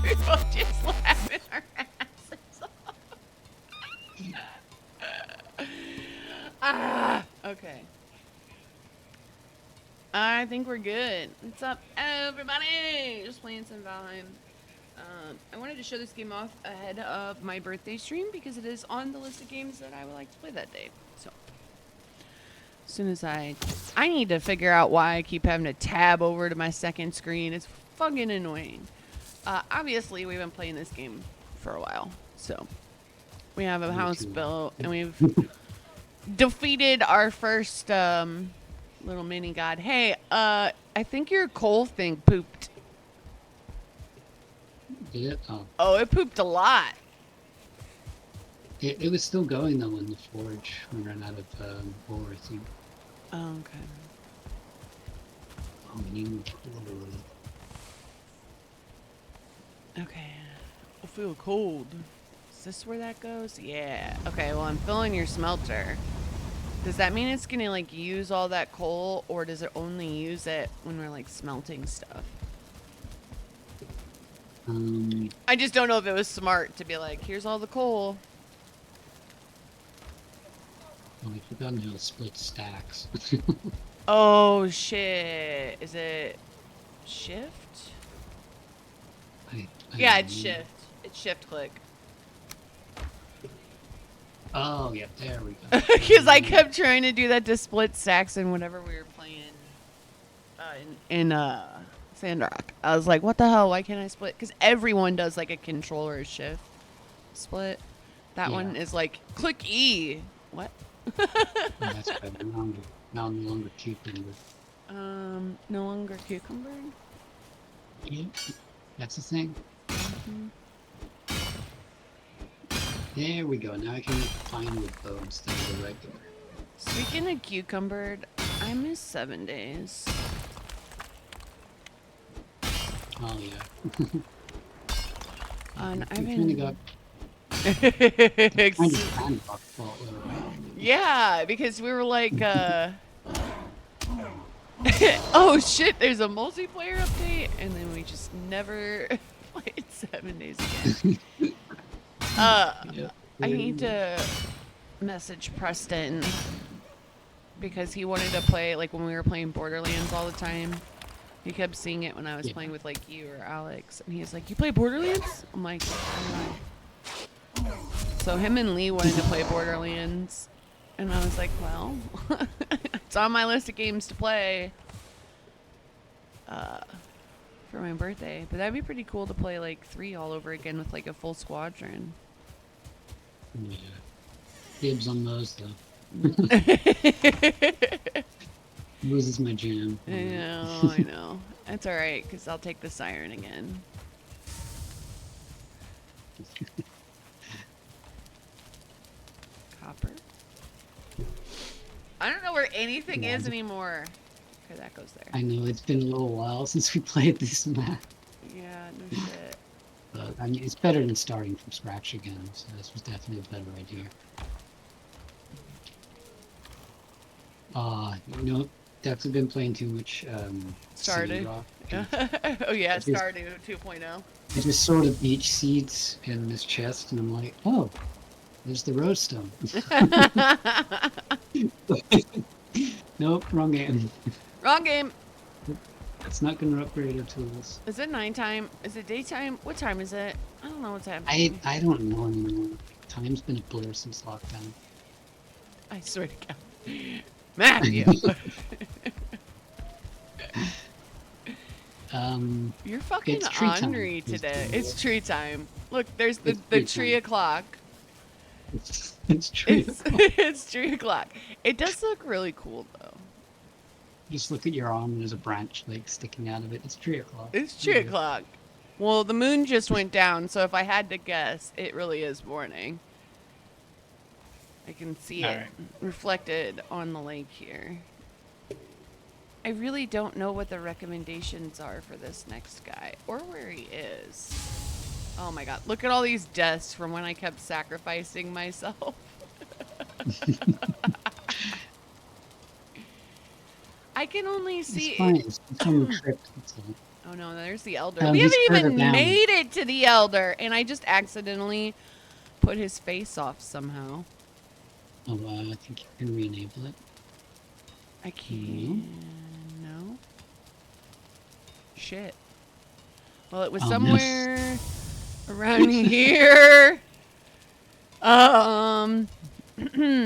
We both just laughing our asses off. Okay. I think we're good. What's up, everybody? Just playing some Valheim. I wanted to show this game off ahead of my birthday stream because it is on the list of games that I would like to play that day. So, as soon as I need to figure out why I keep having to tab over to my second screen. It's fucking annoying. Obviously, we've been playing this game for a while, so we have a house built, and we've defeated our first little mini god. Hey, I think your coal thing pooped. Yeah. Oh, it pooped a lot. It was still going though in the forge. We ran out of ore, I think. Oh, okay. Oh, we need coal. Okay. I feel cold. Is this where that goes? Yeah. Okay, well, I'm filling your smelter. Does that mean it's gonna, like, use all that coal, or does it only use it when we're, like, smelting stuff? Um, I just don't know if it was smart to be like, here's all the coal. well, I forgot how to split stacks. Oh, shit. Is it shift? I Yeah, don't it's know. shift. It's shift click. Oh, yeah, there we go. Because I kept trying to do that to split stacks and whenever we were playing in Sandrock. I was like, what the hell? Why can't I split? Because everyone does like a controller shift split. That Yeah, one is like, click E. What? oh, that's better. Now I'm no longer keeping the. No longer cucumber. Yeah, that's the thing. Mm-hmm. There we go. Now I can find the bow instead of the regular. Speaking of cucumbered, I miss 7 days. Oh yeah. And I've We kind of been. got kind of sandbox fault though, right? Yeah, because we were like, oh shit, there's a multiplayer update, and then we just never played 7 days again. Uh, Yeah. I need to message Preston because he wanted to play like when we were playing Borderlands all the time. He kept seeing it when I was Yeah. playing with like you or Alex, and he's like, "You play Borderlands?" I'm like, "Yeah." So him and Lee wanted to play Borderlands, and I was like, "Well, it's on my list of games to play for my birthday." But that'd be pretty cool to play like 3 all over again with like a full squadron. Yeah. Dibs on those though. Those is my jam. I know. That's all right, because I'll take the siren again. Copper. I don't know where anything Yeah, is anymore. Okay, that goes there. I know it's been a little while since we played this map, Yeah, no shit. but I mean it's better than starting from scratch again. So this was definitely a better idea. You know, Dex have been playing too much Stardew. Sandrock. Oh yeah, I just, Stardew 2.0. I just saw the beach seeds in this chest, and I'm like, oh, there's the roadstone. Nope, wrong game. Wrong game. It's not going to upgrade our tools. Is it nighttime? Is it daytime? What time is it? I don't know what's I happening. I don't know anymore. Time's been a blur since lockdown. I swear to God. Matthew. You're fucking It's tree time. ornery today. It's tree time. Look, there's the, It's the tree tree time. o'clock. It's tree. It's it's 3 o'clock. It does look really cool though. Just look at your arm. There's a branch like sticking out of it. It's 3 o'clock. It's 3 o'clock. Well, the moon just went down, so if I had to guess, it really is morning. I can see it Alright. reflected on the lake here. I really don't know what the recommendations are for this next guy or where he is. Oh my god, look at all these deaths from when I kept sacrificing myself. I can only It's see fine. it. It's from the crypt. That's all. Oh no, there's the elder. We He's haven't further even down. made it to the elder, and I just accidentally put his face off somehow. Oh, I think you can re-enable it. I can't. No. Shit. Well, it was Oh, somewhere around here. It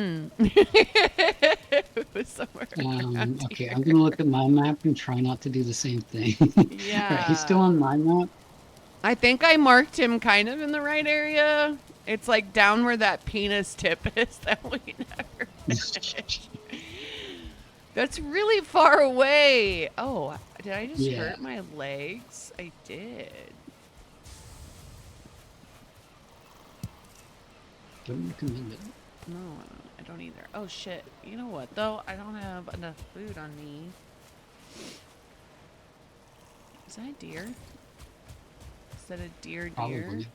was somewhere around Okay, here. I'm gonna look at my map and try not to do the same thing. Alright, he's still Yeah. on my map. I think I marked him kind of in the right area. It's like down where that penis tip is that we never finished. That's really far away. Oh, did I just Yeah. hurt my legs? I did. Don't recommend it. No, I don't either. Oh shit. You know what though? I don't have enough food on me. Is that a deer? Is that a deer? Probably.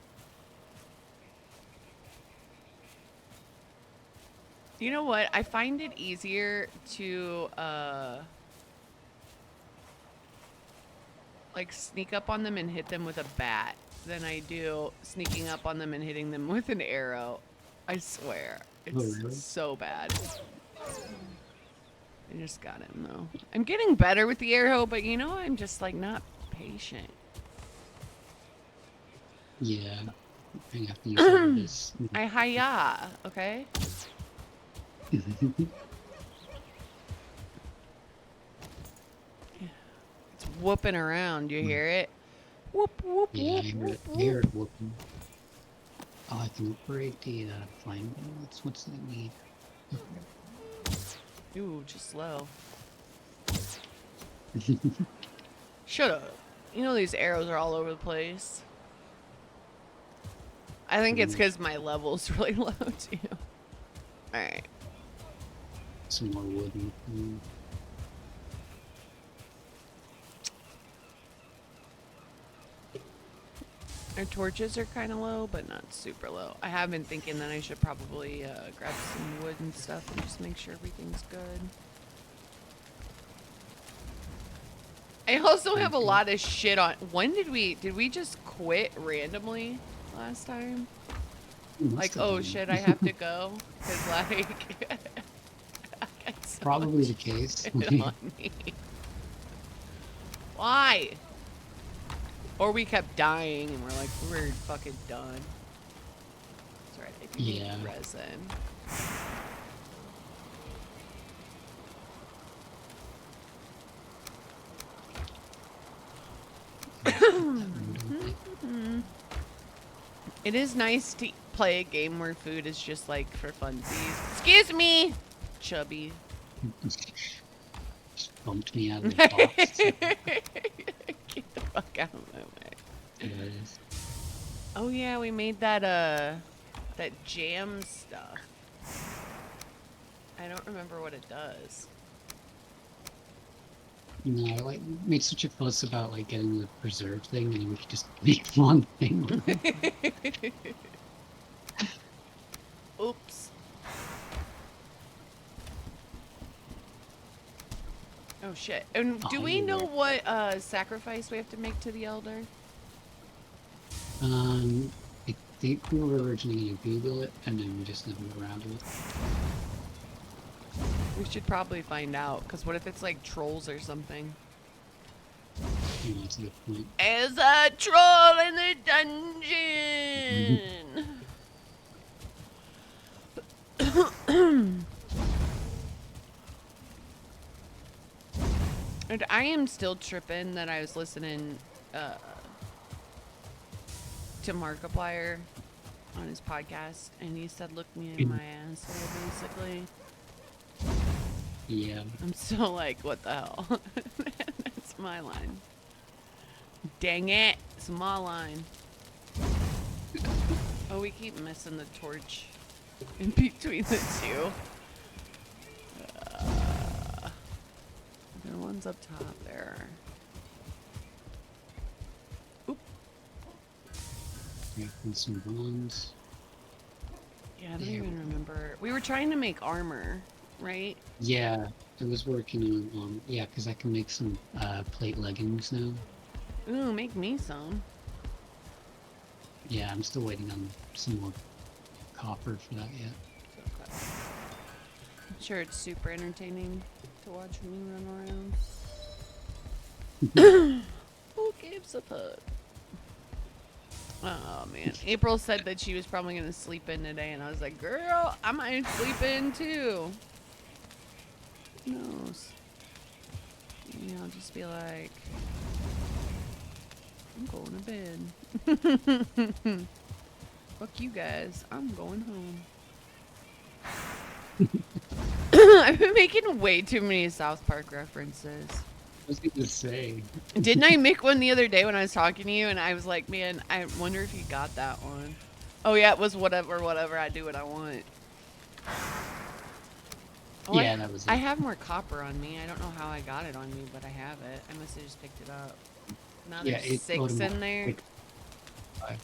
You know what? I find it easier to like sneak up on them and hit them with a bat than I do sneaking up on them and hitting them with an arrow. I swear. Oh, It's really? so bad. I just got him though. I'm getting better with the arrow, but you know, I'm just like not patient. Yeah. I have to use all of this. I hiya, okay? It's whooping around. You hear it? Whoop, whoop, Yeah, whoop, I heard whoop, it. I whoop. heard it whooping. Oh, I can upgrade the flame bullets. What's that need? Ooh, just slow. Shut up. You know these arrows are all over the place. I think it's because my level's really low too. Alright. Some more wooden. Our torches are kind of low, but not super low. I have been thinking that I should probably grab some wood and stuff and just make sure everything's good. I also have a lot of shit on. When did we just quit randomly last time? Like, oh shit, I have to go? Because, like, I got so Probably the much case. shit on me. Why? Or we kept dying and we're like, we're fucking done. That's right, I do need resin. It is nice to play a game where food is just like for funsies. Excuse me, chubby. Just bumped me out of the box. Get the fuck out of my way. There it is. Oh yeah, we made that that jam stuff. I don't remember what it does. No, I like made such a fuss about like getting the preserve thing, and we could just make one thing. Oops. Oh shit. And do we know what sacrifice we have to make to the elder? I think we were originally gonna Google it, and then we just never got around to it. We should probably find out, because what if it's like trolls or something? You know, that's a good point. As a troll in the dungeon! And I am still tripping that I was listening to Markiplier on his podcast, and he said, look me in my asshole, basically. Yeah. I'm still like, what the hell? That's my line. Dang it, it's my line. Oh, we keep missing the torch in between the two. The one's up top there. Oop. Making some bones. Yeah, I don't even remember. We were trying to make armor, right? Yeah, I was working on yeah, because I can make some plate leggings now. Ooh, make me some. Yeah, I'm still waiting on some more copper for that yet. Okay. I'm sure it's super entertaining to watch me run around. Who gives a fuck? Oh man, April said that she was probably gonna sleep in today, and I was like, "Girl, I might sleep in too." Who knows? Maybe I'll just be like, "I'm going to bed." Fuck you guys, I'm going home. I've been making way too many South Park references. I was going to say. Didn't I make one the other day when I was talking to you, and I was like, man, I wonder if you got that one. Oh yeah, it was whatever, I do what I want. Oh, Yeah, that was it. I have more copper on me. I don't know how I got it on me, but I have it. I must have just picked it up. Now there's 6 in there. 5.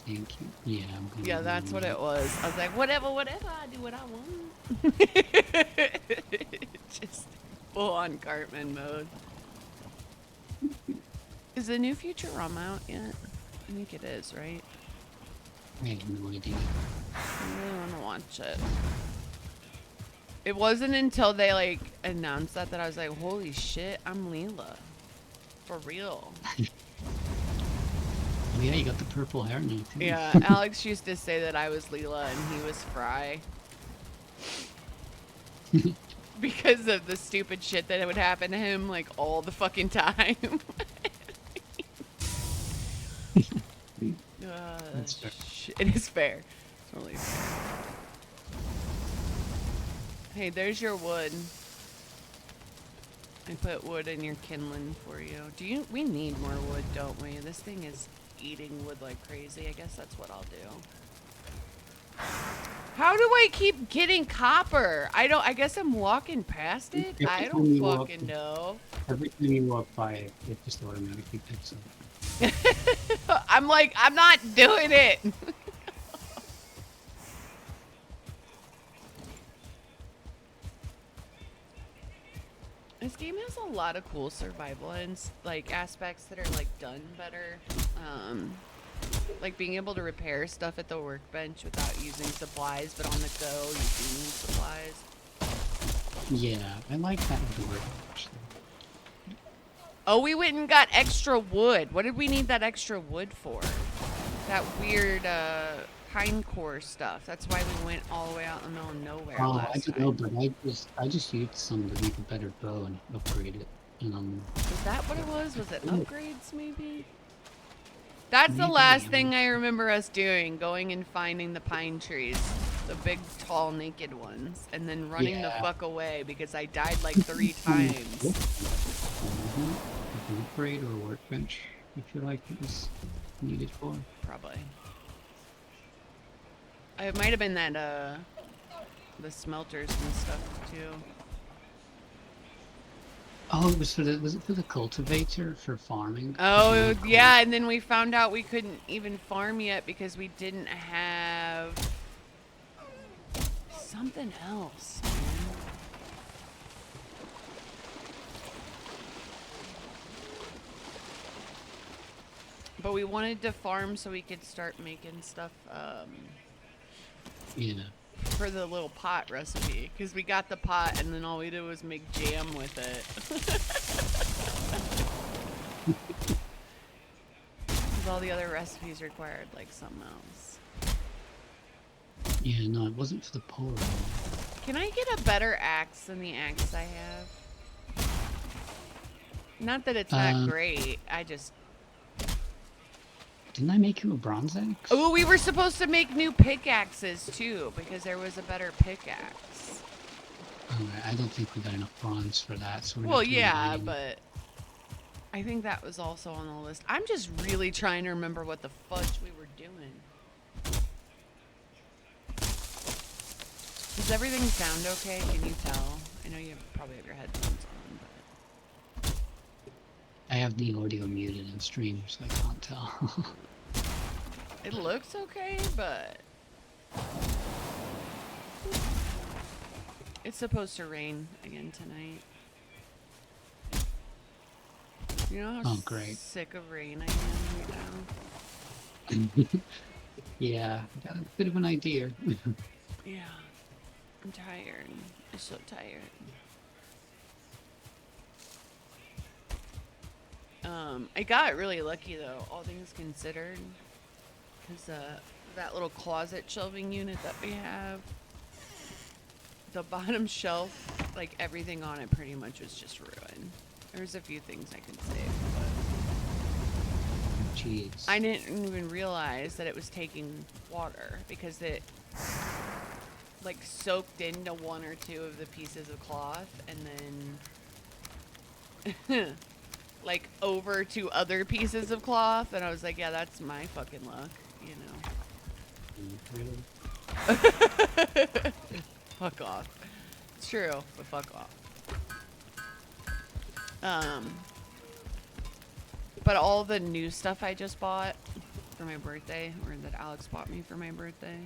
Thank you. Yeah, I'm gonna Yeah, be that's doing what that. it was. I was like, whatever, whatever, I do what I want. Just full on Cartman mode. Is the new Futurama out yet? I think it is, right? I have no idea. I really want to watch it. It wasn't until they like announced that I was like, holy shit, I'm Leela. For real. Oh yeah, you got the purple hair now too. Yeah, Alex used to say that I was Leela and he was Fry. Because of the stupid shit that would happen to him like all the fucking time. That's fair. It is fair. It's really fair. Hey, there's your wood. I put wood in your kindling for you. We need more wood, don't we? This thing is eating wood like crazy. I guess that's what I'll do. How do I keep getting copper? I guess I'm walking past it? I don't fucking know. Every time you walk by it, it just automatically picks up. I'm like, I'm not doing it. This game has a lot of cool survival and like aspects that are like done better. Like being able to repair stuff at the workbench without using supplies, but on the go you do need supplies. Yeah, I like that with the workbench. Oh, we went and got extra wood. What did we need that extra wood for? That weird pine core stuff. That's why we went all the way out in the middle of nowhere Oh, I last don't know, time. but I just used some to make a better bow and upgrade it. Was that what it was? Was it upgrades maybe? That's the Maybe, last thing I remember us doing, going and finding the pine trees. The big, tall, naked ones. And then running the fuck away because I died like 3 times. An upgrade or a workbench, I feel like it was needed for. Probably. It might have been that, the smelters and stuff too. Oh, was it for the cultivator for farming? Oh, yeah, and then we found out we couldn't even farm yet because we didn't have something else, man. But we wanted to farm so we could start making stuff, yeah. for the little pot recipe. Because we got the pot and then all we did was make jam with it. Because all the other recipes required like something else. Yeah, no, it wasn't for the pole. Can I get a better axe than the axe I have? Not that it's not great. I just... Didn't I make you a bronze axe? Oh, we were supposed to make new pickaxes too because there was a better pickaxe. I don't think we got enough bronze for that. So well, yeah, but I think that was also on the list. I'm just really trying to remember what the fudge we were doing. Does everything sound okay? Can you tell? I know you probably have your headphones on, but... I have the audio muted in stream, so I can't tell. It looks okay, but... It's supposed to rain again tonight. You know how sick of rain I am right now? Yeah, I got a bit of an idea. Yeah. I'm tired. I'm so tired. I got really lucky though, all things considered. Because that little closet shelving unit that we have, the bottom shelf, like everything on it pretty much was just ruined. There's a few things I can save, but jeez. I didn't even realize that it was taking water because it like soaked into 1 or 2 of the pieces of cloth and then like over to other pieces of cloth, and I was like, yeah, that's my fucking luck, you know. Fuck off. It's true, but fuck off. But all the new stuff I just bought for my birthday, or that Alex bought me for my birthday,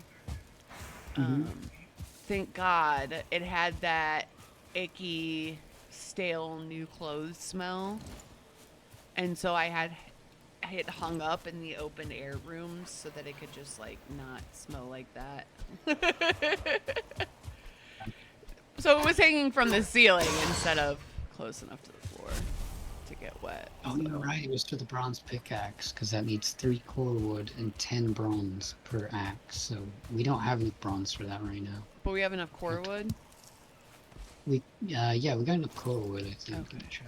Hmm. um, thank God it had that icky, stale new clothes smell. And so I had it hung up in the open air rooms so that it could just like not smell like that. So it was hanging from the ceiling instead of close enough to the floor to get wet. Oh, So, you're right. It was for the bronze pickaxe because that needs 3 core wood and 10 bronze per axe. So we don't have enough bronze for that right now. but we have enough core wood. Yeah, we got enough core wood, I think. Okay. Let me check.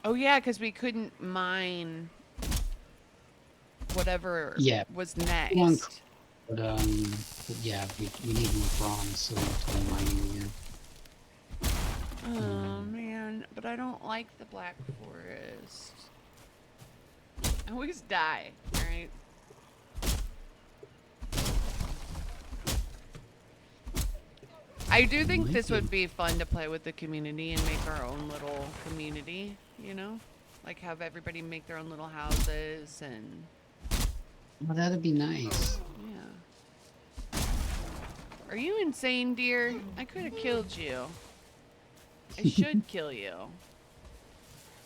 Oh yeah, because we couldn't mine whatever Yeah, was one, next. but yeah, we need more bronze, so we have to go mining again. Oh Um, man, but I don't like the Black Forest. I always die. All right. I do think might this be. would be fun to play with the community and make our own little community, you know? Like have everybody make their own little houses and Well, that'd be nice. yeah. Are you insane, dear? I could have killed you. I should kill you.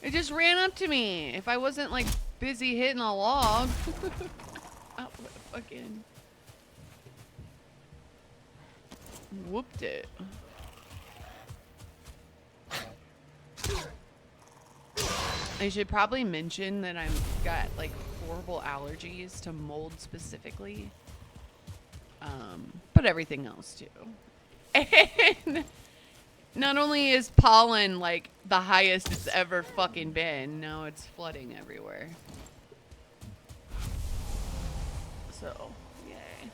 It just ran up to me. If I wasn't like busy hitting a log. I would have fucking whooped it. I should probably mention that I've got like horrible allergies to mold specifically. But everything else too. And not only is pollen like the highest it's ever fucking been, now it's flooding everywhere. So, yay.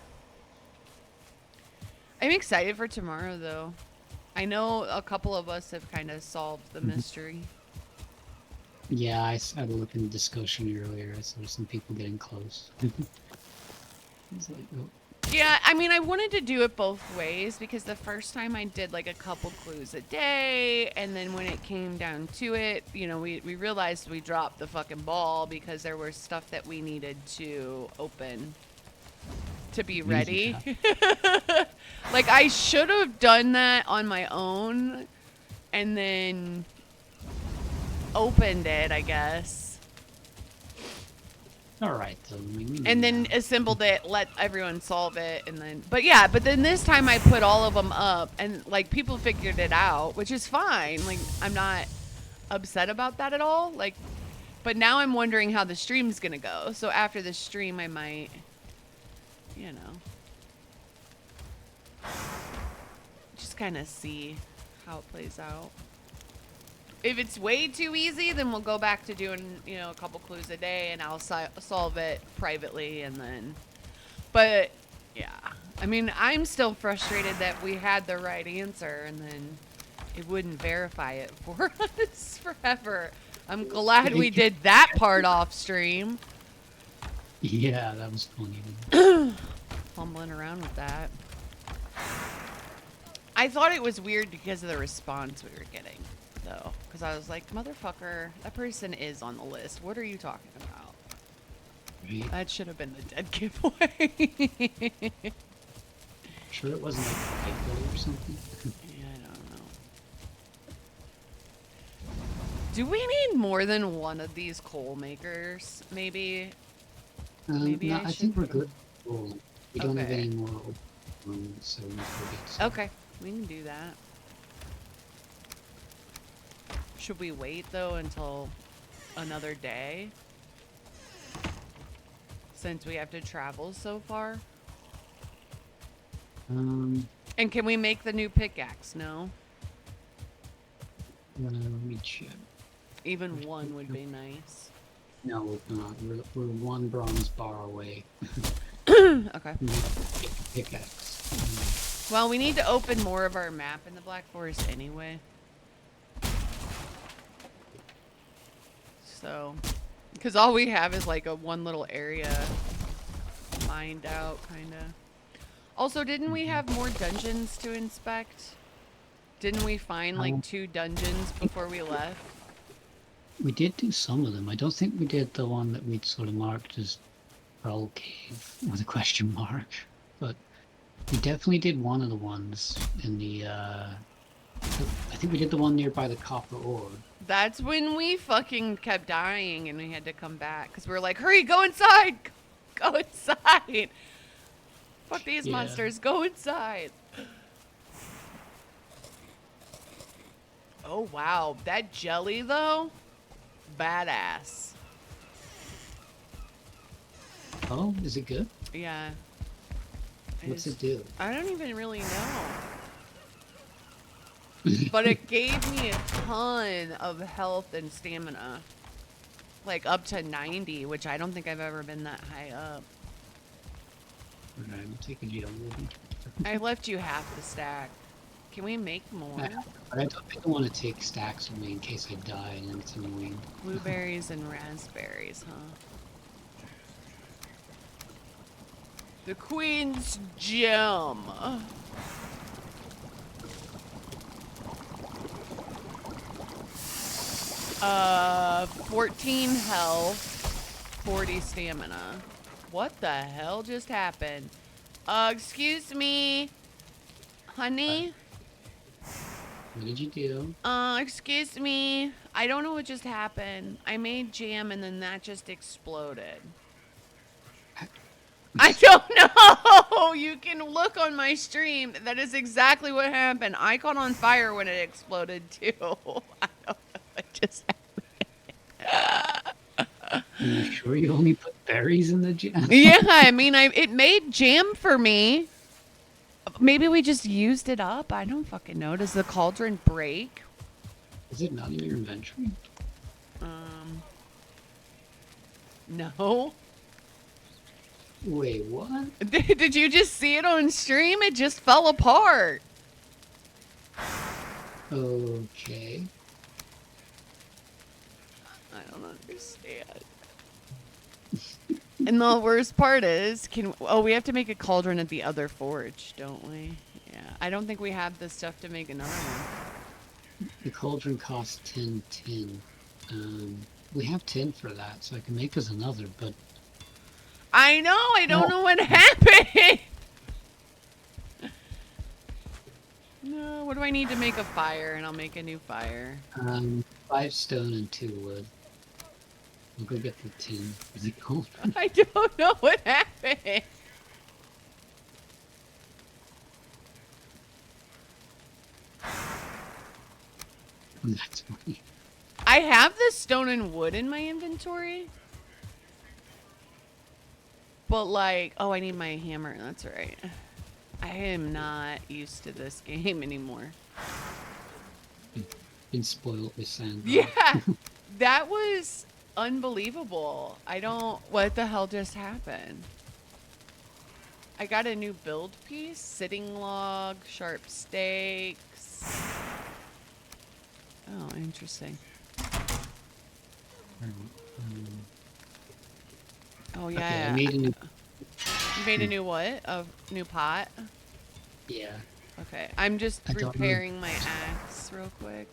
I'm excited for tomorrow though. I know a couple of us have kind of solved the mystery. Yeah, had a look in the discussion earlier. I saw some people getting close. It's like, oh, Yeah, I mean, I wanted to do it both ways because the first time I did like a couple clues a day, and then when it came down to it, you know, we realized we dropped the fucking ball because there was stuff that we needed to open to be ready. yeah. Like, I should have done that on my own and then opened it, I guess. All right, though. I mean, we And know then now. assembled it, let everyone solve it, and then but then this time I put all of them up and like people figured it out, which is fine. Like I'm not upset about that at all. Like but now I'm wondering how the stream's going to go. So after the stream I might you know just kind of see how it plays out. If it's way too easy, then we'll go back to doing, you know, a couple clues a day and I'll solve it privately and then. But, yeah. I mean, I'm still frustrated that we had the right answer and then it wouldn't verify it for us forever. I'm glad we did that part off stream. Yeah, that was funny. Fumbling around with that. I thought it was weird because of the response we were getting, though. Because I was like, motherfucker, that person is on the list. What are you talking about? Right? That should have been the dead giveaway. Sure, it wasn't like a typo or something. Yeah, I don't know. Do we need more than one of these coal makers? Maybe. Maybe No, I I should. think we're good. Well, we don't have Okay. any more open, so we're good. Okay, we can do that. Should we wait though until another day? Since we have to travel so far? And can we make the new pickaxe? No? Let me check. Even one would be nice. No, we're not. We're one bronze bar away. Okay. Pickaxe. Well, we need to open more of our map in the Black Forest anyway. So, because all we have is like a one little area mined out, kind of. Also, didn't we have more dungeons to inspect? Didn't we find like 2 dungeons before we left? We did do some of them. I don't think we did the one that we'd sort of marked as Troll Cave with a question mark, but we definitely did one of the ones in the. I think we did the one nearby the copper ore. That's when we fucking kept dying and we had to come back because we were like, hurry, go inside! Go inside! Fuck these Yeah. monsters, go inside! Oh wow, that jelly though, badass. Oh, is it good? Yeah. What's it do? I don't even really know. But it gave me a ton of health and stamina. Like up to 90, which I don't think I've ever been that high up. Alright, I'm taking you already. I left you half the stack. Can we make more? But I don't want to take stacks with me in case I die and it's annoying. Blueberries and raspberries, huh? The Queen's Gem. 14 health, 40 stamina. What the hell just happened? Excuse me, honey? What did you do? Excuse me. I don't know what just happened. I made jam and then that just exploded. I don't know. You can look on my stream. That is exactly what happened. I caught on fire when it exploded too. I don't know what just happened. Are you sure you only put berries in the jam? Yeah, I mean, it made jam for me. Maybe we just used it up. I don't fucking know. Does the cauldron break? Is it not in your inventory? No. Wait, what? Did you just see it on stream? It just fell apart. Okay. I don't understand. And the worst part is, we have to make a cauldron at the other forge, don't we? Yeah. I don't think we have the stuff to make another one. The cauldron costs 10 tin. We have tin for that, so I can make us another, but... I know! I don't know what happened! No, what do I need to make a fire? And I'll make a new fire. 5 stone and 2 wood. I'll go get the tin for the cauldron. I don't know what happened. That's funny. I have the stone and wood in my inventory. But like, oh, I need my hammer. That's right. I am not used to this game anymore. Been spoiled with sand. Yeah, that was unbelievable. What the hell just happened? I got a new build piece, sitting log, sharp stakes. Oh, interesting. Oh yeah. Okay, I made a new... You made a new what? A new pot? Yeah. Okay, I'm just I don't repairing my axe real quick.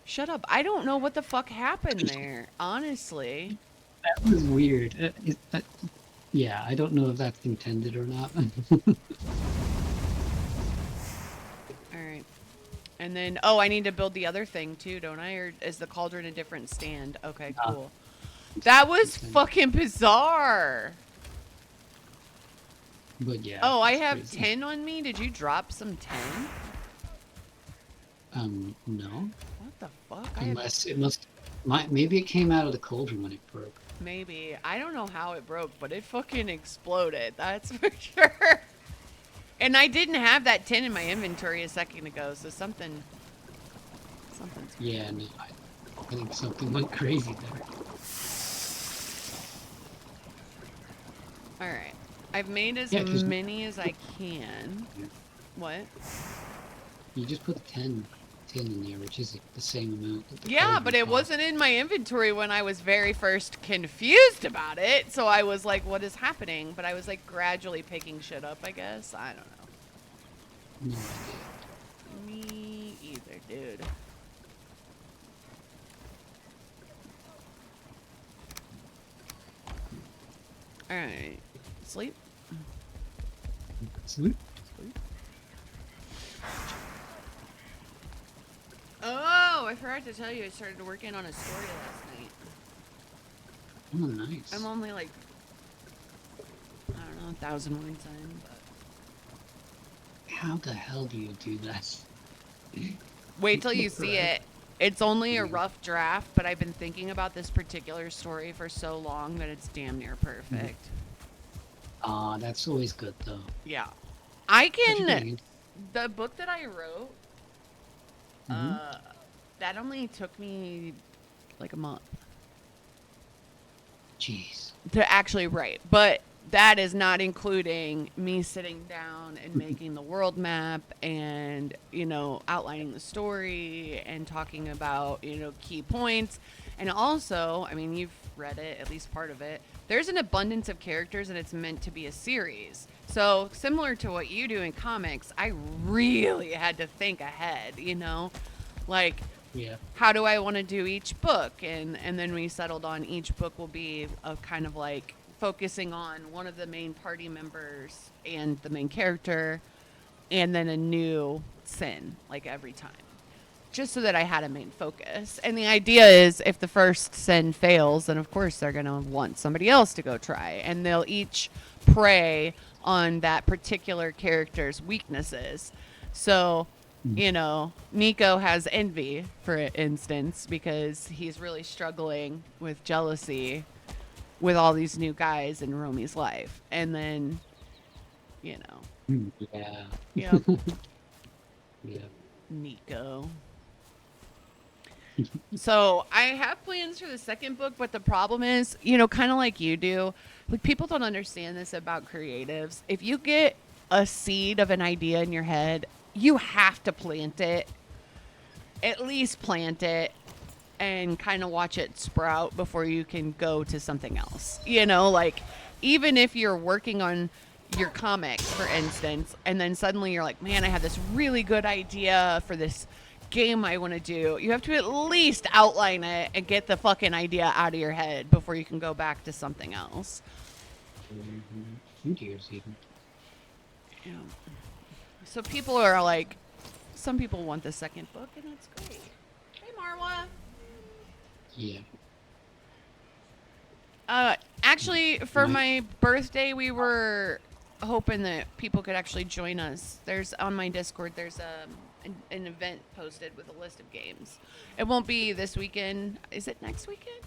Shut up. I don't know what the fuck happened there, honestly. That was weird. Yeah, I don't know if that's intended or not. Alright. And then, oh, I need to build the other thing too, don't I? Or is the cauldron a different stand? Okay, cool. That was fucking bizarre. But yeah. Oh, I have crazy. 10 on me. Did you drop some 10? No. What the fuck? Unless it must... Maybe it came out of the cauldron when it broke. Maybe. I don't know how it broke, but it fucking exploded. That's for sure. And I didn't have that 10 in my inventory a second ago, so something's... Yeah, no, I think something went crazy there. Alright. I've made as many as I can. What? You just put 10 tin in there, which is the same amount. Yeah, but it wasn't in my inventory when I was very first confused about it. So I was like, what is happening? But I was like gradually picking shit up, I guess. I don't know. No idea. Me either, dude. All right. Sleep. Sleep. Oh, I forgot to tell you, I started working on a story last night. Oh, nice. I'm only like, I don't know, 1,000 words in, but How the hell do you do that? wait till you see it. It's only a Yeah. rough draft, but I've been thinking about this particular story for so long that it's damn near perfect. Ah, that's always good though. Yeah. I Such a can. good game. The book that I wrote, Mm-hmm. uh, that only took me like a month Jeez. to actually write. But that is not including me sitting down and making the world map and, outlining the story and talking about, key points. And also, I mean, you've read it, at least part of it. There's an abundance of characters and it's meant to be a series. So, similar to what you do in comics, I really had to think ahead, Like, Yeah. how do I want to do each book? And then we settled on each book will be a kind of like focusing on one of the main party members and the main character and then a new sin like every time. Just so that I had a main focus. And the idea is if the first sin fails, then of course they're going to want somebody else to go try and they'll each prey on that particular character's weaknesses. So Mm. Nico has envy, for instance, because he's really struggling with jealousy with all these new guys in Romy's life. And then, you know, Yeah. yep, Yeah. Nico. So I have plans for the second book, but the problem is, kind of like you do, like people don't understand this about creatives. If you get a seed of an idea in your head, you have to plant it, at least plant it, and kind of watch it sprout before you can go to something else. Like even if you're working on your comics, for instance, and then suddenly you're like, man, I have this really good idea for this game I want to do. You have to at least outline it and get the fucking idea out of your head before you can go back to something else. Mm-hmm. 2 years even. You know. So people are like, some people want the second book, and that's great. Hey, Marwa. Yeah. Actually, for my birthday, we were hoping that people could actually join us. There's on my Discord. There's an event posted with a list of games. It won't be this weekend. Is it next weekend?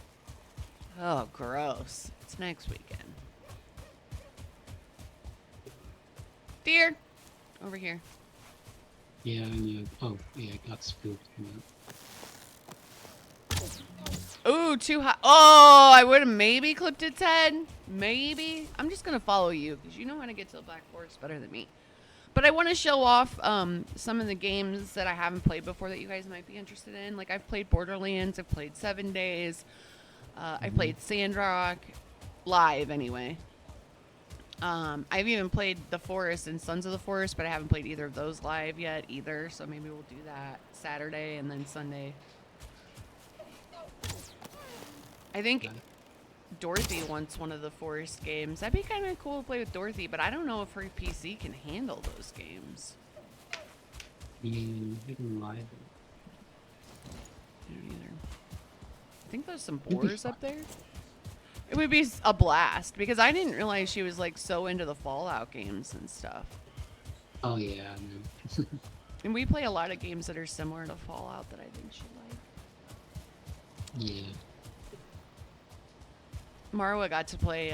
Oh, gross! It's next weekend. Dear, over here. Yeah, I know. Oh, yeah, I got spooked. Ooh, too high. Oh, I would have maybe clipped its head. Maybe. I'm just going to follow you because you know how to get to the Black Forest better than me. But I want to show off some of the games that I haven't played before that you guys might be interested in. Like, I've played Borderlands. I've played 7 Days. I played Sandrock. Live, anyway. I've even played The Forest and Sons of the Forest, but I haven't played either of those live yet either. So maybe we'll do that Saturday and then Sunday. I think Dorothy wants one of the Forest games. That'd be kind of cool to play with Dorothy, but I don't know if her PC can handle those games. Yeah, you can live. I don't either. I think there's some boars up there. It would be a blast because I didn't realize she was like so into the Fallout games and stuff. Oh yeah, I know. And we play a lot of games that are similar to Fallout that I think she'd like. Yeah. Marwa got to play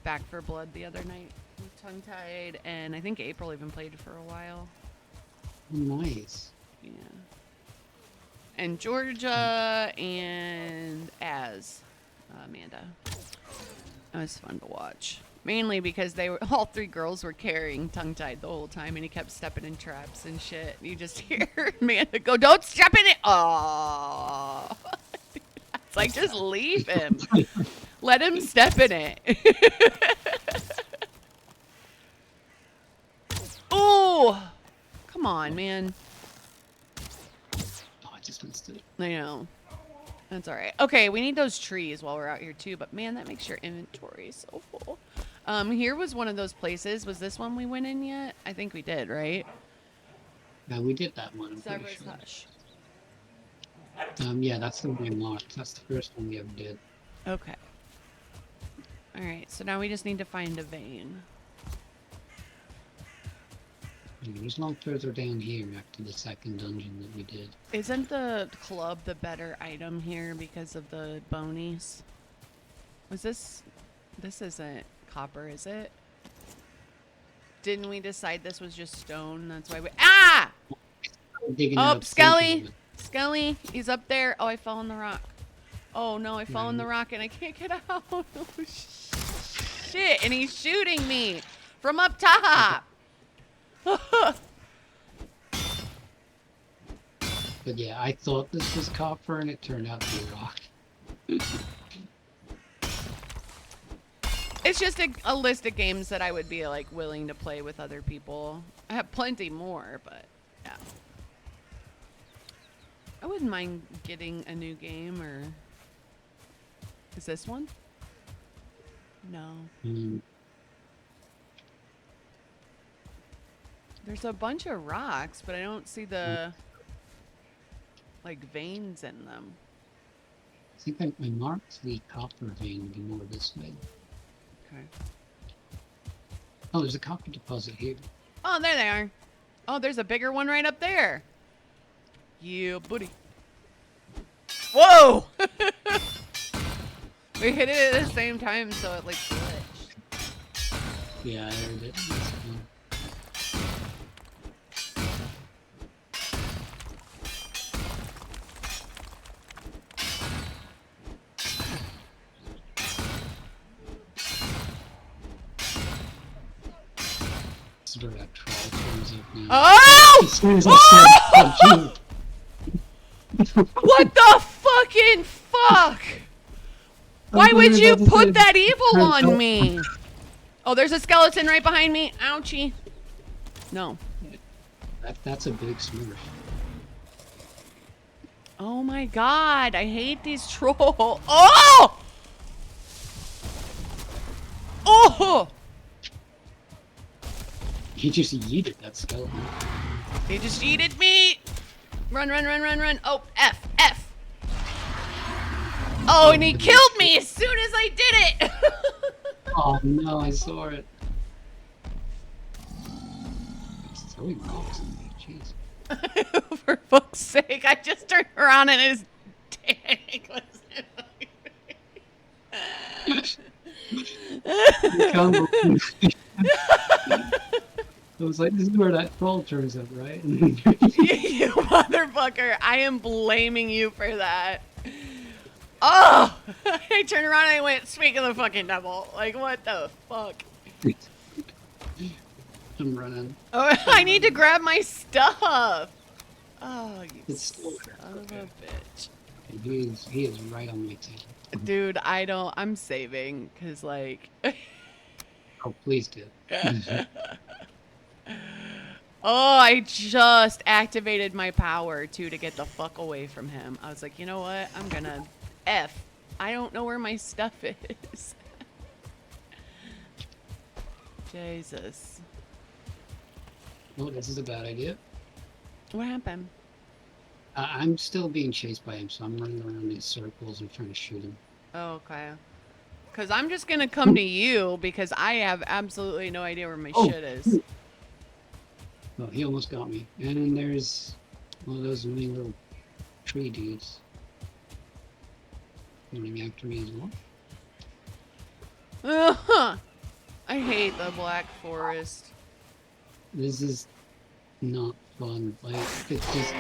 Back for Blood the other night with Tongue Tied, and I think April even played for a while. Nice. Yeah. And Georgia and Amanda. It was fun to watch. Mainly because all 3 girls were carrying Tongue Tied the whole time, and he kept stepping in traps and shit. You just hear Amanda go, "Don't step in it!" Oh, it's like just leave him. Let him step in it. Oh, come on, man. Oh, I just missed it. I know. That's all right. Okay, we need those trees while we're out here too. But man, that makes your inventory so full. Here was one of those places. Was this one we went in yet? I think we did, right? Yeah, we did that one. I'm pretty Severus sure. Hush. Yeah, that's the one we marked. That's the first one we ever did. Okay. All right. So now we just need to find a vein. There's one further down here after the second dungeon that we did. Isn't the club the better item here because of the bonies? Was this? This isn't copper, is it? Didn't we decide this was just stone? That's why we. Ah! Digging Oh, out Skelly! something. Skelly! He's up there. Oh, I fell in the rock. Oh no, I fell in the rock and I can't get out. Oh, shit! And he's shooting me from up top. But yeah, I thought this was copper and it turned out to be rock. It's just a list of games that I would be like willing to play with other people. I have plenty more, but yeah. I wouldn't mind getting a new game or is this one? No. There's a bunch of rocks, but I don't see the like veins in them. I think I marked the copper vein to be more this way. Okay. Oh, there's a copper deposit here. Oh, there they are. Oh, there's a bigger one right up there. Yeah, buddy. Whoa! We hit it at the same time, so it like glitched. Yeah, I heard it. That's fun. This is where that troll turns up now. Oh! As soon as I said, What the fucking fuck? Why would you put that evil on me? Oh, there's a skeleton right behind me. Ouchie. No. That's a big smurf. Oh my god, I hate these trolls. Oh! Oh! He just yeeted that skeleton. He just yeeted me. Run, run, run, run, run. Oh, F, F. Oh, and he killed me as soon as I did it. Oh no, I saw it. It's throwing rocks at me, jeez. For fuck's sake, I just turned around and his dick was I was like, this is where that troll turns up, right? You motherfucker. I am blaming you for that. Oh! I turned around and I went, speak of the fucking devil. Like, what the fuck? I'm running. Oh, I need to grab my stuff. Oh, you It's son still of a bitch. He is right on my tail. Dude, I'm saving, because, like... Oh, please do. Oh, I just activated my power, too, to get the fuck away from him. I was like, you know what? I'm gonna F. I don't know where my stuff is. Jesus. Oh, this is a bad idea. What happened? I'm still being chased by him, so I'm running around in circles and trying to shoot him. Oh, okay. Because I'm just going to come to you because I have absolutely no idea where my shit is. Oh, he almost got me. And then there's one of those annoying little tree dudes running after me as well. Uh-huh. I hate the Black Forest. This is not fun. Like, it's just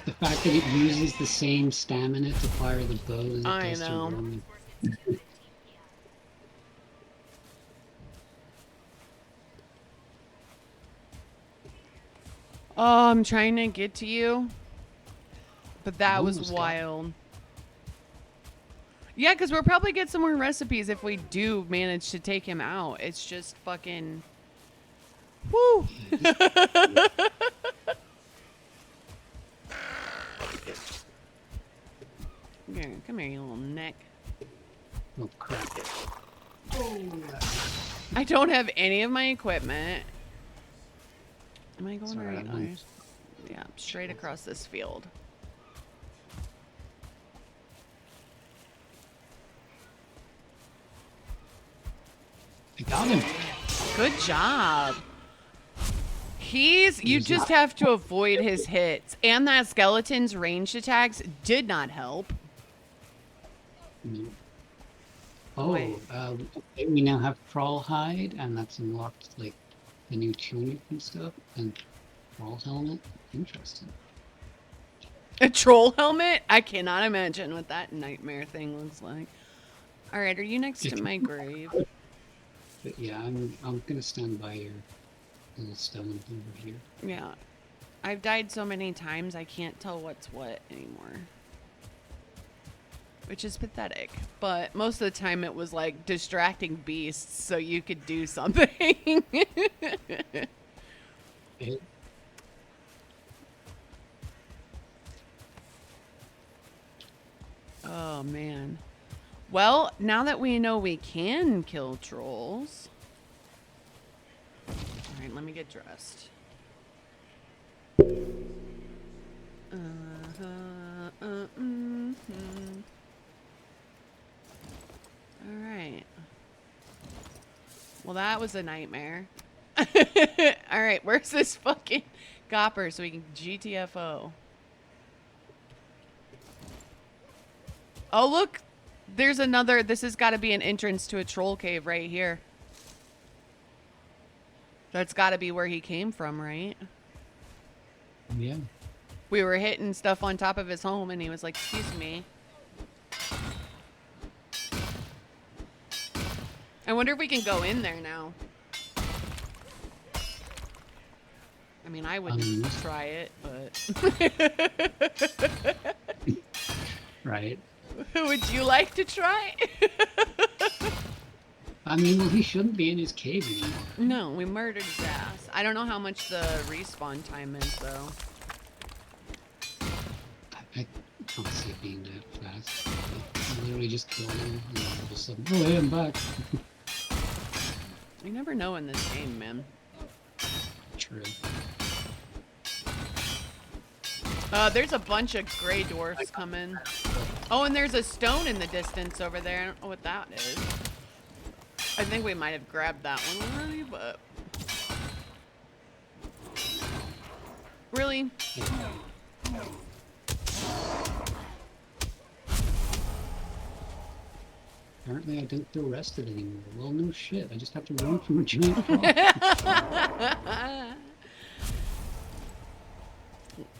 the fact that it uses the same stamina to fire the bow as it does to run. Oh, I'm trying to get to you. But that was wild. Yeah, because we'll probably get some more recipes if we do manage to take him out. It's just fucking... Woo! Here, come here, you little neck. Oh crap. I don't have any of my equipment. Am I going the Sorry, right I'm way? Yeah, straight across this field. I got him. Good job. You He's just not- have to avoid his hits. And that skeleton's ranged attacks did not help. No. Wait. Oh, okay, we now have Crawl Hide, and that's unlocked like the new tunic and stuff, and Crawl Helmet. Interesting. A troll helmet? I cannot imagine what that nightmare thing looks like. All right, are you next to my grave? But yeah, I'm gonna stand by your little stone over here. Yeah. I've died so many times I can't tell what's what anymore. Which is pathetic. But most of the time it was like distracting beasts so you could do something. It, Oh man. Well, now that we know we can kill trolls. Alright, let me get dressed. Alright. Well, that was a nightmare. Alright, where's this fucking gopper so we can GTFO? Oh, look! There's another. This has got to be an entrance to a troll cave right here. That's got to be where he came from, right? yeah. We were hitting stuff on top of his home, and he was like, excuse me. I wonder if we can go in there now. I mean, I wouldn't try it, but... Right. Would you like to try? I mean, well, he shouldn't be in his cave anymore. No, we murdered his ass. I don't know how much the respawn time is, though. I don't see it being that fast. I literally just killed him, and then all of a sudden, oh, hey, I'm back. You never know in this game, man. True. There's a bunch of gray dwarfs coming. Oh, and there's a stone in the distance over there. I don't know what that is. I think we might have grabbed that one already, but... Really? Apparently I don't feel rested anymore. Well, no shit. I just have to run from a giant frog.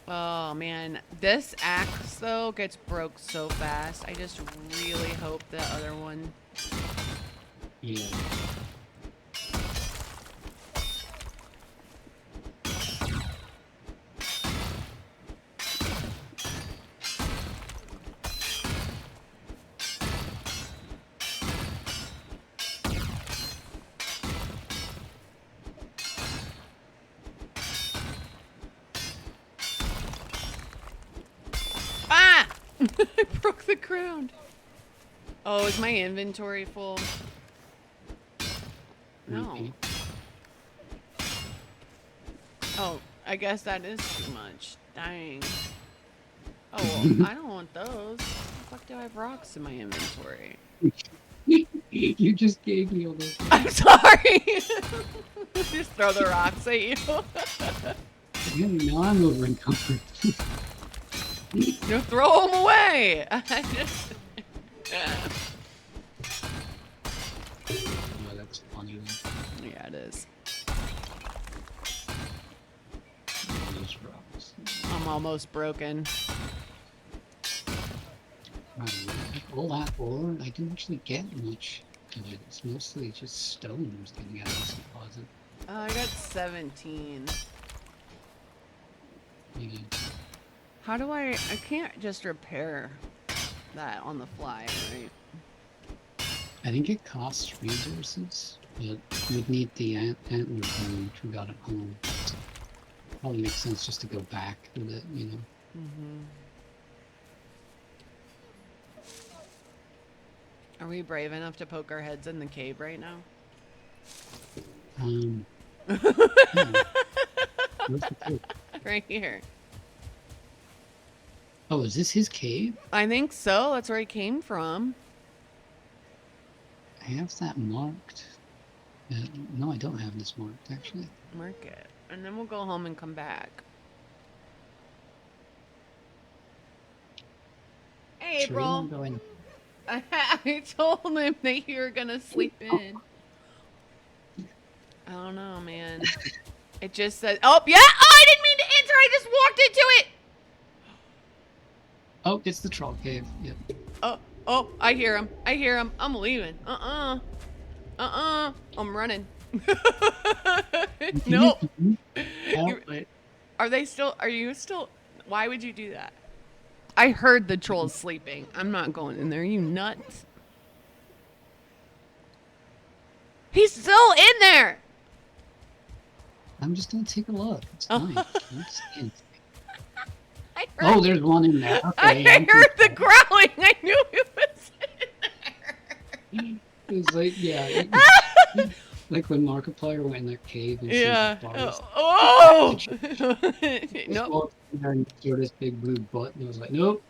Oh man, this axe though gets broke so fast. I just really hope the other one. Yeah. Ah! I broke the ground. Oh, is my inventory full? No. Maybe. Oh, I guess that is too much. Dang. Oh, well, I don't want those. How the fuck do I have rocks in my inventory? You just gave me all those. I'm sorry. Just throw the rocks at you. Yeah, now I'm over encumbered. No, throw them away. I just... Oh, that's funny. Yeah, it is. Those rocks. I'm almost broken. All that ore, I didn't actually get much of it. It's mostly just stones getting out of this deposit. I got 17. Maybe. How do I can't just repair that on the fly, right? I think it costs resources, but we'd need the antler bone which we got at home. Probably makes sense just to go back with it, you know. Mm-hmm. Are we brave enough to poke our heads in the cave right now? Yeah. Where's the cave? Right here. Oh, is this his cave? I think so. That's where he came from. I have that marked. No, I don't have this marked, actually. Mark it. And then we'll go home and come back. Hey, Sure, you April. want to go in? I told him that you were gonna sleep in. I don't know, man. It just said, oh, yeah! Oh, I didn't mean to enter! I just walked into it! Oh, it's the troll cave. Yep. Oh, I hear him. I hear him. I'm leaving. I'm running. No. Are they still, are you still, why would you do that? I heard the trolls sleeping. I'm not going in there. You nuts. He's still in there. I'm just gonna take a look. It's fine. I don't see anything. Oh, there's one in there. Okay, I heard the growling. I knew it was in there. It's like, yeah. Like when Markiplier went in that cave and Yeah. the forest. Oh! Nope. Nope. And saw this big blue butt, and I was like, nope.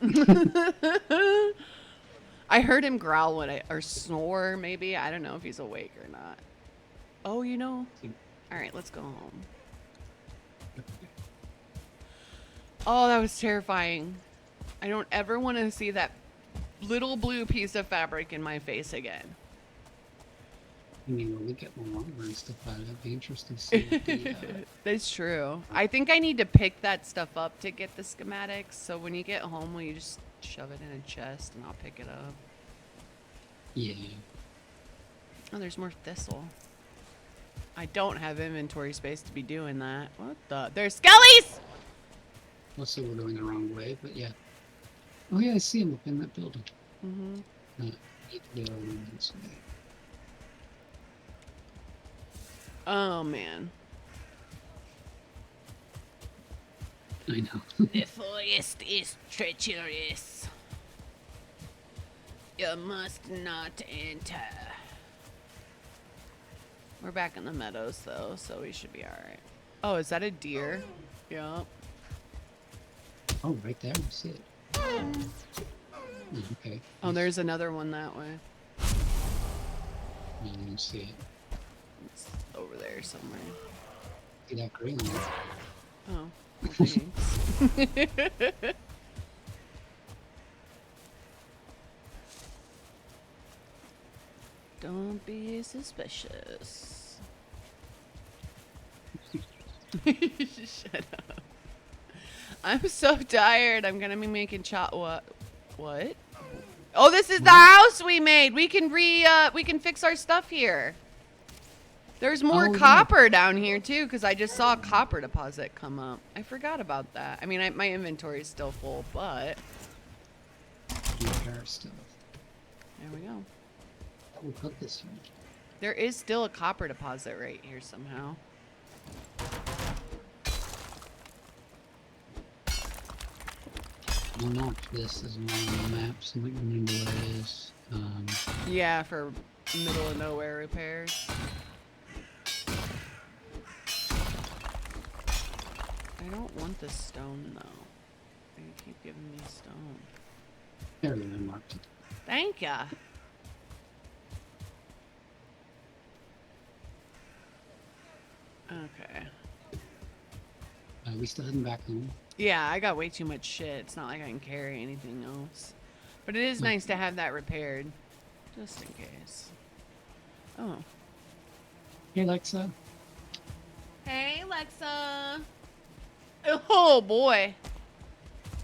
I heard him growl or snore, maybe. I don't know if he's awake or not. Oh, you know. All right, let's go home. Oh, that was terrifying. I don't ever want to see that little blue piece of fabric in my face again. I mean, when we get more lumber and stuff out of it, it'd be interesting to see what the, That's true. I think I need to pick that stuff up to get the schematics. So when you get home, will you just shove it in a chest and I'll pick it up? Yeah. Oh, there's more thistle. I don't have inventory space to be doing that. What the? There's skellies! Let's say we're going the wrong way, but yeah. Oh yeah, I see him up in that building. Mm-hmm. This way. Oh, man. I know. The forest is treacherous. You must not enter. We're back in the meadows, though, so we should be alright. Oh, is that a deer? Yep. Oh, right there. I see it. Okay. Oh, there's another one that way. I don't see it. It's over there somewhere. See that green one? Oh, well, thanks. Don't be suspicious. Shut up. I'm so tired. I'm gonna be making what? What? Oh, this is the house we made. We can we can fix our stuff here. There's more copper down here too, because I just saw a copper deposit come up. I forgot about that. I mean, my inventory is still full, but Repair stuff. there we go. We'll put this one. There is still a copper deposit right here somehow. I'll mark this as one of the maps and we can remember what it is. Yeah, for middle of nowhere repairs. I don't want this stone though. You keep giving me stone. There we go, I marked it. Thank ya. Okay. We still heading back home. Yeah, I got way too much shit. It's not like I can carry anything else. But it is nice to have that repaired. Just in case. Oh. Hey, Alexa. Hey, Alexa. Oh, boy.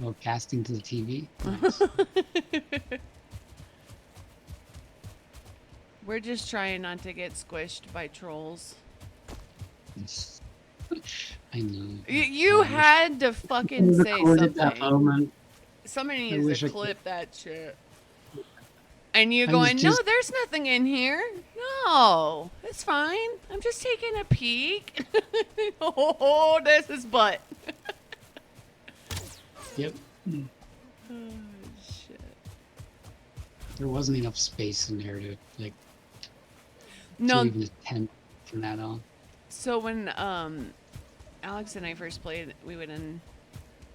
Oh, casting to the TV. Nice. We're just trying not to get squished by trolls. I know. You had to fucking say That something. moment. Somebody I needs wish to I could. clip that shit. And you I going, was no, just- there's nothing in here. No, it's fine. I'm just taking a peek. Oh, there's his butt. Yep. Oh, shit. there wasn't enough space in there to like to No, even attempt from that on. so when Alex and I first played, we went in.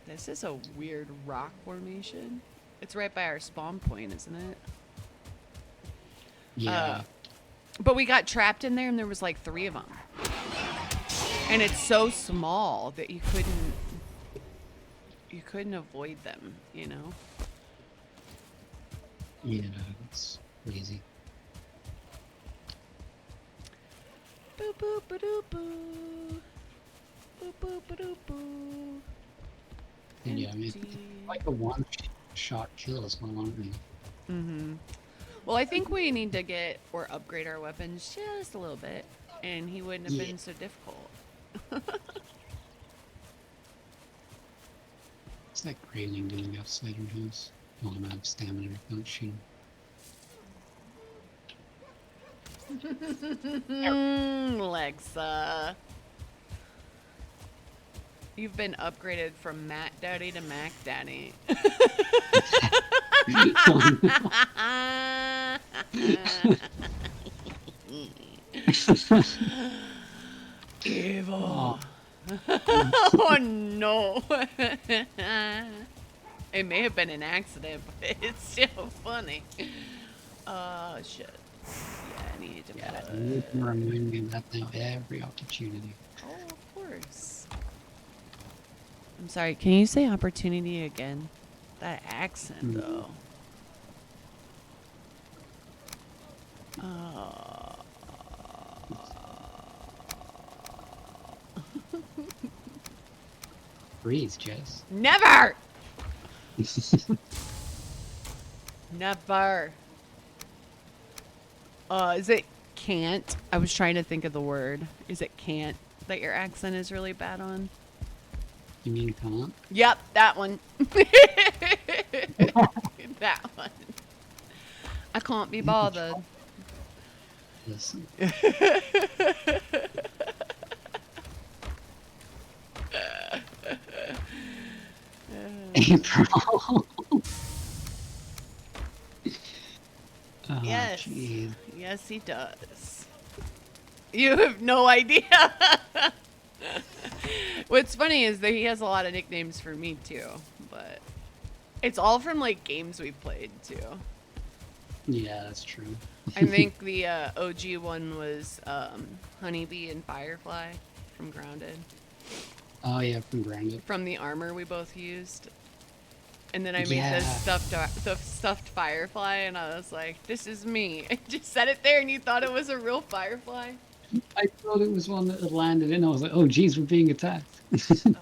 This is a weird rock formation. It's right by our spawn point, isn't it? Yeah, But we got trapped in there, and there was like 3 of them. And it's so small that you couldn't avoid them, you know. yeah, it's crazy. Boo boo ba doo boo. Boo boo ba doo boo. And yeah, I mean, Empty. like a one shot kill is going on. Mm-hmm. Well, I think we need to get or upgrade our weapons just a little bit, and he wouldn't have Yeah, been so difficult. it's that craving doing outside your house. Well, I'm out of stamina, don't shoot. Lexa. You've been upgraded from Matt Daddy to Mac Daddy. Oh, Evil. Oh no. It may have been an accident, but it's still funny. Oh shit. Yeah, I need to yeah, put. you can remind me of that now every opportunity. Oh, of course. I'm sorry. Can you say opportunity again? That accent, Mm. though. Oh. Breathe, Jess. Never. Never. Is it can't? I was trying to think of the word. Is it can't that your accent is really bad on? You mean can't? Yep, that one. That one. I can't be bothered. Listen. April. Oh, Yes. jeez. Yes, he does. You have no idea. What's funny is that he has a lot of nicknames for me too, but it's all from like games we've played too. Yeah, that's true. I think the OG one was Honeybee and Firefly from Grounded, Oh, yeah, from Grounded. from the armor we both used. And then I made Yeah. the stuffed firefly, and I was like, "This is me." I just said it there, and you thought it was a real firefly. I thought it was one that had landed in. I was like, oh, geez, we're being attacked. Oh.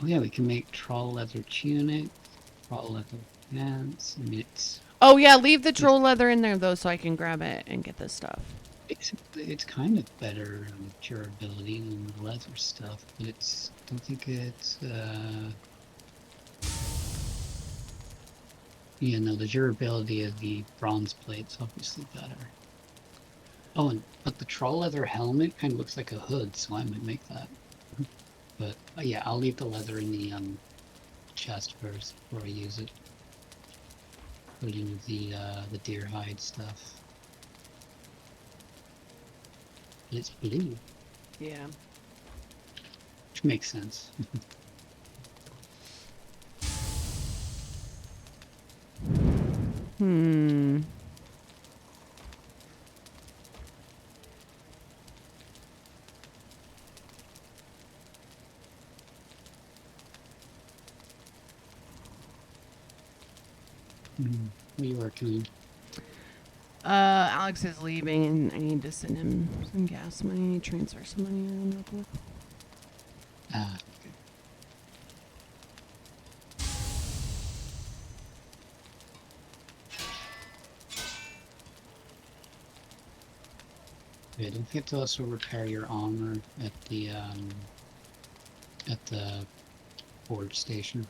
Oh, yeah, we can make troll leather tunic, troll leather pants. I mean, Oh yeah, leave the troll leather in there though, so I can grab it and get this stuff. it's kind of better durability than the leather stuff, but I don't think it's, yeah, no, the durability of the bronze plate's obviously better. Oh, but the troll leather helmet kind of looks like a hood, so I might make that. But yeah, I'll leave the leather in the chest first before I use it. Put in the deer hide stuff. But it's blue, Yeah. which makes sense. Hmm. What are you working on? Alex is leaving, and I need to send him some gas money, transfer some money around real quick. Ah, okay, don't forget to also repair your armor at the forge station.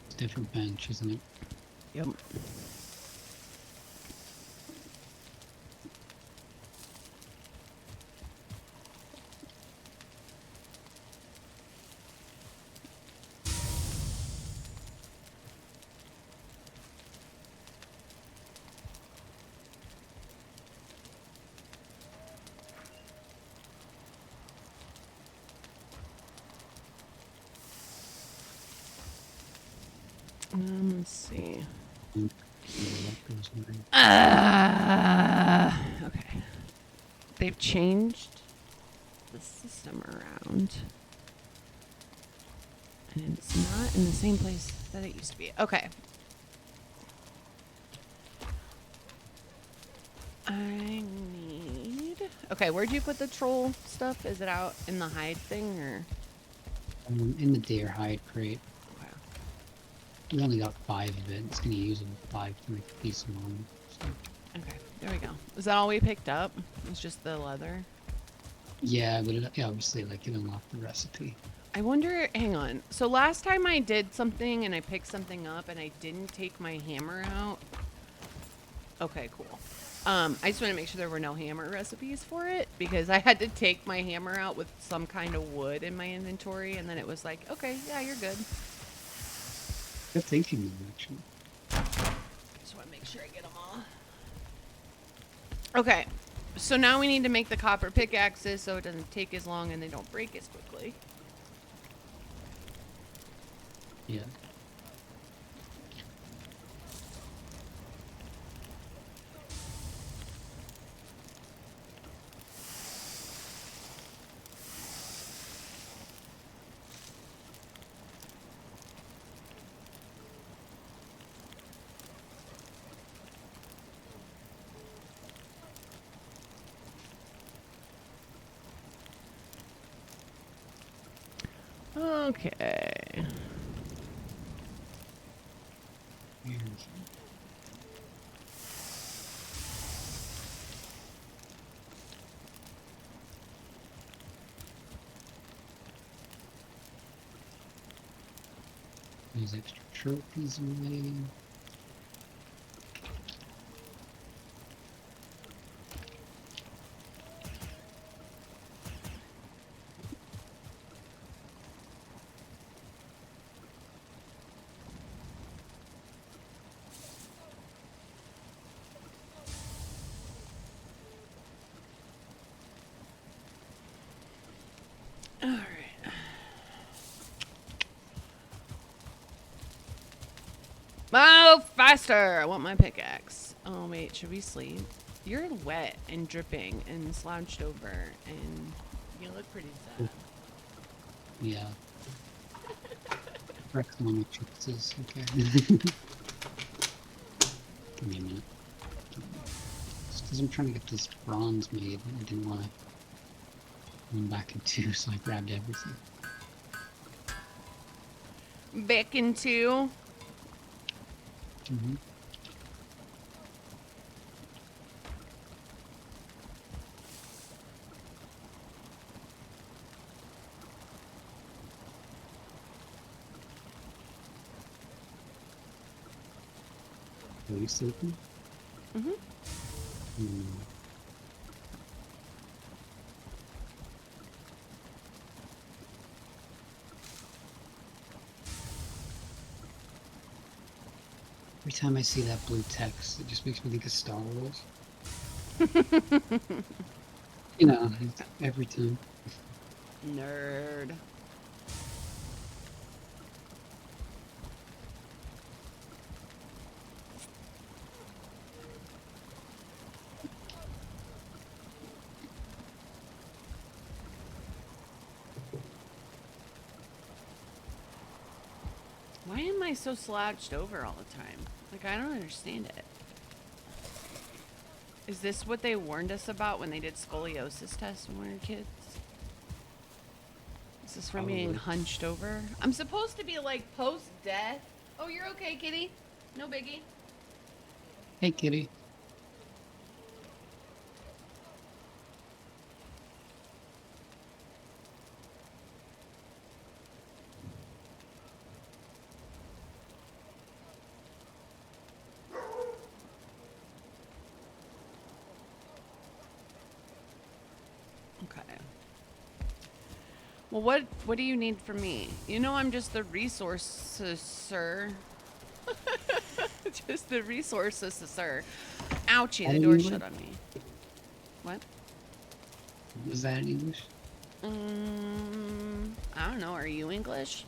It's a different bench, isn't it? Yep. Let's see. Okay. Okay. They've changed the system around. And it's not in the same place that it used to be. Okay. I need... Okay, where'd you put the troll stuff? Is it out in the hide thing, or...? In the deer hide crate. Okay. We only got 5 of it. It's going to use them 5 to make a piece of armor. So. Okay, there we go. Is that all we picked up? It's just the leather? Yeah, but it obviously, like, it unlocked the recipe. I wonder, hang on. So last time I did something and I picked something up and I didn't take my hammer out. Okay, cool. I just want to make sure there were no hammer recipes for it because I had to take my hammer out with some kind of wood in my inventory and then it was like, okay, yeah, you're good. Good thinking, actually. Just want to make sure I get them all. Okay, so now we need to make the copper pickaxes so it doesn't take as long and they don't break as quickly. Yeah. Okay. There's extra trophies away. All right. Oh, faster! I want my pickaxe. Oh, wait, should we sleep? You're wet and dripping and slouched over, and you look pretty sad. Yeah. Economic choices, okay. Give me a minute. Just because I'm trying to get this bronze made, I didn't want to run back in 2, so I grabbed everything. Back in 2. Mm-hmm. Are you sleeping? Mm-hmm. Mm. Every time I see that blue text, it just makes me think of Star Wars. You know, every time. Nerd. Why am I so slouched over all the time? Like, I don't understand it. Is this what they warned us about when they did scoliosis tests when we were kids? Is this from being hunched over? I'm supposed to be like post-death. Oh, you're okay, kitty. No biggie. Hey, kitty. Okay. Well, what do you need from me? You know I'm just the resources, sir. Just the resources, sir. Ouchie, the door shut on me. What? Was that in English? I don't know. Are you English?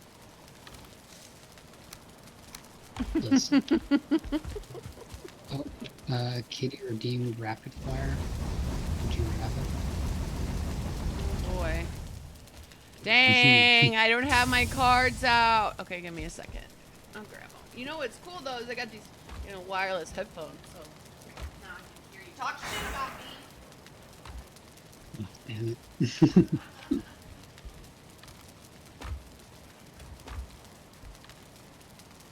Listen. Oh, Kitty redeemed rapid fire. Would you have Oh boy. Dang, I don't have my cards out. Okay, give me a second. I'll grab them. You know what's cool though is I got these, wireless headphones, so now I can hear you talk shit about me. it? Oh, damn it.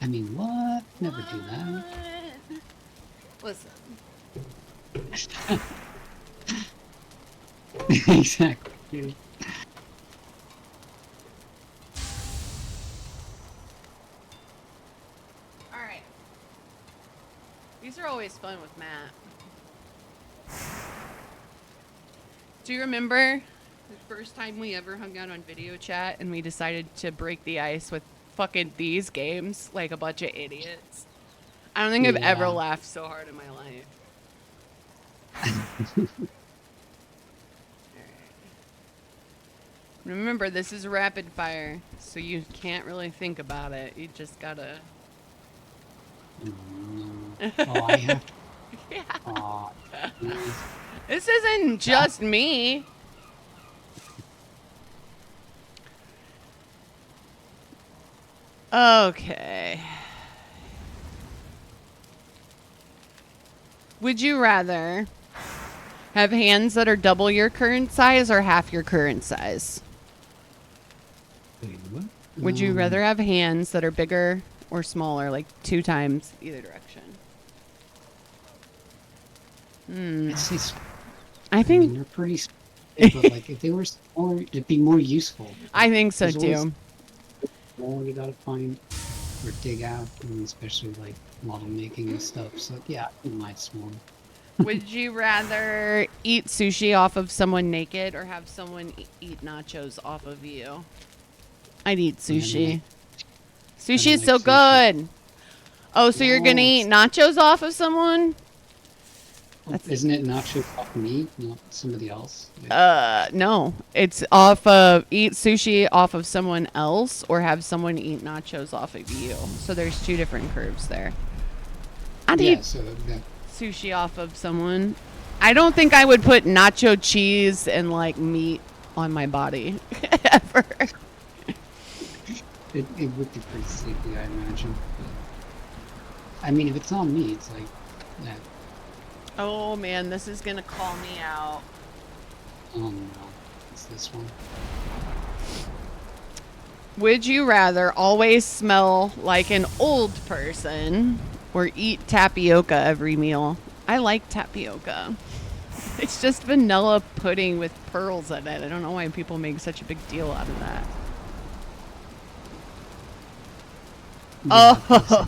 I mean, what? Never do that. Listen. Exactly. Alright. These are always fun with Matt. Do you remember the first time we ever hung out on video chat and we decided to break the ice with fucking these games like a bunch of idiots? I don't think I've ever Yeah. laughed so hard in my life. Remember, this is rapid fire, so you can't really think about it. You just gotta. Oh, I have to. Yeah. Oh, This isn't just me. Okay. Would you rather have hands that are double your current size or half your current size? wait, what? Would you rather have hands that are bigger or smaller, like 2 times either direction? I'd say I I think mean, they're pretty big, but like if they were smaller, it'd be more useful. I think so There's always too. more you gotta find or dig out, and especially like model making and stuff. So yeah, I think mine's small. Would you rather eat sushi off of someone naked or have someone eat nachos off of you? I'd eat sushi. Sushi is so sushi. good. Oh, so you're gonna eat nachos off of someone? Isn't it nachos off me, not somebody else? No. It's off of eat sushi off of someone else or have someone eat nachos off of you. So there's 2 different curves there. I'd Yeah, eat so that sushi off of someone. I don't think I would put nacho cheese and like meat on my body ever. it would be pretty sleepy, I imagine. But, I mean, if it's on me, it's like that. Oh man, this is gonna call me out. Oh no, it's this one. Would you rather always smell like an old person or eat tapioca every meal? I like tapioca. It's just vanilla pudding with pearls in it. I don't know why people make such a big deal out of that. Yeah, Oh.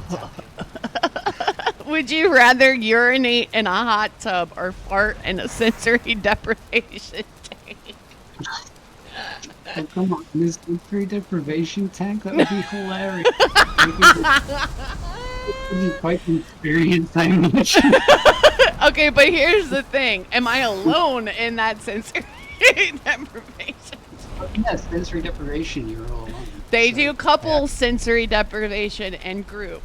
Would you rather urinate in a hot tub or fart in a sensory deprivation tank? oh, come on, this sensory deprivation tank? That would be hilarious. It would be quite an experience, I imagine. Okay, but here's the thing. Am I alone in that sensory deprivation? Yeah, sensory deprivation, you're all alone. They So, do couple yeah. sensory deprivation and group.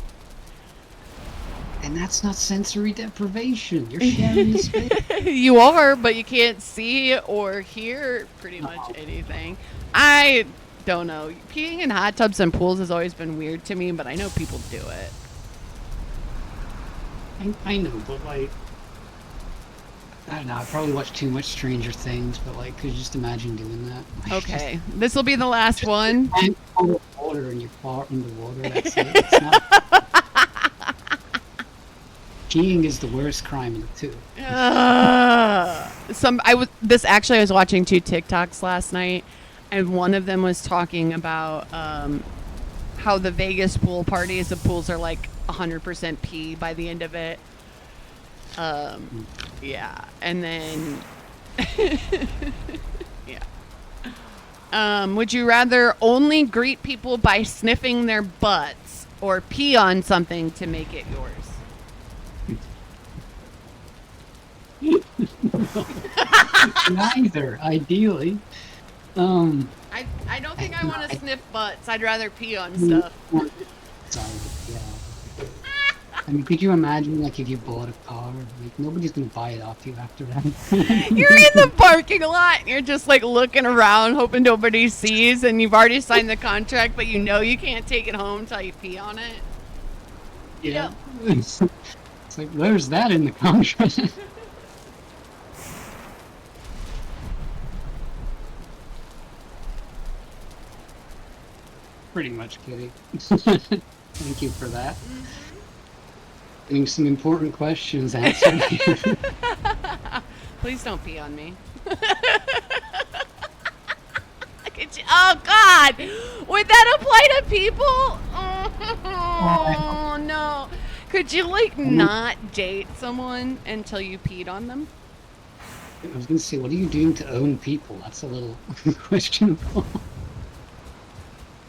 And that's not sensory deprivation. You're sharing space. You are, but you can't see or hear pretty much anything. I don't know. Peeing in hot tubs and pools has always been weird to me, but I know people do it. I know, but like, I don't know. I probably watched too much Stranger Things, but like, could you just imagine doing that? Okay, this will be the last one. And full of water and you fart in the water. That's it. It's not. Peeing is the worst crime of the 2. I was watching 2 TikToks last night, and one of them was talking about how the Vegas pool parties, the pools are like 100% pee by the end of it. Yeah, and then yeah. Would you rather only greet people by sniffing their butts or pee on something to make it yours? Neither, ideally. I don't think I want to sniff butts. I'd rather pee on stuff. Sorry, yeah. I mean, could you imagine, like, if you bought a car? Like, nobody's gonna buy it off you after that. You're in the parking lot and you're just like looking around, hoping nobody sees, and you've already signed the contract, but you know you can't take it home until you pee on it. Yeah. Yep. It's like, where's that in the contract? Pretty much, Kitty. Thank you for that. Getting some important questions answered here. Please don't pee on me. Oh God! Would that apply to people? Oh no! Could you like not date someone until you peed on them? I was gonna say, what are you doing to own people? That's a little questionable.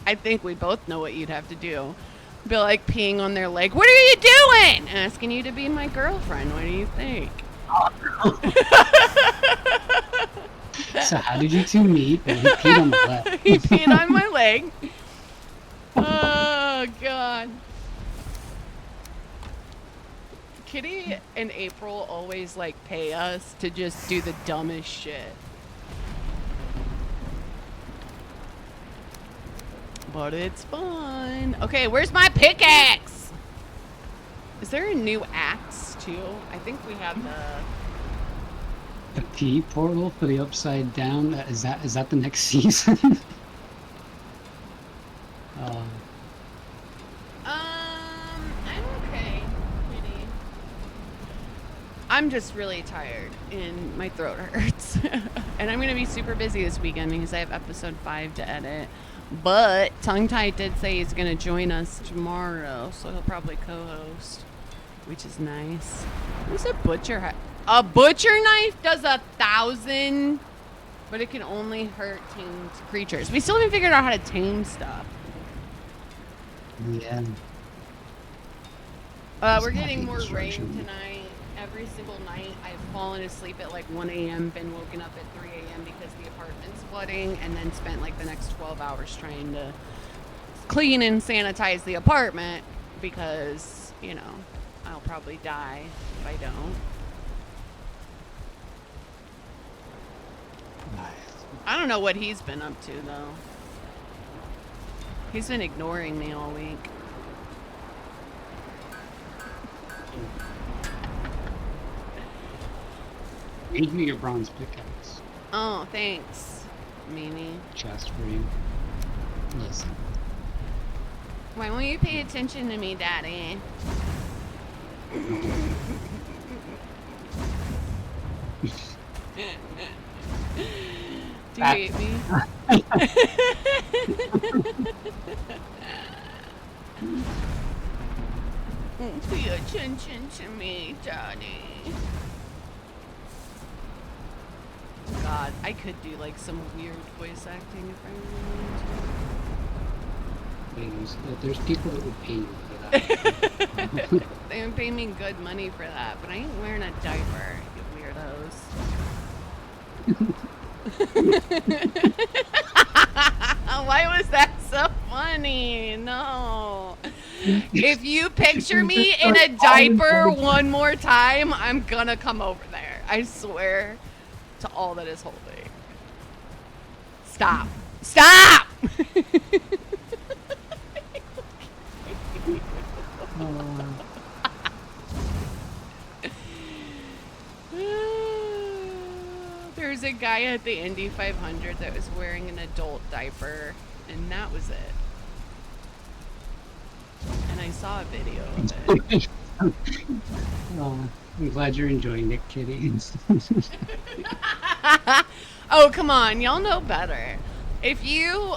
I think we both know what you'd have to do. Be like peeing on their leg. What are you doing? Asking you to be my girlfriend. What do you think? So how did you two meet? Well, he peed on the leg. He peed on my leg. Oh God. Kitty and April always like pay us to just do the dumbest shit. But it's fun. Okay, where's my pickaxe? Is there a new axe too? I think we have the The P portal for the upside down. Is that the next season? I'm okay, Kitty. I'm just really tired and my throat hurts. And I'm gonna be super busy this weekend because I have episode 5 to edit. But Tongue Tie did say he's gonna join us tomorrow, so he'll probably co-host, which is nice. What's a butcher? A butcher knife does 1,000, but it can only hurt tamed creatures. We still haven't figured out how to tame stuff. Yeah. We're getting more rain tonight. Every single night I've fallen asleep at like 1 a.m., been woken up at 3 a.m. because the apartment's flooding, and then spent like the next 12 hours trying to clean and sanitize the apartment because, you know, I'll probably die if I don't. I don't know what he's been up to though. He's been ignoring me all week. Read me your bronze pickaxe. Oh, thanks, meanie. Chest for you. Listen. Why won't you pay attention to me, Daddy? Do you hate me? Pay attention to me, Daddy. God, I could do like some weird voice acting if I really Please. There's people that would pay you for that. wanted to. They would pay me good money for that, but I ain't wearing a diaper, you weirdos. Why was that so funny? No. If you picture me in a diaper one more time, I'm gonna come over there. I swear to all that is holy. Stop. Stop! There's a guy at the Indy 500 that was wearing an adult diaper, and that was it. And I saw a video of it. I'm glad you're enjoying it, Kitty. Oh, come on. Y'all know better. If you...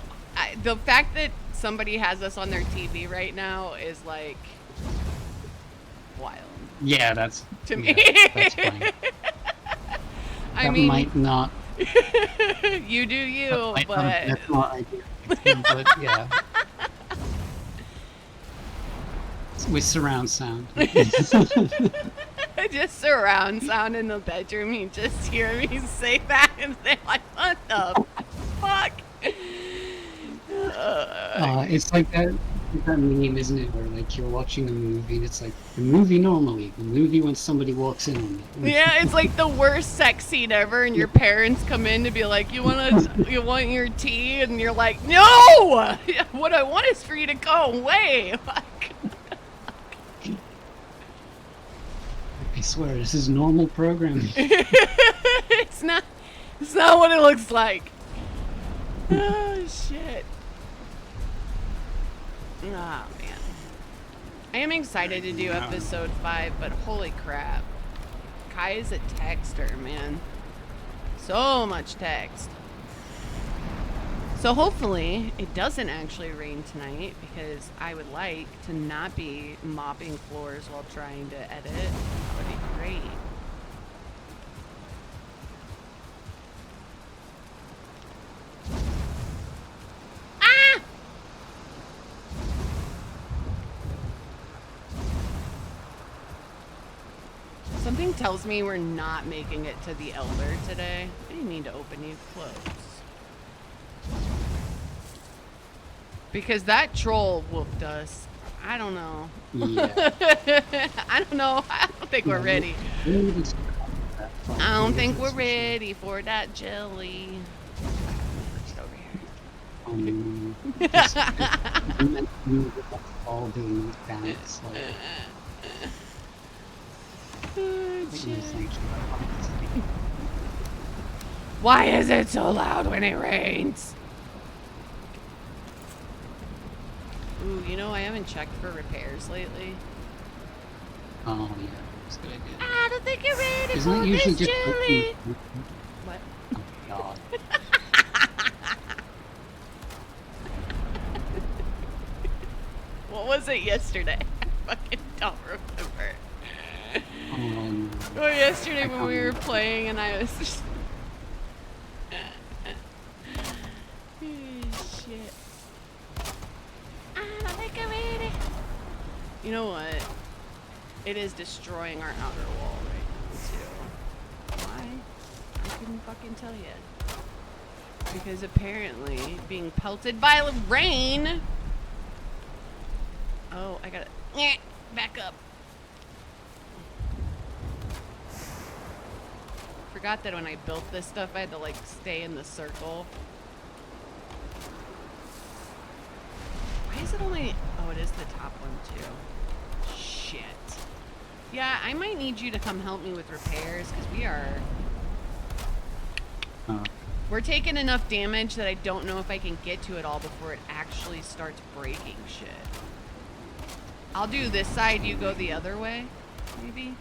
the fact that somebody has us on their TV right now is, like, wild. Yeah, that's... To me. Yeah, that's funny. I That mean... might not... You do you, but... That's not ideal. But, yeah. With surround sound. Just surround sound in the bedroom. You just hear me say that and they're like, what the fuck? It's like that. It's that meme, isn't it? Where like you're watching a movie and it's like the movie normally, the movie when somebody walks in on you. Yeah, it's like the worst sex scene ever, and your parents come in to be like, you want your tea?" And you're like, "No! What I want is for you to go away." Like, I swear, this is normal programming. it's not. It's not what it looks like. Oh shit. Oh man. I am excited to do episode 5, but holy crap. Kai is a texter, man. So much text. So hopefully it doesn't actually rain tonight, because I would like to not be mopping floors while trying to edit. That would be great. Ah! Something tells me we're not making it to the Elder today. I didn't mean to open you. Close. Because that troll whooped us. I don't know. Yeah. I don't know. I don't think we're ready. I don't think we're ready for that jelly. Get over here. Just all doing balance. Like, Oh, shit. Why is it so loud when it rains? Ooh, you know, I haven't checked for repairs lately. oh yeah, that's a good idea. I don't think you're ready Isn't for it usually this just jelly. What? Oh god. What was it yesterday? I fucking don't remember. Oh, yesterday when we were playing and I was just... Shit. I don't think I'm ready. You know what? It is destroying our outer wall right now, too. Why? I couldn't fucking tell you. Because apparently, being pelted by rain... Oh, I gotta... Back up. Forgot that when I built this stuff, I had to, like, stay in the circle. Why is it only... Oh, it is the top one, too. Shit. Yeah, I might need you to come help me with repairs, because we are... We're taking enough damage that I don't know if I can get to it all before it actually starts breaking shit. I'll do this side, you go the other way, maybe?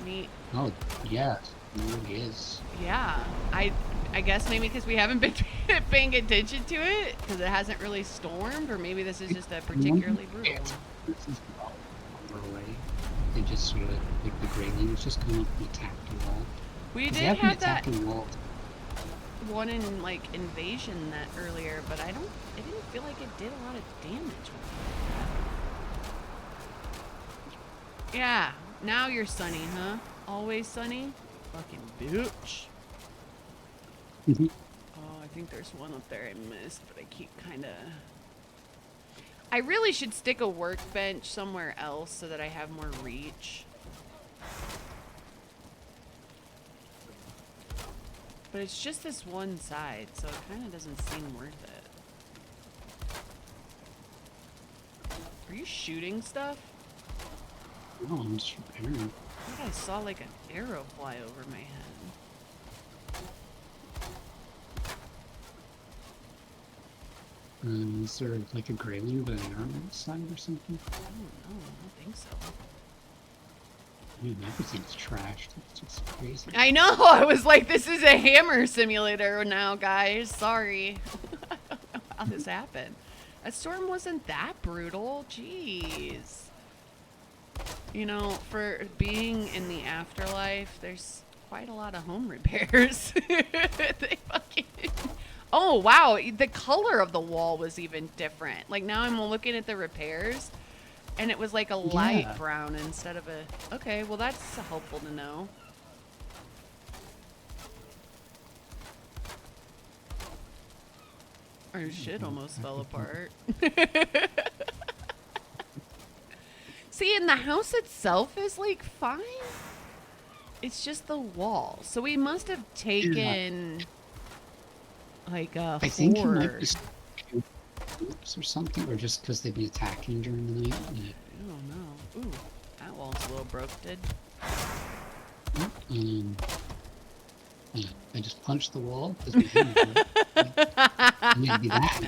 Neat. Oh, yes. It is. Yeah, I guess maybe because we haven't been paying attention to it, because it hasn't really stormed, or maybe this is just a particularly brutal one. This is away. They just sort of, like the Greyling just come up and attack the wall. We did have that one in, like, invasion that earlier, but I didn't feel like it did a lot of damage. Yeah, now you're sunny, huh? Always sunny? Fucking bitch. Oh, I think there's one up there I missed, but I keep kind of... I really should stick a workbench somewhere else so that I have more reach. But it's just this one side, so it kind of doesn't seem worth it. Are you shooting stuff? No, I'm just repairing. I thought I saw like an arrow fly over my head. Is there like a Greyling with an arrow on the side or something? I don't know. I don't think so. Dude, everything's trashed. It's just crazy. I know. I was like, this is a hammer simulator now, guys. Sorry. I don't know how this happened. That storm wasn't that brutal. Jeez. You know, for being in the afterlife, there's quite a lot of home repairs. They fucking... Oh, wow. The color of the wall was even different. Like, now I'm looking at the repairs, and it was like a light brown instead of a... Okay, well, that's helpful to know. Our shit almost fell apart. See, and the house itself is like fine. It's just the wall. So we must have Yeah, taken like I think it might four. be groups or something, or just because they'd be attacking during the night. I don't know. Ooh, that wall's a little broke, Um, yeah, I just punched the wall because my hand hurt. Maybe that.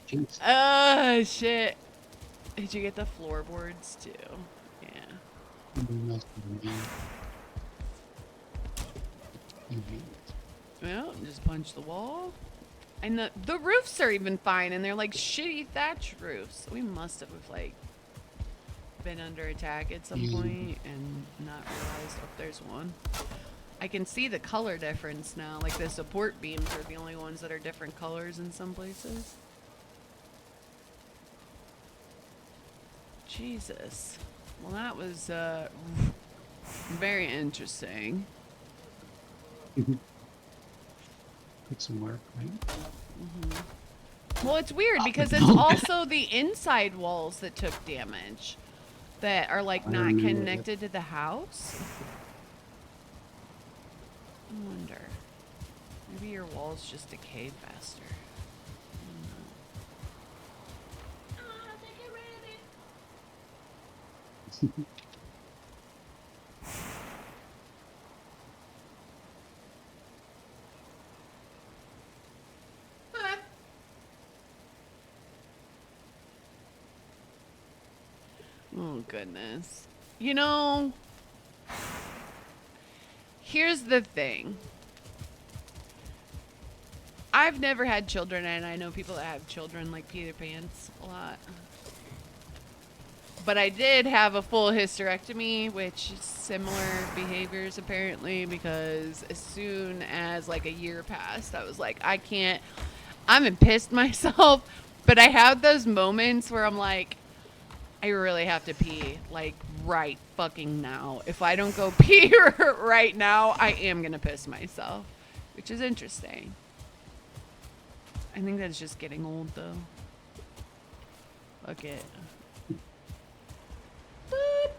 Jeez. Oh shit. Did you get the floorboards too? Yeah. Well, just punch the wall. And the roofs are even fine, and they're like shitty thatch roofs. We must have like been under attack at some point and not realized. Oh, there's one. I can see the color difference now. Like the support beams are the only ones that are different colors in some places. Jesus. Well, that was very interesting. Put some work, right? Well, it's weird because it's also the inside walls that took damage that are like not connected to the house. I wonder. Maybe your walls just decay faster. I don't know. Take it ready. Oh, goodness. You know, here's the thing. I've never had children, and I know people that have children like Peter Pants a lot. But I did have a full hysterectomy, which is similar behaviors apparently, because as soon as like a year passed, I was like, I can't, I'm pissed myself. But I have those moments where I'm like, I really have to pee, like right fucking now. If I don't go pee right now, I am gonna piss myself, which is interesting. I think that's just getting old though. Fuck it. Boop.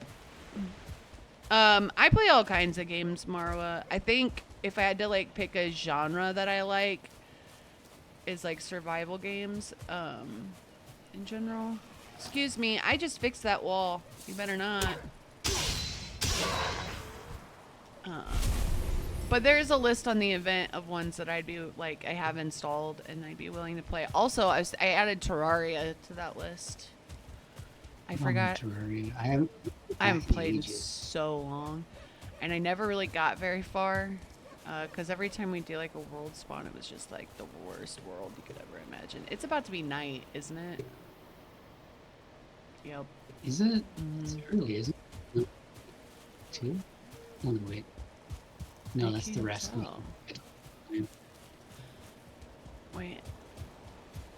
I play all kinds of games, Marwa. I think if I had to like pick a genre that I like, is like survival games. In general. Excuse me, I just fixed that wall. You better not. But there's a list on the event of ones that I'd be like I have installed and I'd be willing to play. Also, I added Terraria to that list. I forgot. Terraria. I haven't played in so long, and I never really got very far. Because every time we do like a world spawn, it was just like the worst world you could ever imagine. It's about to be night, isn't it? Yep. Is it? It's early, isn't it? 2? Oh, no, wait. No, that's the rest of it. Wait.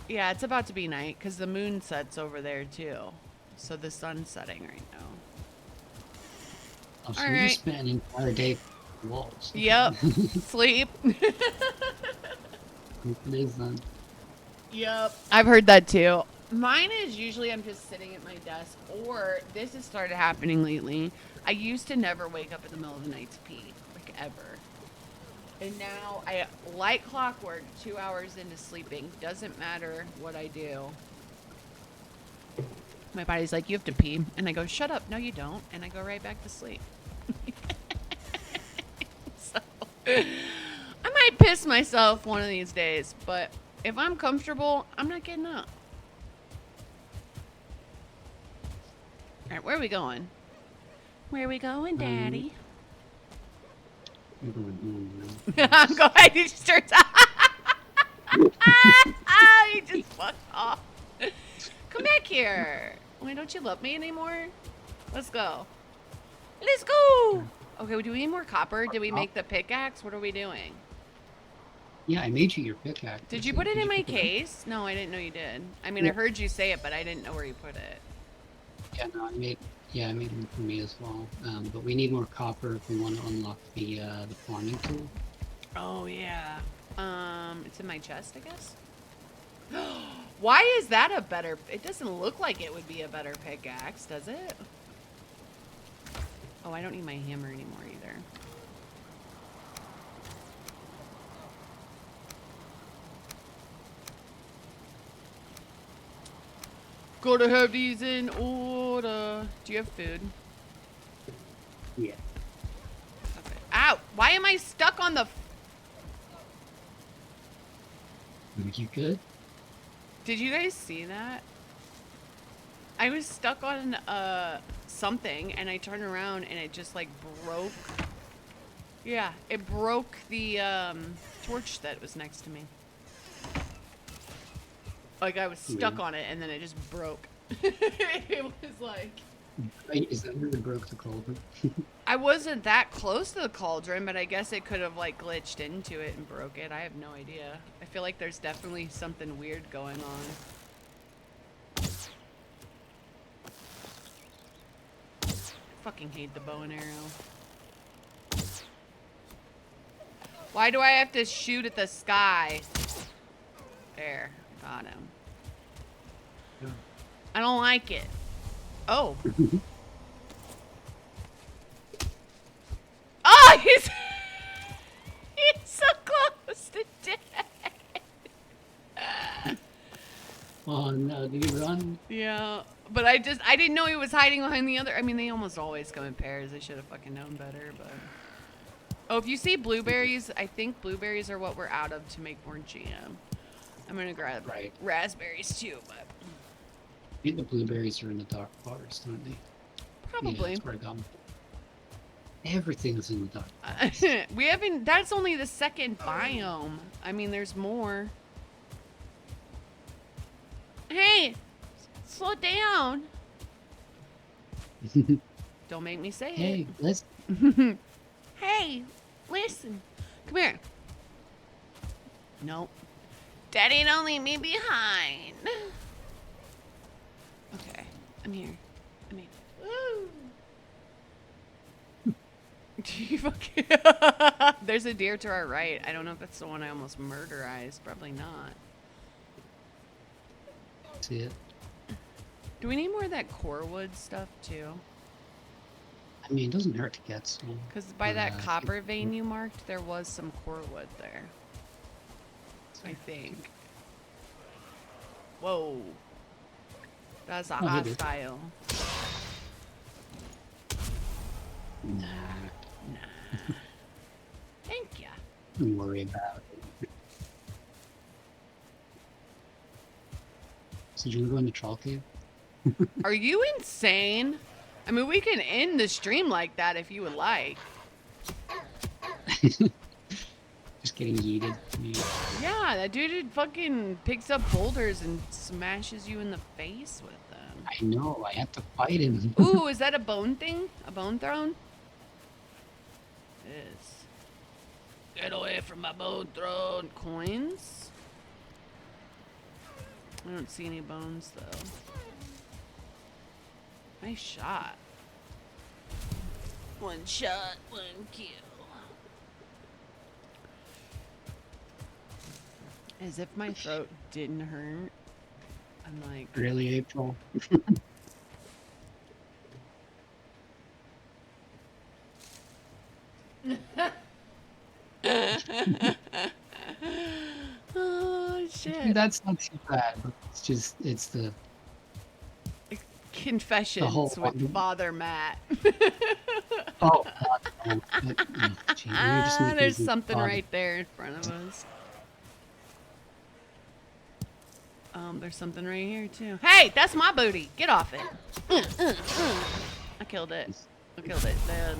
Yeah, it's about to be night because the moon sets over there too. So the sun's setting right now. Oh, so we just spent an entire day on walls. Yep. Sleep. It is then. Yep. I've heard that too. Mine is usually I'm just sitting at my desk, or this has started happening lately. I used to never wake up in the middle of the night to pee, like ever. And now I, like clockwork, 2 hours into sleeping, doesn't matter what I do. My body's like, you have to pee. And I go, shut up. No, you don't. And I go right back to sleep. So, I might piss myself one of these days, but if I'm comfortable, I'm not getting up. All right, where are we going? Where are we going, Daddy? Go ahead. He just turns out. He just fucked off. Come back here. Why don't you love me anymore? Let's go. Let's go. Okay, do we need more copper? Did we make the pickaxe? What are we doing? Yeah, I made you your pickaxe. Did you put it in my case? No, I didn't know you did. I mean, I heard you say it, but I didn't know where you put it. Yeah, no, I made one for me as well. But we need more copper if we want to unlock the farming tool. Oh yeah. It's in my chest, I guess. Why is that a better... It doesn't look like it would be a better pickaxe, does it? Oh, I don't need my hammer anymore either. Gotta have these in order. Do you have food? Yeah. Okay. Ow! Why am I stuck on the... You good? Did you guys see that? I was stuck on something and I turned around and it just like broke. Yeah, it broke the torch that was next to me. Like I was stuck on it and then it just broke. It was like... Is that where we broke the cauldron? I wasn't that close to the cauldron, but I guess it could have like glitched into it and broke it. I have no idea. I feel like there's definitely something weird going on. I fucking hate the bow and arrow. Why do I have to shoot at the sky? There, got him. Yeah. I don't like it. Oh. Oh, he's so close to death. Oh no, did he run? Yeah, but I didn't know he was hiding behind the other. I mean, they almost always come in pairs. I should have fucking known better, but. Oh, if you see blueberries, I think blueberries are what we're out of to make more jam. I'm gonna grab raspberries too, but. I think the blueberries are in the dark forest, aren't they? Probably. Yeah, that's where I got them. Everything's in the dark forest. We haven't. That's only the second biome. I mean, there's more. Hey, slow down. Don't make me say Hey, it. listen. Hey, listen. Come here. Nope. Daddy, don't leave me behind. Okay, I'm here. I'm here. Woo! You fucking... There's a deer to our right. I don't know if that's the one I almost murderized. Probably not. See it? Do we need more of that core wood stuff too? I mean, it doesn't hurt to get some. Because by that copper vein you marked, there was some core wood there. I think. Whoa. That's a hostile. Nah. Thank ya. Don't worry about it. So you want to go in the troll cave? Are you insane? I mean, we can end the stream like that if you would like. Just getting yeeted. Yeah, that dude fucking picks up boulders and smashes you in the face with them. I know, I have to fight him. Ooh, is that a bone thing? A bone throne? It is. Get away from my bone throne. Coins? I don't see any bones, though. Nice shot. One shot, one kill. As if my throat didn't hurt. I'm like... Really, April? Oh, shit. That's not too bad. It's just, it's the... Confessions with Father Matt. Oh, God, no. There's something right there in front of us. There's something right here too. Hey, that's my booty. Get off it. I killed it. I killed it. Dead.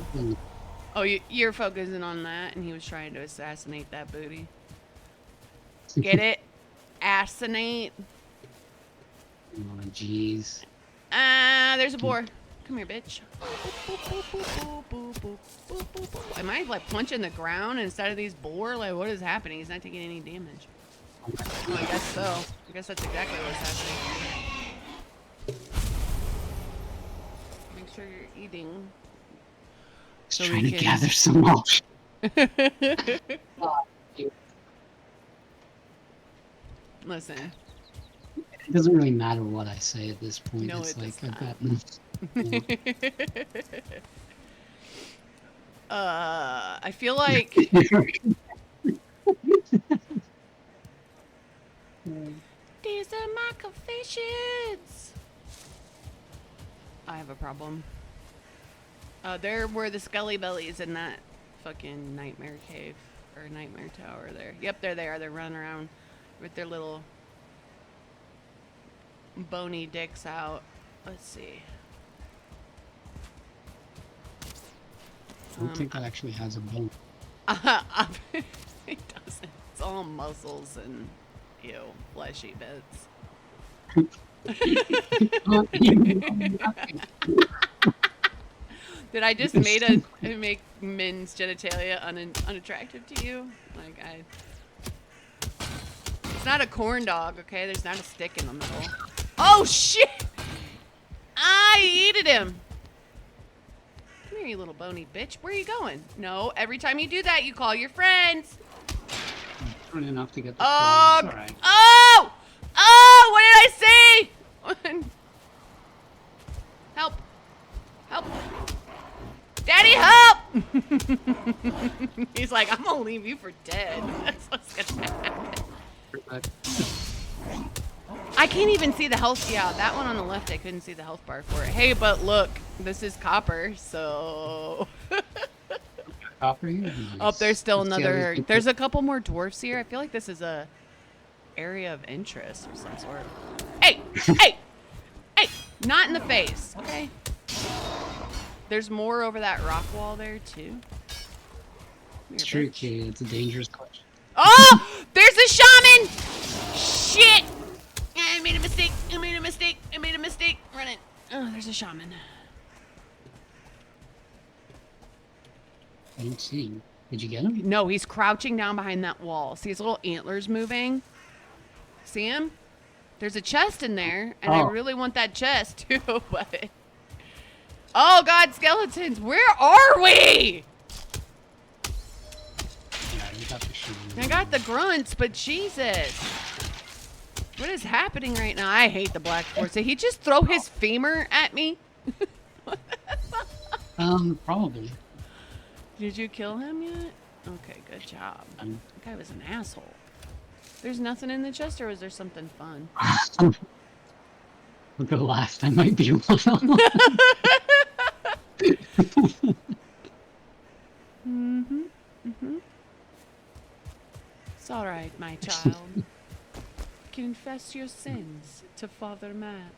Oh, you're focusing on that, and he was trying to assassinate that booty. Get it? Assassinate. Oh, jeez. There's a boar. Come here, bitch. Am I like punching the ground instead of these boar? Like, what is happening? He's not taking any damage. Oh, I guess so. I guess that's exactly what's happening. Make sure you're eating. So trying to gather some more. Listen, It doesn't really matter what I say at this point. No, It's it does like I've not. got. Yeah. I feel like these are my confessions. I have a problem. There were the Scully Bellies in that fucking nightmare cave or nightmare tower there. Yep, there they are. They're running around with their little bony dicks out. Let's see. I don't think that actually has a bone. It doesn't. It's all muscles and ew, fleshy bits. Did I just make men's genitalia unattractive to you? Like it's not a corn dog, okay? There's not a stick in the middle. Oh shit! I eated him. Come here, you little bony bitch. Where are you going? No, every time you do that, you call your friends. Turn enough to get the Oh! claws. All right. Oh! Oh! What did I say? Help! Help! Daddy, help! He's like, I'm gonna leave you for dead. That's what's gonna happen. I can't even see the health. Yeah, that one on the left, I couldn't see the health bar for it. Hey, but look, this is copper, so. Copper here? Oh, Nice. there's still Let's see how another. these There's a couple more dwarfs here. I feel like this is a area of interest of some sort. Hey, hey, hey! Not in the face, okay? There's more over that rock wall there too. It's true, Katie. It's a dangerous question. Oh! There's a shaman! Shit! I made a mistake. I made a mistake. I made a mistake. Run it. Oh, there's a shaman. I didn't see him. Did you get him? No, he's crouching down behind that wall. See his little antlers moving? See him? There's a chest in there, and I really want that chest too, but... Oh, God, skeletons! Where are we? Yeah, I got the shaman. I got the grunts, but Jesus. What is happening right now? I hate the Black Force. Did he just throw his femur at me? Probably. Did you kill him yet? Okay, good job. That guy was an asshole. There's nothing in the chest, or was there something fun? The last I might be one. It's all right, my child. Confess your sins to Father Matt.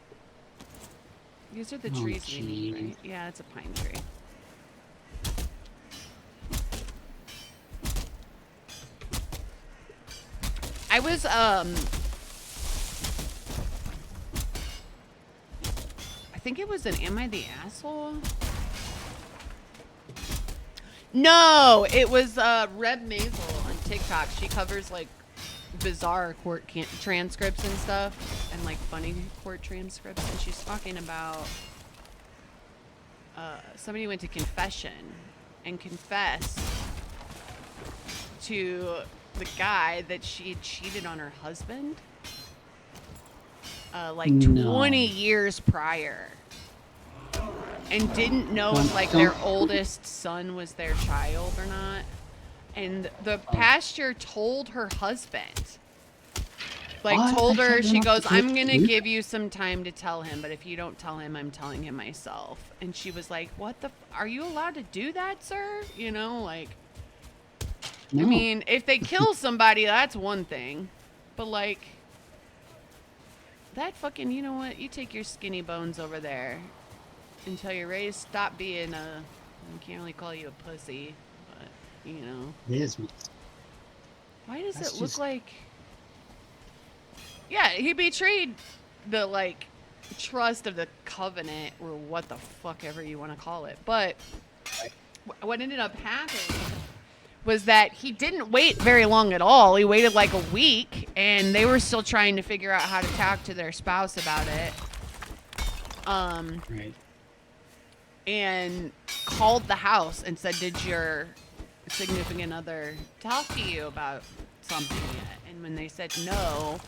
These are the trees we need, right? Yeah, it's a pine tree. I was, I think it was an Am I the Asshole? No, it was Reb Maisel on TikTok. She covers like bizarre court transcripts and stuff, and like funny court transcripts. And she's talking about somebody went to confession and confessed to the guy that she had cheated on her husband like 20 years prior. And didn't know if like their oldest son was their child or not. And the pastor told her husband, like told her, she goes, I'm gonna give you some time to tell him, but if you don't tell him, I'm telling him myself. And she was like, what the are you allowed to do that, sir? You know, like, I mean, if they kill somebody, that's one thing, but like that fucking, you know what, you take your skinny bones over there until you're ready to stop being I can't really call you a pussy, but, you know. It is. Why does it look like... Yeah, he betrayed the, like, trust of the covenant, or what the fuck ever you want to call it. But what ended up happening was that he didn't wait very long at all. He waited like a week, and they were still trying to figure out how to talk to their spouse about it. Right. And called the house and said, did your significant other talk to you about something yet? And when they said no,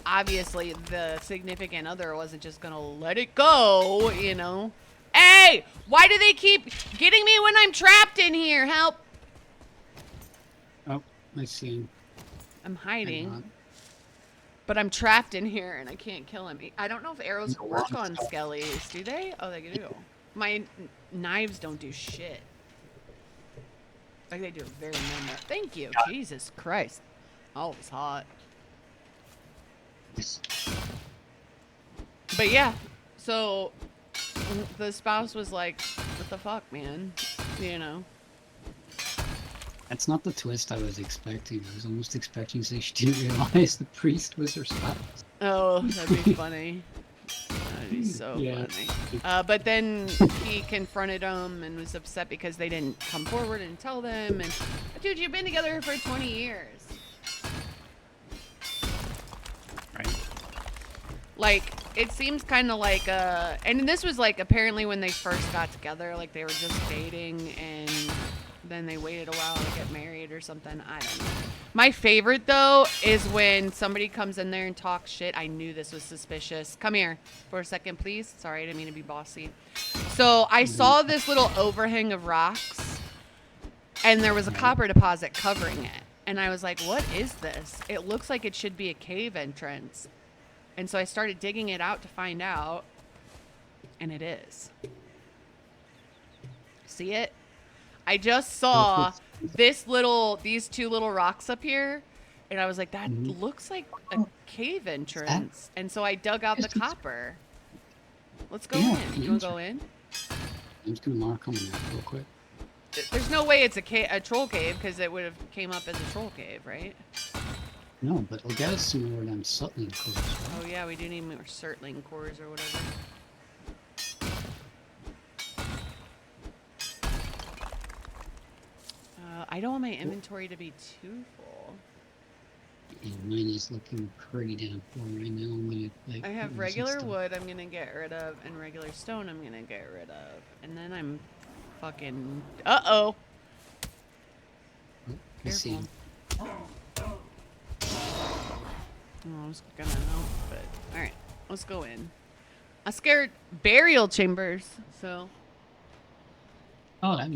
obviously the significant other wasn't just gonna let it go, you know. Hey, why do they keep getting me when I'm trapped in here? Help! Oh, I see him. I'm Hang hiding, on. but I'm trapped in here and I can't kill him. I don't know if arrows No, work I'm on stuck. skellies, do they? Oh, they do. My knives don't do shit. Like they do very minimal. Thank you. Jesus Christ. Oh, it's hot. Yes. But yeah, so the spouse was like, what the fuck, man? You know? That's not the twist I was expecting. I was almost expecting to say she didn't realize the priest was her spouse. Oh, that'd be funny. That'd be so Yeah. funny. But then he confronted them and was upset because they didn't come forward and tell them. And dude, you've been together for 20 years. Right. Like, it seems kind of like, and this was like apparently when they first got together, like they were just dating and then they waited a while to get married or something. I don't know. My favorite though is when somebody comes in there and talks shit. I knew this was suspicious. Come here for a second, please. Sorry, I didn't mean to be bossy. So I saw this little overhang of rocks and there was a copper deposit covering it. And I was like, what is this? It looks like it should be a cave entrance. And so I started digging it out to find out. And it is. See it? I just saw these two little rocks up here. And I was like, that looks like a cave entrance. And so I dug out the copper. Let's go in. You want to go in? I'm just going to mark on the map real quick. There's no way it's a troll cave because it would have came up as a troll cave, right? No, but it'll get us to where them Sutling cores. Right? Oh yeah, we do need more Surtling cores or whatever. I don't want my inventory to be too full. And mine is looking pretty damn full right now. I'm gonna, like, I have regular wood I'm gonna get rid of, and regular stone I'm gonna get rid of. And then I'm fucking... Uh-oh! I see him. Oh, I was gonna help, but... Alright, let's go in. I scared burial chambers, so... Oh, that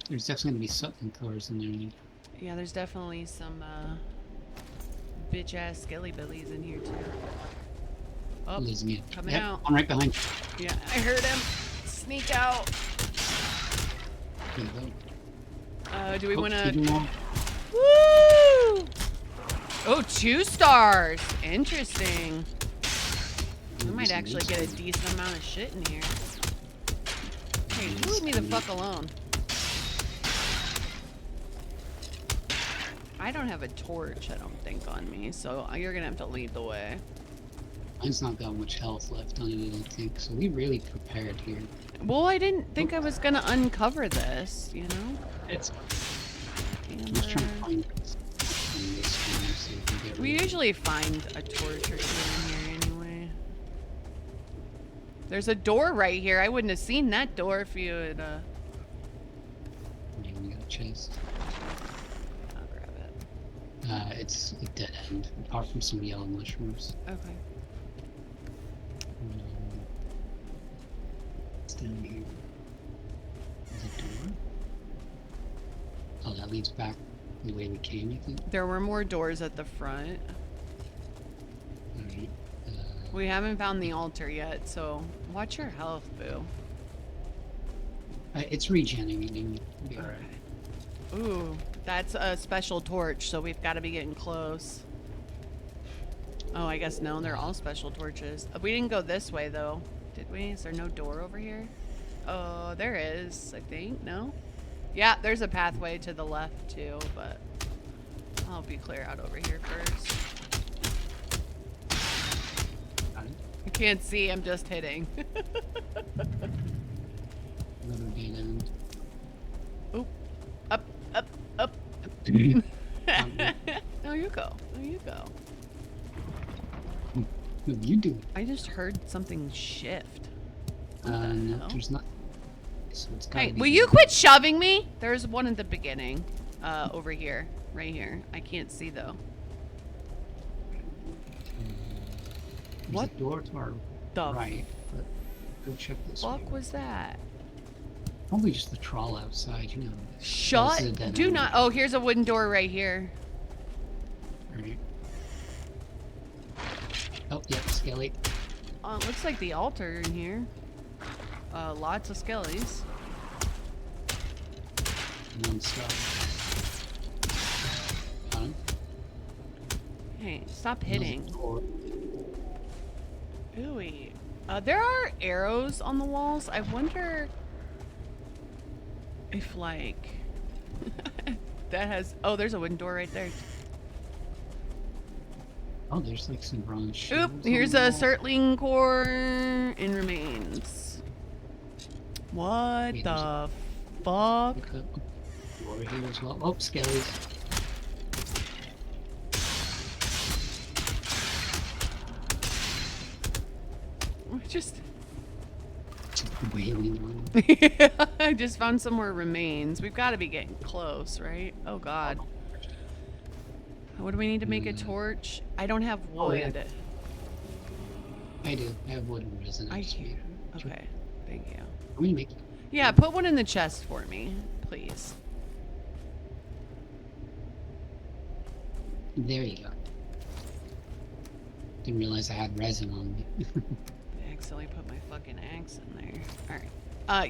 there's definitely gonna be Sutling cores in there. Yeah, there's definitely some, bitch-ass skelly-billies in here, too. Oh, coming out. I'm right behind you. Yeah, I heard him. Sneak out. Do we want to... Woo! Oh, 2 stars. Interesting. We might actually get a decent amount of shit in here. Hey, leave me the fuck alone. I don't have a torch, I don't think, on me, so you're gonna have to lead the way. Mine's not got much health left on it, I don't think, so we really prepared here. Well, I didn't think I was gonna uncover this, you know? It's... I'm just trying to find this one, so we can get we usually find a torch or two in here anyway. There's a door right here. I wouldn't have seen that door if you had, Yeah, we got a chest. I'll grab it. It's a dead end, apart from some yellow mushrooms. Okay. It's down here. There's a door. Oh, that leads back the way we came, you think? There were more doors at the front. Alright. We haven't found the altar yet, so watch your health, boo. It's regenerating. It'll be alright. Ooh, that's a special torch, so we've got to be getting close. Oh, I guess no, they're all special torches. We didn't go this way, though. Did we? Is there no door over here? Oh, there is, I think. No? Yeah, there's a pathway to the left, too, but I'll be clear out over here first. I can't see, I'm just hitting. Another dead end. Oop. Up, up, up. No, you go. No, you go. What are you doing? I just heard something shift. No, there's not. So it's gotta Hey, be will you quit shoving me? There's one at the beginning. Over here. Right here. I can't see, though. There's a door to our the right, but go check this way. fuck was that? Probably just the troll outside, you know. Shut. This is a dead Do end. not. Oh, here's a wooden door right here. Alright. Oh, yeah, skelly. It looks like the altar in here. Lots of skellies. One star. Got him. Hey, stop Another hitting. door. Ooey. There are arrows on the walls. I wonder if, like, that has. Oh, there's a wooden door right there. Oh, there's like some bronze Oop, shields here's on a the wall. Surtling core in remains. What Wait, the fuck? Look up. Door here as well. Oh, skellies. Just. Wailing on. I just found some more remains. We've got to be getting close, right? Oh god. What do we need to make a torch? I don't have Oh, yeah. wood. I do. I have wood and resin. I just hear. made- Okay, thank you. I'm gonna make Yeah, put one in the chest for me, please. There you go. Didn't realize I had resin on me. I accidentally put my fucking axe in there. Alright.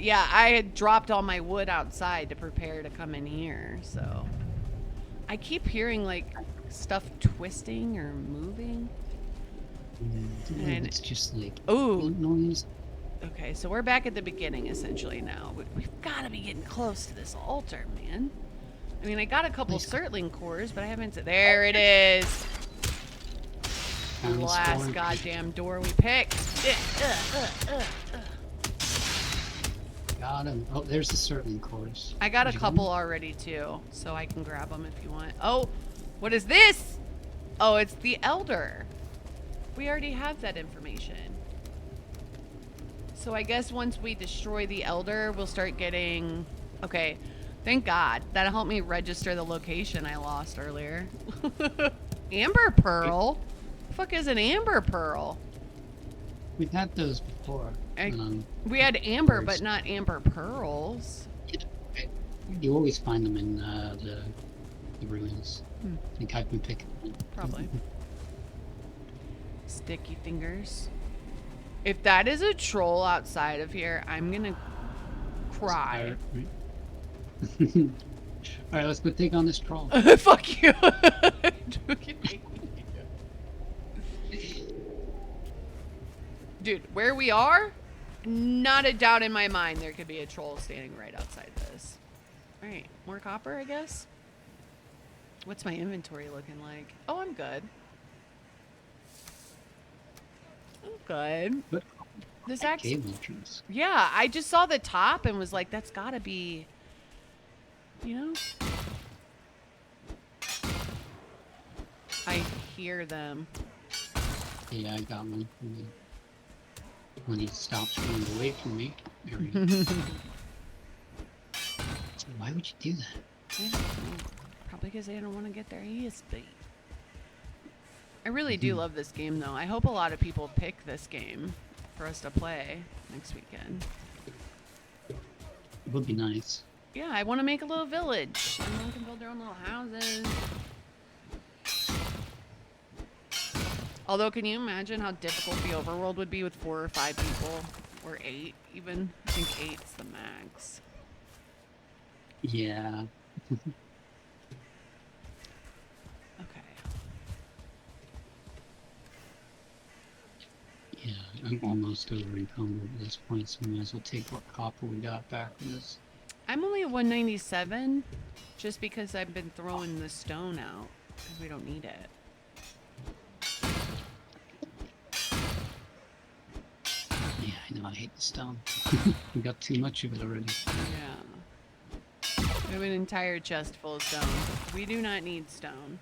Yeah, I had dropped all my wood outside to prepare to come in here, so. I keep hearing, like, stuff twisting or moving. And- It's just like Ooh. noise. Okay, so we're back at the beginning, essentially, now. We've got to be getting close to this altar, man. I mean, I got a couple Nice. Surtling cores, but I haven't... There it is! Found the Last spawn. goddamn door we picked. Got him. Oh, there's the Surtling cores. I got a Did you get couple them? already, too, so I can grab them if you want. Oh, what is this? Oh, it's the Elder. We already have that information. So I guess once we destroy the Elder, we'll start getting... Okay, thank God. That'll help me register the location I lost earlier. Amber Pearl? The fuck is an Amber Pearl? We've had those before. We had Amber, Pearls. but not Amber Pearls. You always find them in the ruins. I think I've been picking them. Probably. Sticky fingers. If that is a troll outside of here, I'm gonna cry. Alright, let's go take on this troll. Fuck you. Dude, where we are, not a doubt in my mind there could be a troll standing right outside this. Alright, more copper, I guess? What's my inventory looking like? Oh, I'm good. I'm good. But This axe... cave entrance. Yeah, I just saw the top and was like, that's gotta be... You know? I hear them. Yeah, I got one. When he stops running away from me. There we go. Why would you do that? I don't know. Probably because they don't want to get their ears beat. I really do love this game, though. I hope a lot of people pick this game for us to play next weekend. It would be nice. Yeah, I want to make a little village. Everyone can build their own little houses. Although, can you imagine how difficult the overworld would be with 4 or 5 people? Or 8, even? I think 8's the max. Yeah. Okay. Yeah, I'm almost over encumbered at this point, so we might as well take what copper we got back from this. I'm only at 197, just because I've been throwing the stone out, because we don't need it. Yeah, I know, I hate the stone. We got too much of it already. Yeah. We have an entire chest full of stone. We do not need stone.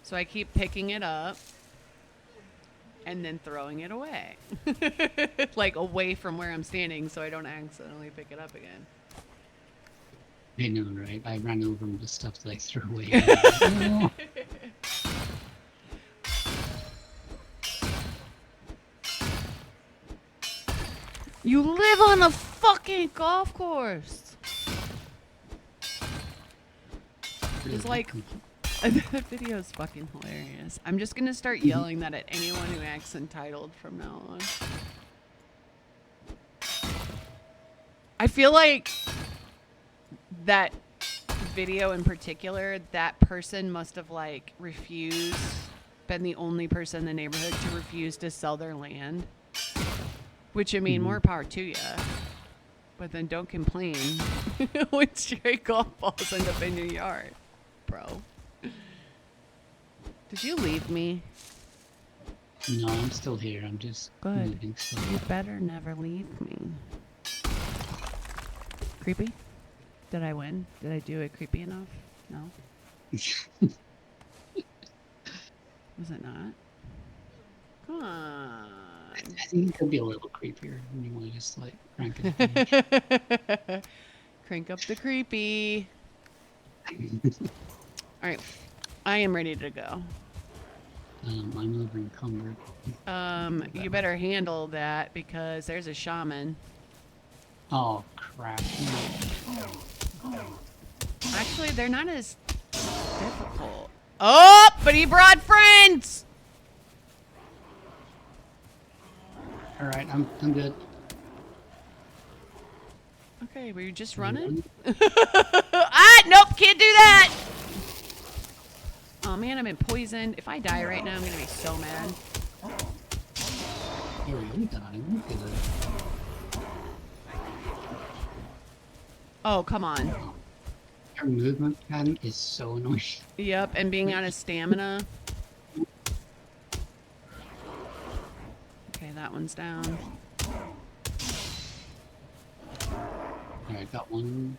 So I keep picking it up and then throwing it away. Like away from where I'm standing so I don't accidentally pick it up again. I know, right? I ran over the stuff that I threw away. Oh. You live on a fucking golf course. It's like that video is fucking hilarious. I'm just gonna start yelling that at anyone who acts entitled from now on. I feel like that video in particular, that person must have like refused, been the only person in the neighborhood to refuse to sell their land. Which, I mean, more power to you. But then don't complain when stray golf balls end up in your yard, bro. Did you leave me? No, I'm still here. I'm just moving slowly. You better never leave me. Creepy? Did I win? Did I do it creepy enough? No? Was it not? Come on. I think it could be a little creepier when you want to just like crank it. Crank up the creepy. Alright. I am ready to go. I'm over encumbered. You better handle that because there's a shaman. Oh, crap. Actually, they're not as difficult. Oh, but he brought friends! Alright, I'm good. Okay, were you just running? Ah, nope, can't do that! Oh man, I've been poisoned. If I die right now, I'm gonna be so mad. Here we go. Look at it. Oh, come on. Our movement pattern is so annoying. Yep, and being out of stamina. Okay, that one's down. Alright, got one.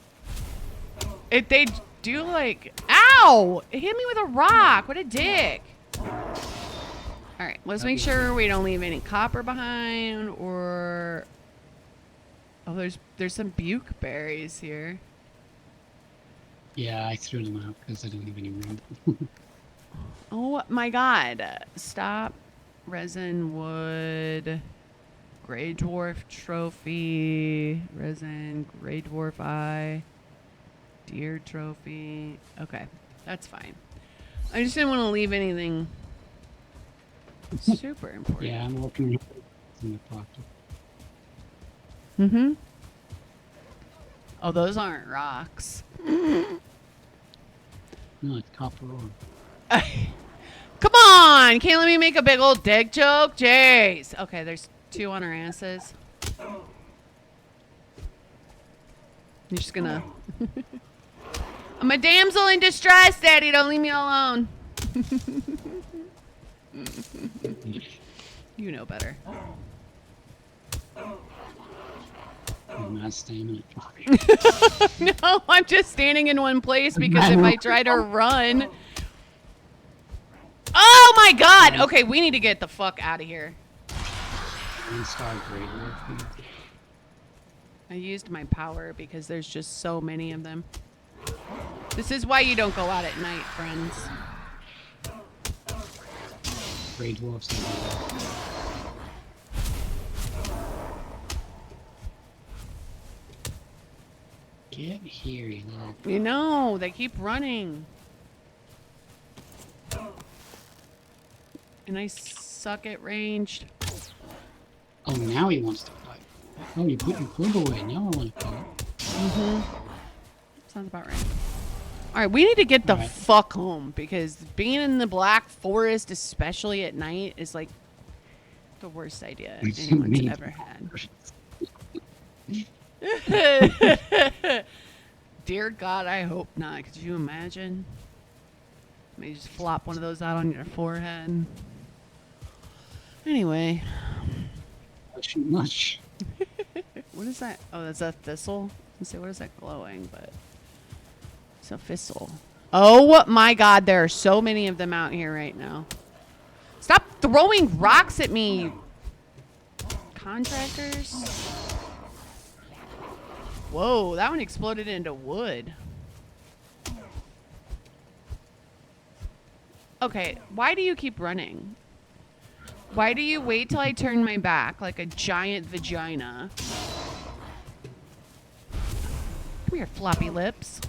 They do like... Ow! It hit me with a rock. What a dick. Alright, let's make sure we don't leave any copper behind or... Oh, there's some buke berries here. Yeah, I threw them out because I didn't have any room. Oh my god. Stop. Resin, wood, Grey Dwarf trophy, resin, Grey Dwarf eye, deer trophy. Okay, that's fine. I just didn't want to leave anything super important. Yeah, I'm looking in the pocket. Mm-hmm. Oh, those aren't rocks. No, it's copper ore. Come on! Can't let me make a big old dick joke? Jeez. Okay, there's two on our asses. You're just gonna... I'm a damsel in distress, Daddy. Don't leave me alone. You know better. I'm not staying No, I'm just standing in one place because if I try to run... Oh my god! Okay, we need to get the fuck out of here. I used my power because there's just so many of them. This is why you don't go out at night, friends. Grey dwarfs. Get here, you little... You know, they keep running. And I suck at ranged. Oh, now he wants to fight. Oh, you put your club away. Now I want to fight. Mm-hmm. Sounds about right. Alright, we need to get the fuck home because being in the Black Forest, especially at night, is like the worst idea anyone's ever had. Dear God, I hope not. Could you imagine? Maybe just flop one of those out on your forehead. Anyway. Much. What is that? Oh, that's a thistle? Let's see, what is that glowing? But it's a thistle. Oh my God, there are so many of them out here right now. Stop throwing rocks at me, contractors. Whoa, that one exploded into wood. Okay, why do you keep running? Why do you wait till I turn my back like a giant vagina Come here, floppy lips.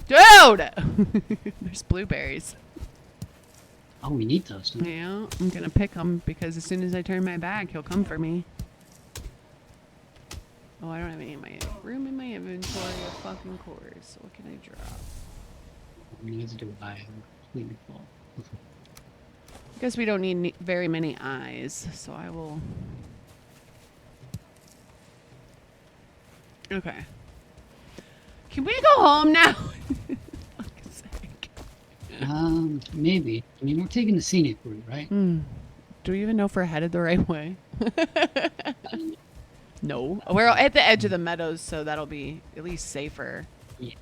Dude! There's blueberries. Oh, we need those. Huh? Yeah, I'm gonna pick them because as soon as I turn my back, he'll come for me. Oh, I don't have any of my room in my inventory of fucking cores. So what can I drop? We need to do a completely full. I guess we don't need very many eyes, so I will. Okay. Can we go home now? Fuck's sake. Maybe. I mean, we're taking the scenic route, right? Do we even know if we're headed the right way? No. We're at the edge of the meadows, so that'll be at least safer. Yeah.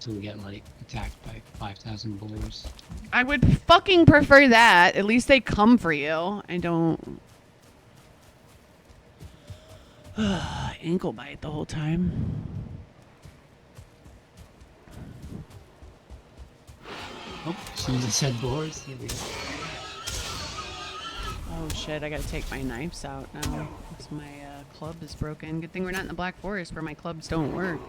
So we get, like, attacked by 5,000 boars. I would fucking prefer that. At least they come for you. I don't... ankle bite the whole time. Oh, as soon as I said boars, here we go. Oh shit, I gotta take my knives out now. Because my club is broken. Good thing we're not in the Black Forest where my clubs don't work.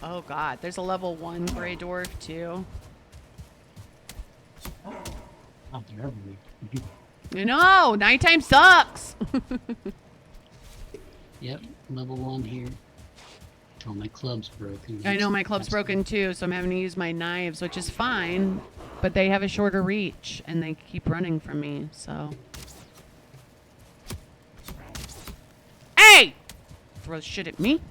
Oh god, there's a level 1 gray dwarf too. Oh, they're everywhere. I know! Nighttime sucks! Yep, level 1 here. Oh, my club's broken. I know my club's broken too, so I'm having to use my knives, which is fine. But they have a shorter reach, and they keep running from me, so... Hey! Throw shit at me.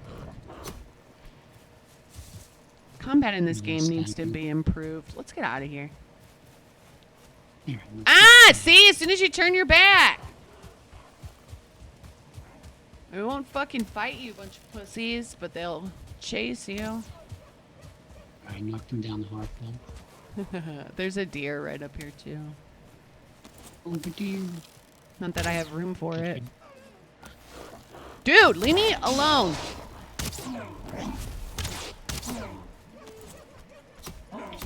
Combat in this game needs to be improved. Let's get out of here. Here, See? As soon as you turn your back! We won't fucking fight you, bunch of pussies, but they'll chase you. I knocked him down the hard pole. There's a deer right up here, too. Oh, the deer. Not that I have room for it. Dude, leave me alone!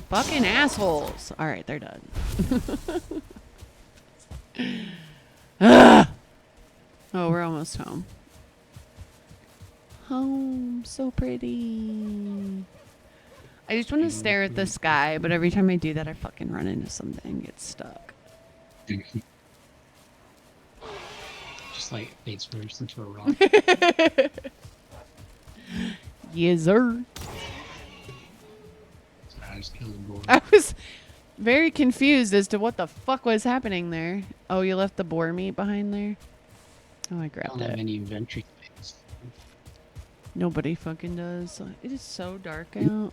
Fucking assholes! Alright, they're done. Oh, we're almost home. Home, so pretty. I just want to stare at the sky, but every time I do that, I fucking run into something, get stuck. Just like face first into a rock. Yes, sir. I just killed a boar. I was very confused as to what the fuck was happening there. Oh, you left the boar meat behind there? Oh, I I grabbed don't have it. any inventory space. Nobody fucking does. It is so dark out.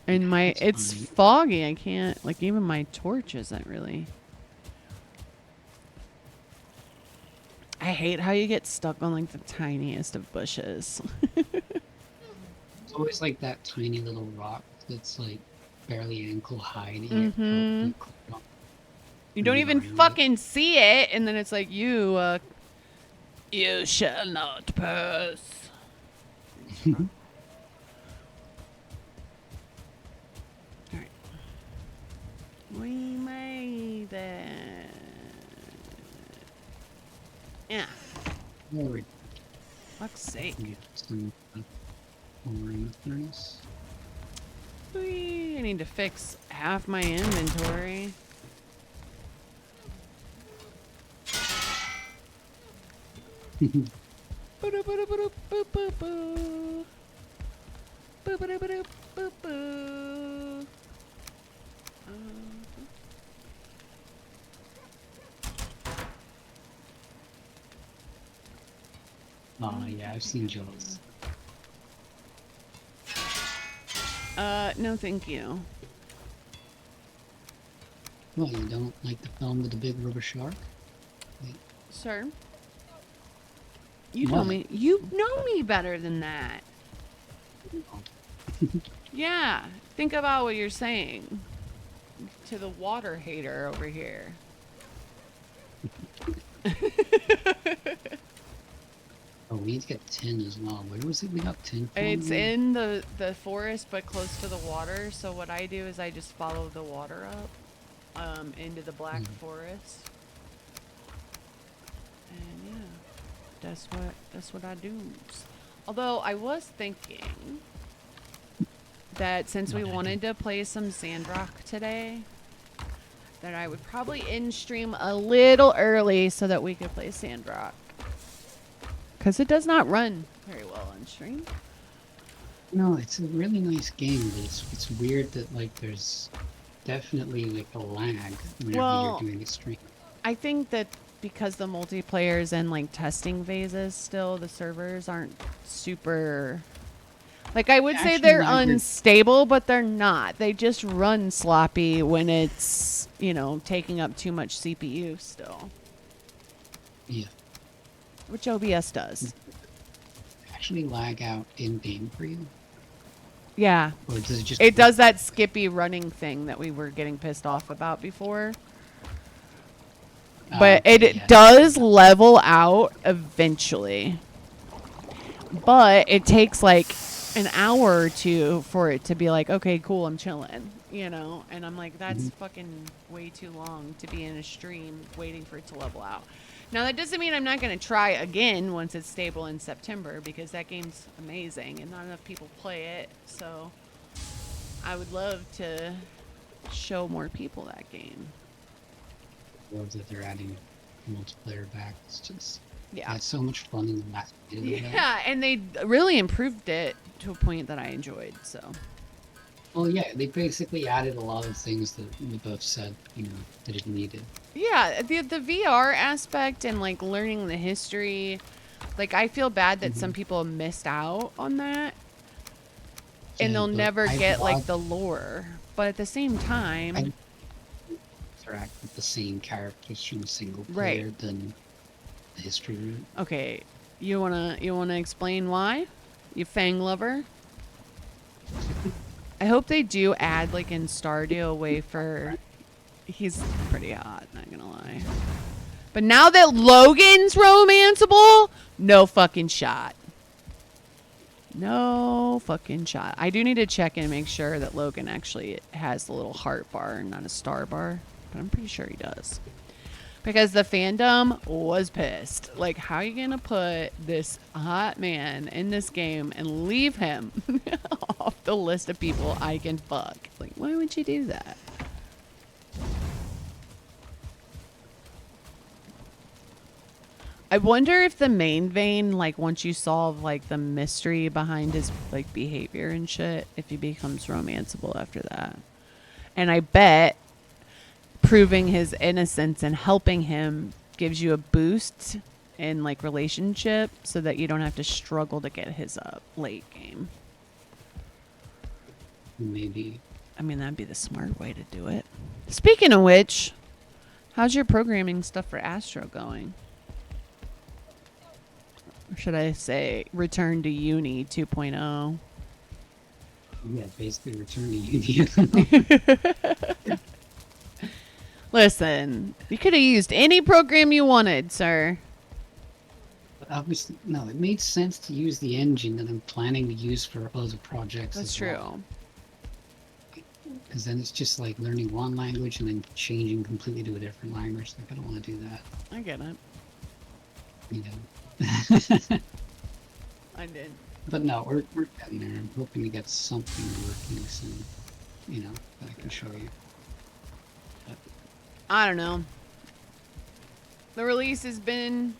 And it's foggy. I can't, like, even my torch isn't really. I hate how you get stuck on, like, the tiniest of bushes. It's always like that tiny little rock that's like barely ankle high. Mhm. You don't Move even around fucking see it, and then it's like, you shall not pass. Alright. We made it. Yeah. There we Fuck's sake. get some over in the furnace. Whee, I need to fix half my inventory. Boo-doo-boo-doo-boo-doo-boo-boo. Boo-ba-doo-ba-doo-boo-boo. Oh yeah, I've seen Jaws. No thank you. Well, you don't like the film with the big rubber shark? Sir? You What? know me. You know me better than that. Yeah. Think about what you're saying to the water hater over here. Oh, we need to get tin as well. Where was it we got tin from? It's in the forest, but close to the water. So what I do is I just follow the water up. into the Black Mm. Forest. And yeah, that's what I do. Although I was thinking that since we What I do. wanted to play some Sandrock today, that I would probably end stream a little early so that we could play Sandrock. Because it does not run very well on stream. No, it's a really nice game, but it's weird that like there's definitely like a lag whenever you're Well, doing a stream. I think that because the multiplayer is in like testing phases still, the servers aren't super. Like, I would say Actually, they're lag. unstable, but they're not. They just run sloppy when it's, taking up too much CPU still, Yeah, which OBS does. actually lag out in game for you, Yeah. or does it just? It does that skippy running thing that we were getting pissed off about before. But Okay, it yeah. does level out eventually. But it takes like an hour or two for it to be like, okay, cool, I'm chilling, And I'm like, that's Mhm. fucking way too long to be in a stream waiting for it to level out. Now, that doesn't mean I'm not going to try again once it's stable in September because that game's amazing and not enough people play it. So I would love to show more people that game. Love that they're adding multiplayer back. It's just I Yeah. had so much fun in the last bit of that. Yeah, and they really improved it to a point that I enjoyed. So Well, yeah, they basically added a lot of things that we both said, that it needed. yeah, the VR aspect and like learning the history, like I feel bad that some Mhm. people missed out on that, and Yeah, they'll but never I'd get like love the lore. But at the same I'd time, interact with the same characters from single right? player than the history route. Okay, you wanna explain why? You Fang lover. I hope they do add like in Stardew a way for. He's pretty hot, not gonna lie. But now that Logan's romanceable, no fucking shot. No fucking shot. I do need to check and make sure that Logan actually has the little heart bar and not a star bar, but I'm pretty sure he does. Because the fandom was pissed. Like, how are you gonna put this hot man in this game and leave him off the list of people I can fuck? Like, why would you do that? I wonder if the main vein, like once you solve like the mystery behind his like behavior and shit, if he becomes romanceable after that. And I bet proving his innocence and helping him gives you a boost in like relationship so that you don't have to struggle to get his up late game. Maybe. I mean, that'd be the smart way to do it. Speaking of which, how's your programming stuff for Astro going? Or should I say return to uni 2.0? Yeah, basically return to Uni. Listen, you could have used any program you wanted, sir. But obviously, no, it made sense to use the engine that I'm planning to use for other projects That's as true. well. Because then it's just like learning one language and then changing completely to a different language. Like, I don't want to do that. I get it. You know. I did. But no, we're getting there. I'm hoping to get something working soon. That I can show you. But I don't know. The release has been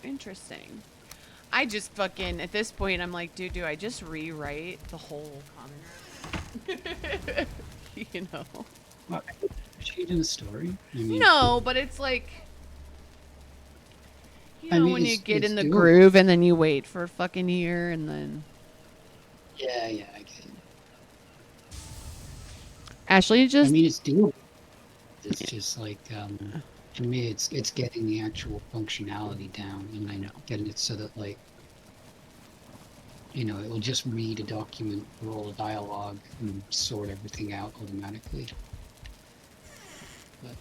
interesting. I just fucking, at this point, I'm like, dude, do I just rewrite the whole comment? what, changing the story? I mean, No, but it's like, I mean, when you get it's in the doable. groove and then you wait for a fucking year and then. Yeah, I get it. Ashley just. I mean, it's doable. It's just like, for me, it's getting the actual functionality down and I know. getting it so that like, it will just read a document, roll a dialogue, and sort everything out automatically. But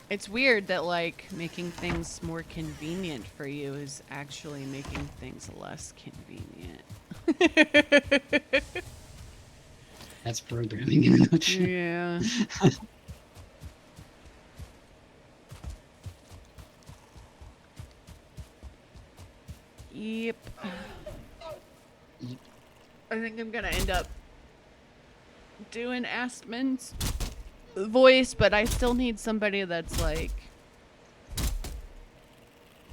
It's weird that like making things more convenient for you is actually making things less convenient. that's programming in a nutshell. Yeah. Yep. Yep. I think I'm gonna end up doing Astman's voice, but I still need somebody that's like,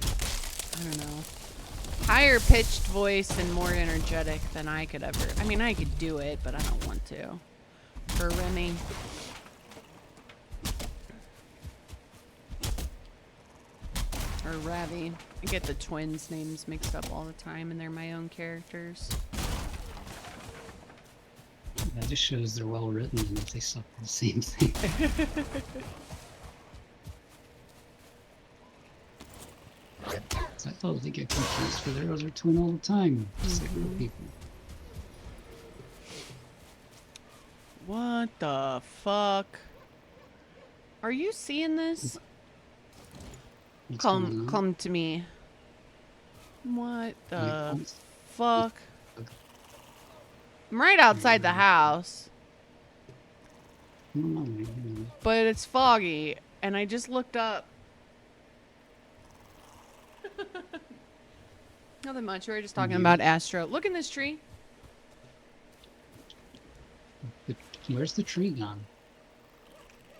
I don't know, higher pitched voice and more energetic than I could ever. I mean, I could do it, but I don't want to. For Remy. Or Ravi. I get the twins' names mixed up all the time, and they're my own characters. That just shows they're well written and if they suck the same thing. I thought they get confused for their other twin all the time. Just like little people. What the fuck? Are you seeing this? What's going on? Come to me. What the Yeah. fuck? I'm right outside the house, but it's foggy, and I just looked up. Nothing much. We were just talking about Astro. Look in this tree. Where's the tree gone?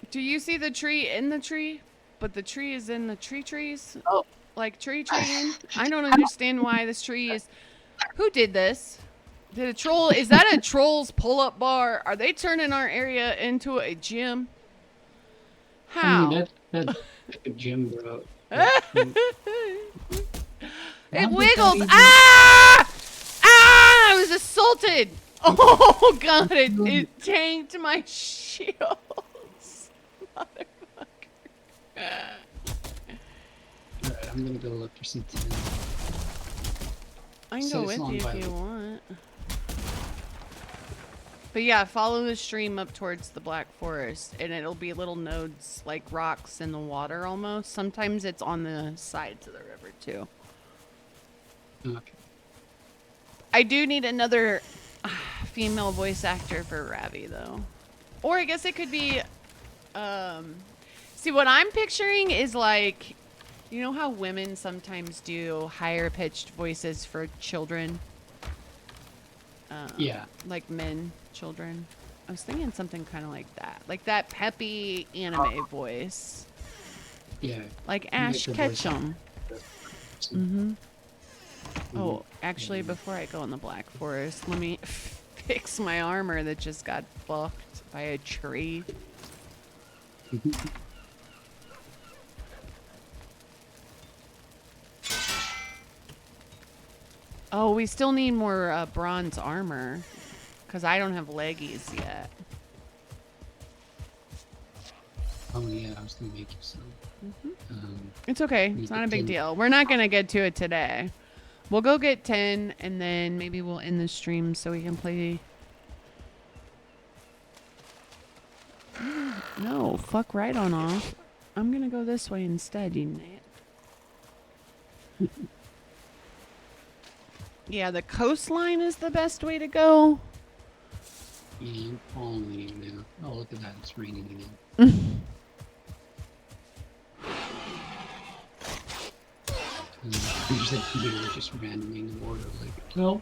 Do you see the tree in the tree? But the tree is in the trees? Oh. Like tree treeing? I don't understand why this tree is... Who did this? Did a troll... Is that a troll's pull-up bar? Are they turning our area into a gym? How? I mean, that's a gym, bro. It wiggled. Ah! Ah! I was assaulted. Oh, God. It tanked my shields. Motherfucker. Alright, I'm gonna go look for some tin. I can go with you if you want. But yeah, follow the stream up towards the Black Forest, and it'll be little nodes, like rocks in the water almost. Sometimes it's on the sides of the river, too. Okay. I do need another female voice actor for Ravi, though. Or I guess it could be... See, what I'm picturing is like... You know how women sometimes do higher pitched voices for children? Yeah. Like men, children. I was thinking something kind of like that. Like that peppy anime voice. Yeah. Like Ash Ketchum. Mm-hmm. Oh, actually, before I go in the Black Forest, let me fix my armor that just got fucked by a tree. Oh, we still need more bronze armor. Because I don't have leggies yet. Oh, yeah, I was going to make you some. It's okay. It's not a big deal. We're not going to get to it today. We'll go get 10, and then maybe we'll end the stream so we can play... No, fuck right on off. I'm going to go this way instead, you Nate. Yeah, the coastline is the best way to go. Yeah, I'm following you now. Oh, look at that. It's raining again. There's a deer just randomly in the water, like, help!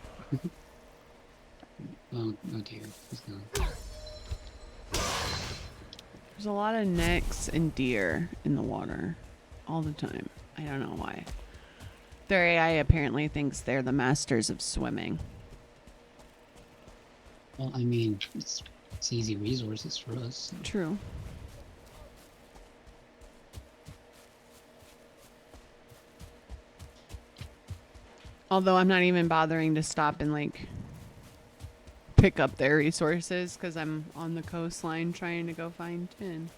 Oh dear, he's gone. There's a lot of necks and deer in the water all the time. I don't know why. Their AI apparently thinks they're the masters of swimming. Well, I mean, it's easy resources for us. So. True. Although I'm not even bothering to stop and like pick up their resources because I'm on the coastline trying to go find tin.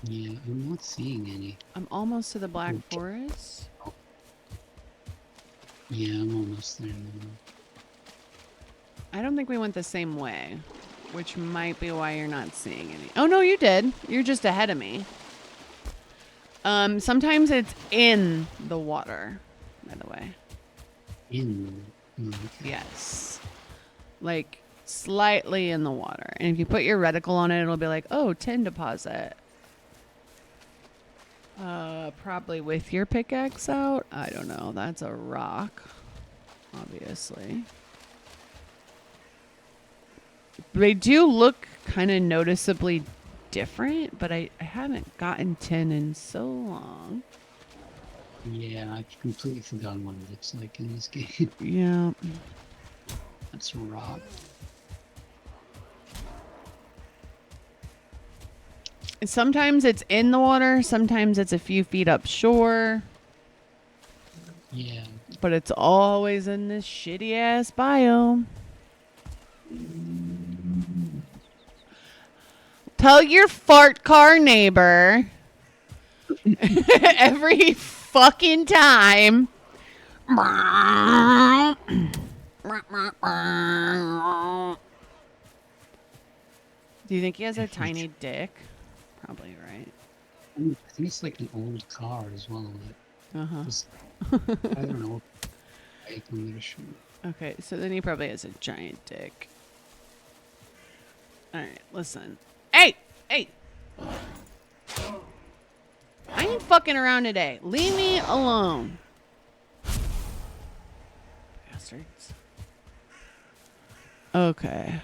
Yeah, I'm not seeing any. I'm almost to the Black Forest. Yeah, I'm almost there now. I don't think we went the same way, which might be why you're not seeing any. Oh, no, you did. You're just ahead of me. Sometimes it's in the water, by the way. Okay. Yes. Like, slightly in the water. And if you put your reticle on it, it'll be like, oh, tin deposit. Probably with your pickaxe out. I don't know. That's a rock, obviously. They do look kind of noticeably different, but I haven't gotten tin in so long. Yeah, I've completely forgotten what it looks like in this game. Yeah. That's a rock. Sometimes it's in the water, sometimes it's a few feet up shore, Yeah. but it's always in this shitty ass biome. Tell your fart car neighbor every fucking time. Do you think he has a tiny dick? Probably, right? I think it's like an old car as well. Uh-huh. I don't know. I'm gonna show you. Okay, so then he probably has a giant dick. All right, listen. Hey! Hey! I ain't fucking around today. Leave me alone. Bastards. Okay.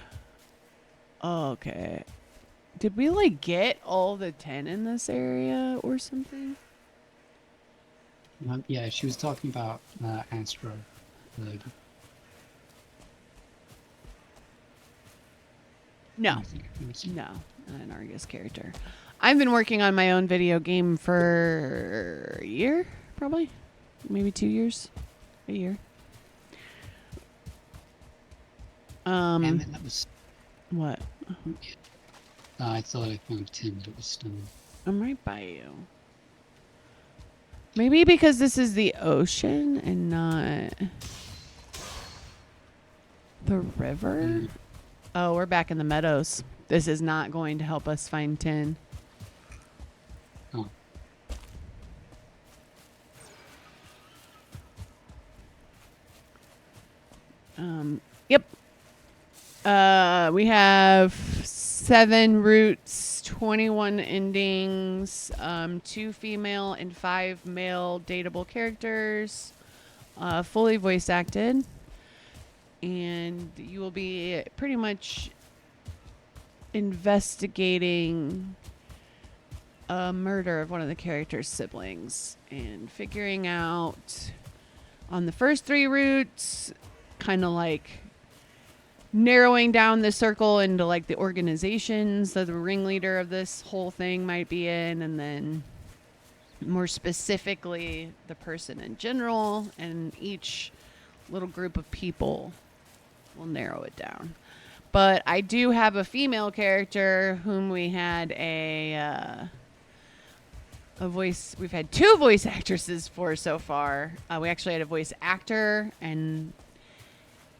Okay. Did we, like, get all the 10 in this area or something? Yeah, she was talking about Astro. Like, No. I think it was- No, not an Argus character. I've been working on my own video game for a year, probably. Maybe 2 years. A year. Damn it, that was. What? I thought I found tin, but it was stone. I'm right by you. Maybe because this is the ocean and not the river? Oh, we're back in the meadows. This is not going to help us find tin. Oh. Yep. We have 7 roots, 21 endings, 2 female and 5 male dateable characters, fully voice acted. And you will be pretty much investigating a murder of one of the character's siblings and figuring out on the first 3 routes, kind of like narrowing down the circle into like the organizations that the ringleader of this whole thing might be in, and then more specifically the person in general, and each little group of people will narrow it down. But I do have a female character whom we had a voice. We've had 2 voice actresses for so far. We actually had a voice actor, and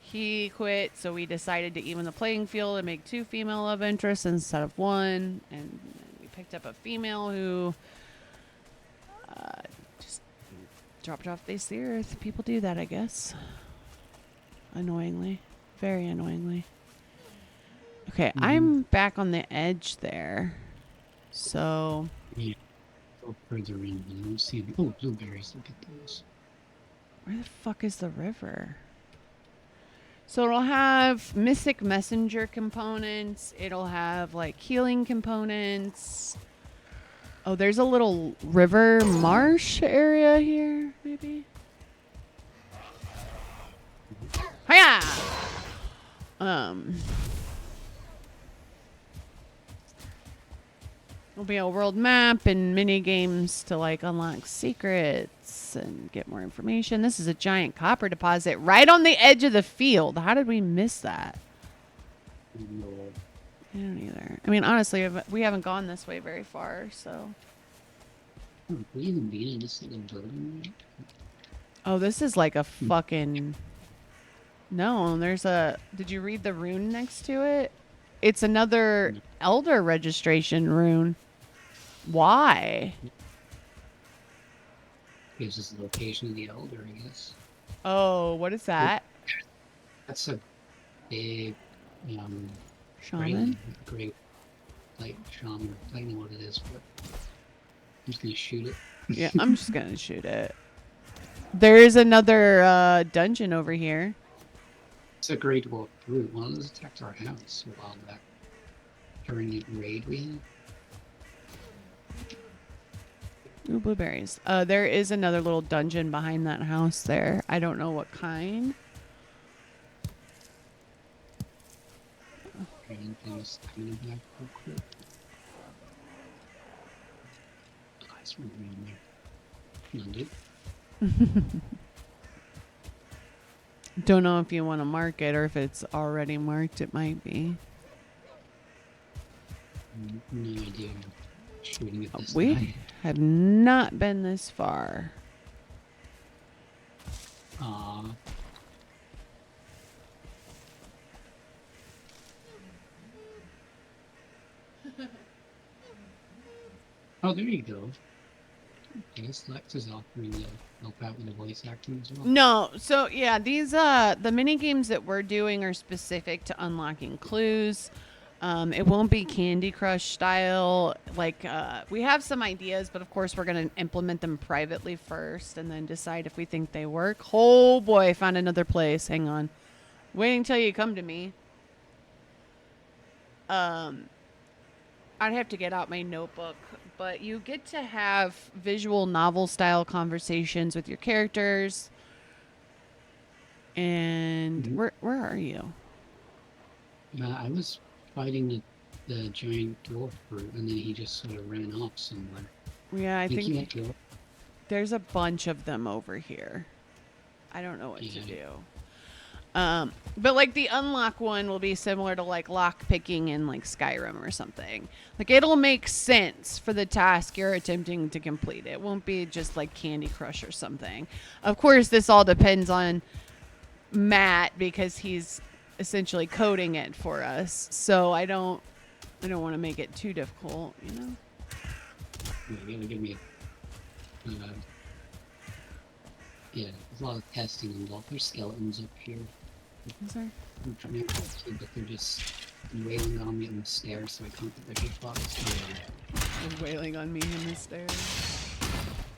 he quit, so we decided to even the playing field and make 2 female love interests instead of 1. And we picked up a female who just dropped off the face of the earth. People do that, I guess. Annoyingly. Very annoyingly. Okay, I'm back on the edge there. So. Yeah. Go further in, but I don't see any. Oh, blueberries. Look at those. Where the fuck is the river? So it'll have Mystic Messenger components. It'll have like healing components. Oh, there's a little river marsh area here, maybe. Hiya! There'll be a world map and mini games to like unlock secrets and get more information. This is a giant copper deposit right on the edge of the field. How did we miss that? No. I don't either. I mean, honestly, we haven't gone this way very far, so. Oh, we even beat it. This is a building. Oh, this is like a fucking. No, there's a. Did you read the rune next to it? It's another elder registration rune. Why? Gives us the location of the elder, I guess. Oh, what is that? That's a big Shaman? great like shaman. I don't know what it is, but I'm just gonna shoot it. Yeah, I'm just gonna shoot it. There is another dungeon over here. It's a great walk through. One of those attacked our house a while back during the raid we had. Ooh, blueberries. There is another little dungeon behind that house there. I don't know what kind. Anything was coming back real quick. Guys from around there. None, dude. Don't know if you want to mark it or if it's already marked. It might be. No idea. Shooting at this We guy. have not been this far. Aw. Oh, there you go. I guess Lex is offering to help out with the voice acting as well. No, so yeah, these the mini games that we're doing are specific to unlocking clues. It won't be Candy Crush style. Like we have some ideas, but of course we're gonna implement them privately first, and then decide if we think they work. Oh boy, I found another place. Hang on, waiting till you come to me. I'd have to get out my notebook, but you get to have visual novel style conversations with your characters. And where are you? I was fighting the giant dwarf brute, and then he just sort of ran off somewhere. Yeah, I He think there's a bunch of them over here. I don't know what to do. But like the unlock one will be similar to like lock picking in like Skyrim or something. Like it'll make sense for the task you're attempting to complete. It won't be just like Candy Crush or something. Of course, this all depends on Matt because he's essentially coding it for us. So I don't want to make it too difficult, you know. You're gonna give me yeah, there's a lot of testing involved. There's skeletons up here. Is there? I'm trying to help you, but they're just wailing on me on the stairs, so I can't get their hitbox. They're wailing on me in the stairs.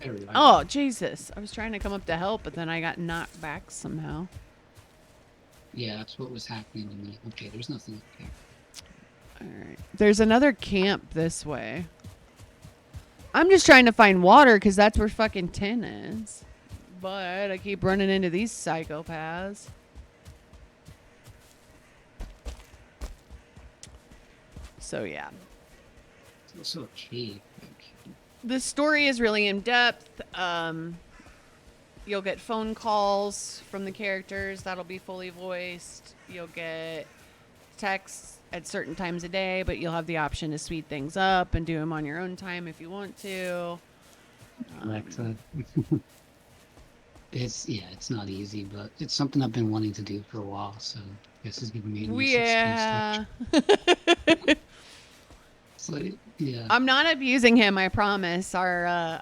There we go. Oh, Jesus. I was trying to come up to help, but then I got knocked back somehow. Yeah, that's what was happening to me. Okay, there's nothing up here. Alright. There's another camp this way. I'm just trying to find water because that's where fucking tin is. But I keep running into these psychopaths. So, yeah. It's also a cave. The story is really in depth. You'll get phone calls from the characters that'll be fully voiced. You'll get texts at certain times a day, but you'll have the option to speed things up and do them on your own time if you want to. Alexa. It's not easy, but it's something I've been wanting to do for a while, so this is giving me a nice excuse to so, yeah. I'm not abusing him, I promise. Our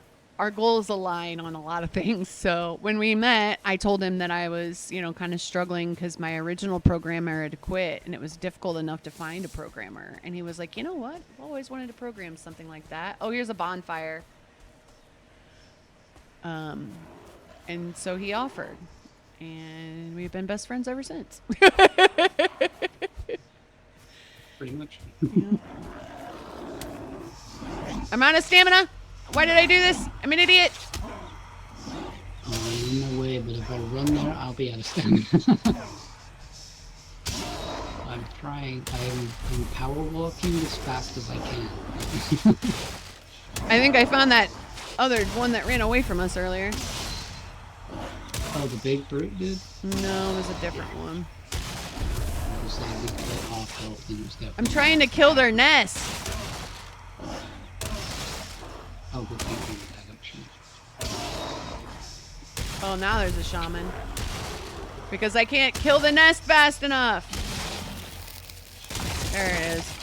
goals align on a lot of things. So when we met, I told him that I was, kind of struggling because my original programmer had quit and it was difficult enough to find a programmer. And he was like, you know what? I've always wanted to program something like that. Oh, here's a bonfire. And so he offered. And we've been best friends ever since. Pretty much. Yeah. I'm out of stamina. Why did I do this? I'm an idiot. I'm in my way, but if I run there, I'll be out of stamina. I'm trying. I'm power walking as fast as I can. I think I found that other one that ran away from us earlier. Oh, the big brute did? No, it was a different one. I was like, we cut off health and it was definitely... I'm trying to kill their nest. Oh, good thinking with that actually. Oh, now there's a shaman. Because I can't kill the nest fast enough. There it is.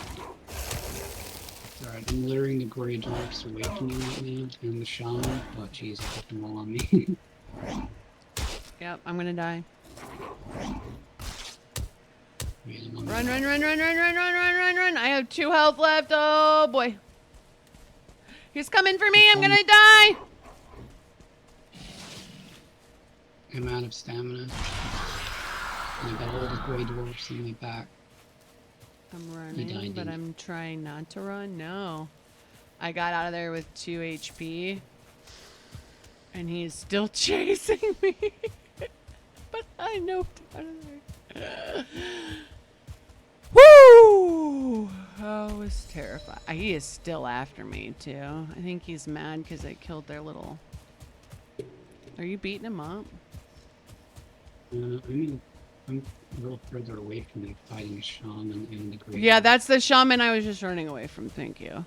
Alright, I'm luring the Grey Dwarfs away from you right now, and the shaman. Oh jeez, I put them all on me. Yep, I'm gonna die. Run, run, run, run, run, run, run, run, run, run, run. I have 2 health left. Oh boy. He's coming for me. I'm gonna die. amount of stamina. And I got all the grey dwarfs on my back. I'm You running, died, but didn't I'm trying not to run. No. I got out of there with 2 HP. And he's still chasing me. But I noped out of there. Woo! Oh, it was terrifying. He is still after me, too. I think he's mad because I killed their little... Are you beating him up? I'm a little further away from you, fighting a shaman and the grey Yeah, dwarf. that's the shaman I was just running away from. Thank you.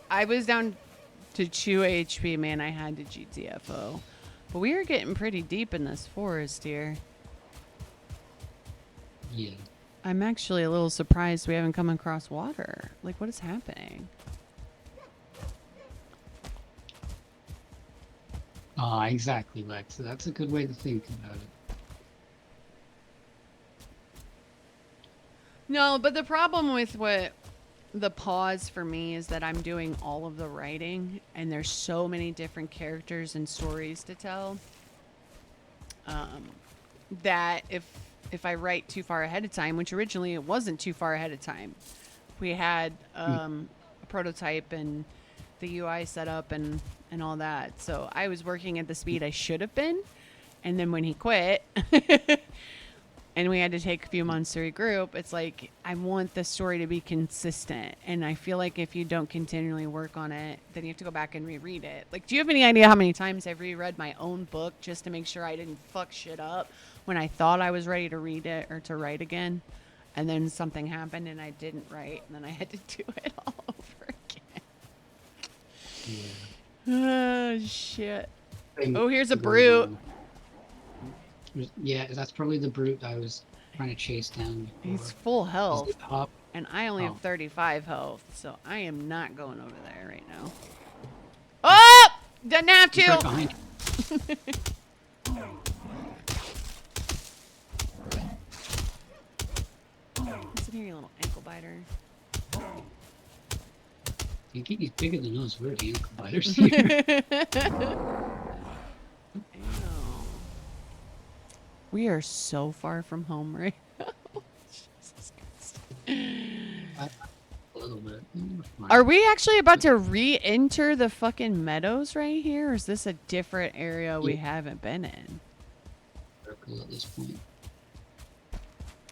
I was down to 2 HP, man. I had to GTFO. But we are getting pretty deep in this forest here. Yeah. I'm actually a little surprised we haven't come across water. Like, what is happening? Ah, exactly, Lex. That's a good way to think about it. No, but the problem with what the pause for me is that I'm doing all of the writing, and there's so many different characters and stories to tell. That if I write too far ahead of time, which originally it wasn't too far ahead of time, we had a prototype and the UI set up and all that. So I was working at the speed I should have been, and then when he quit. And we had to take a few months to regroup. It's like, I want the story to be consistent. And I feel like if you don't continually work on it, then you have to go back and reread it. Like, do you have any idea how many times I've reread my own book just to make sure I didn't fuck shit up when I thought I was ready to read it or to write again? And then something happened and I didn't write, and then I had to do it all over again. Yeah. Oh, shit. Same Oh, here's a going brute. on. Yeah, that's probably the brute I was trying to chase down before. He's full health. Is it up? And I only have Oh. 35 health, so I am not going over there right now. Oh! Doesn't have He's right to! behind you. Listen here, you little ankle biter. You think he's bigger than us? We're the ankle biters here. Ew. We are so far from home right now. Jesus Christ. A little bit. We're fine. Are we actually about to re-enter the fucking meadows right here? Or is this a different area we haven't been in? Circle at this point.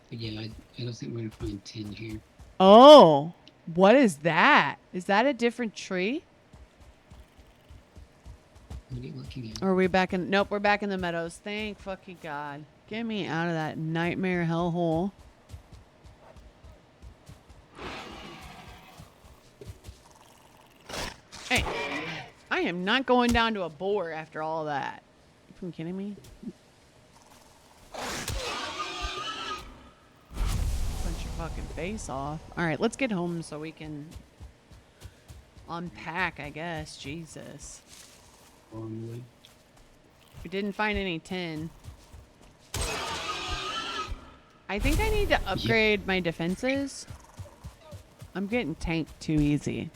But yeah, I don't think we're gonna find tin here. Oh, what is that? Is that a different tree? What are you looking at? Or are we back in? Nope, we're back in the meadows. Thank fucking God. Get me out of that nightmare hellhole. Hey, I am not going down to a boar after all that. You fucking kidding me? Punch your fucking face off. All right, let's get home so we can unpack, I guess. Jesus. Wrong We didn't find any tin. I think I need to upgrade my defenses. I'm getting tanked too easy.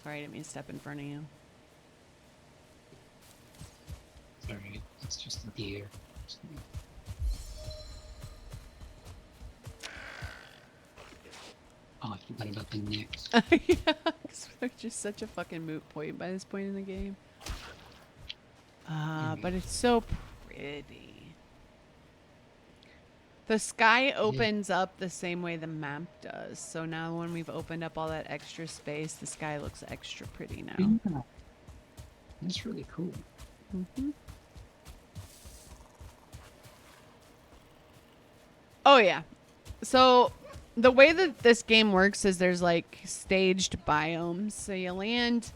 Sorry, I didn't mean to step in front of you. Sorry, it's just the deer. Oh, I forgot about the necks. Yeah, 'cause they're just such a fucking moot point by this point in the game. But it's so pretty. The sky opens up the same way the map does. So now when we've opened up all that extra space, the sky looks extra pretty now. Yeah. That's really cool. Mm-hmm. Oh, yeah. So the way that this game works is there's like staged biomes. So you land,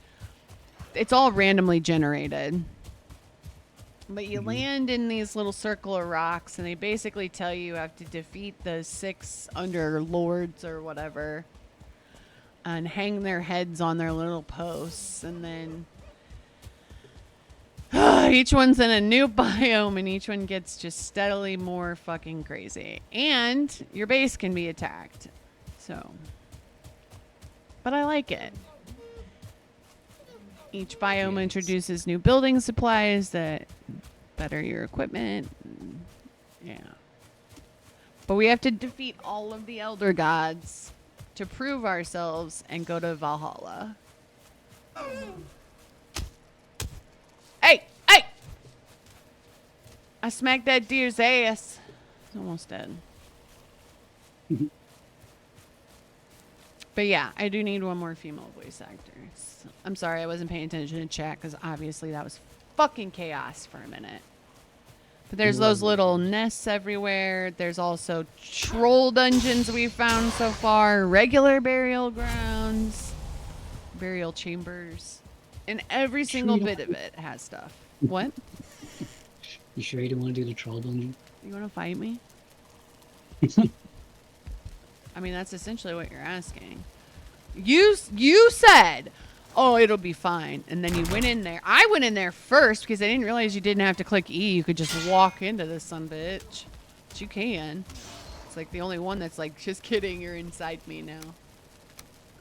it's all randomly generated. But you land in these little circle of rocks, and they basically tell you have to defeat the 6 under lords or whatever and hang their heads on their little posts. And then each one's in a new biome, and each one gets just steadily more fucking crazy. And your base can be attacked. So, but I like it. Each biome Yes. introduces new building supplies that better your equipment. Yeah. But we have to defeat all of the elder gods to prove ourselves and go to Valhalla. Hey! Hey! I smacked that deer's ass. He's almost dead. But yeah, I do need one more female voice actor. I'm sorry I wasn't paying attention to chat because obviously that was fucking chaos for a minute. But there's those little nests everywhere. There's also troll dungeons we found so far, regular burial grounds, burial chambers, and every single bit of it has stuff. What? You sure you don't want to do the troll dungeon? You want to fight me? I mean, that's essentially what you're asking. You said, "Oh, it'll be fine," and then you went in there. I went in there first because I didn't realize you didn't have to click E. You could just walk into this sumbitch. But you can. It's like the only one that's like, just kidding, you're inside me now.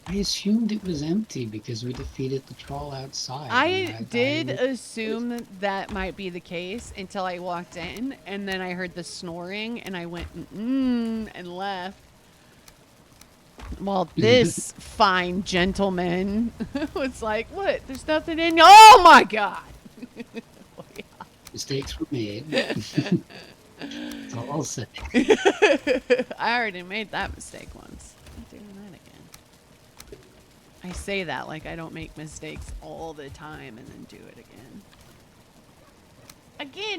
I assumed it was empty because we defeated the troll outside. I did assume that might be the case until I walked in, and then I heard the snoring, and I went and left. Well, this fine gentleman was like, "What? There's nothing in." Oh my god! Oh, yeah. Mistakes were made. That's all I'll say. I already made that mistake once. I'm not doing that again. I say that like I don't make mistakes all the time and then do it again.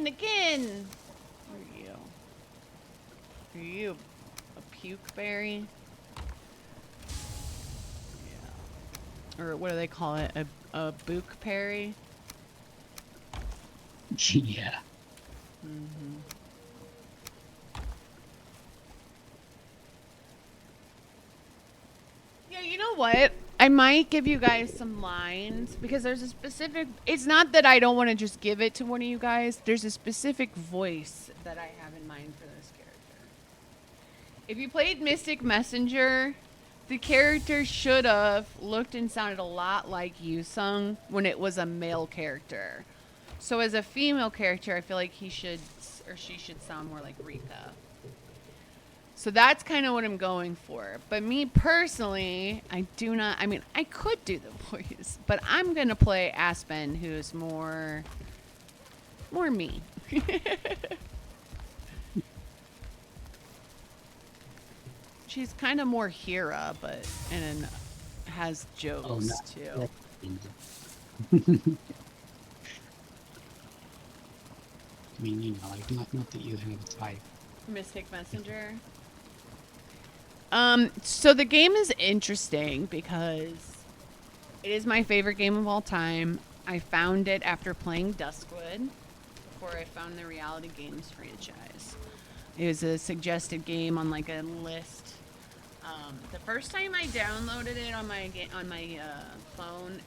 Again! Who are you? Are you a puke berry? Yeah. Or what do they call it? A book berry? Yeah. Mm-hmm. Yeah, you know what? I might give you guys some lines because there's a specific. It's not that I don't want to just give it to one of you guys. There's a specific voice that I have in mind for this character. If you played Mystic Messenger, the character should have looked and sounded a lot like Yusung when it was a male character. So as a female character, I feel like he should or she should sound more like Rika. So that's kind of what I'm going for. But me personally, I do not. I mean, I could do the voice, but I'm gonna play Aspen, who's more me. She's kind of more Hera, but and has jokes too. I mean, you know, like not that you have a type. Mystic Messenger. So the game is interesting because it is my favorite game of all time. I found it after playing Duskwood before I found the Reality Games franchise. It was a suggested game on like a list. The first time I downloaded it on my phone,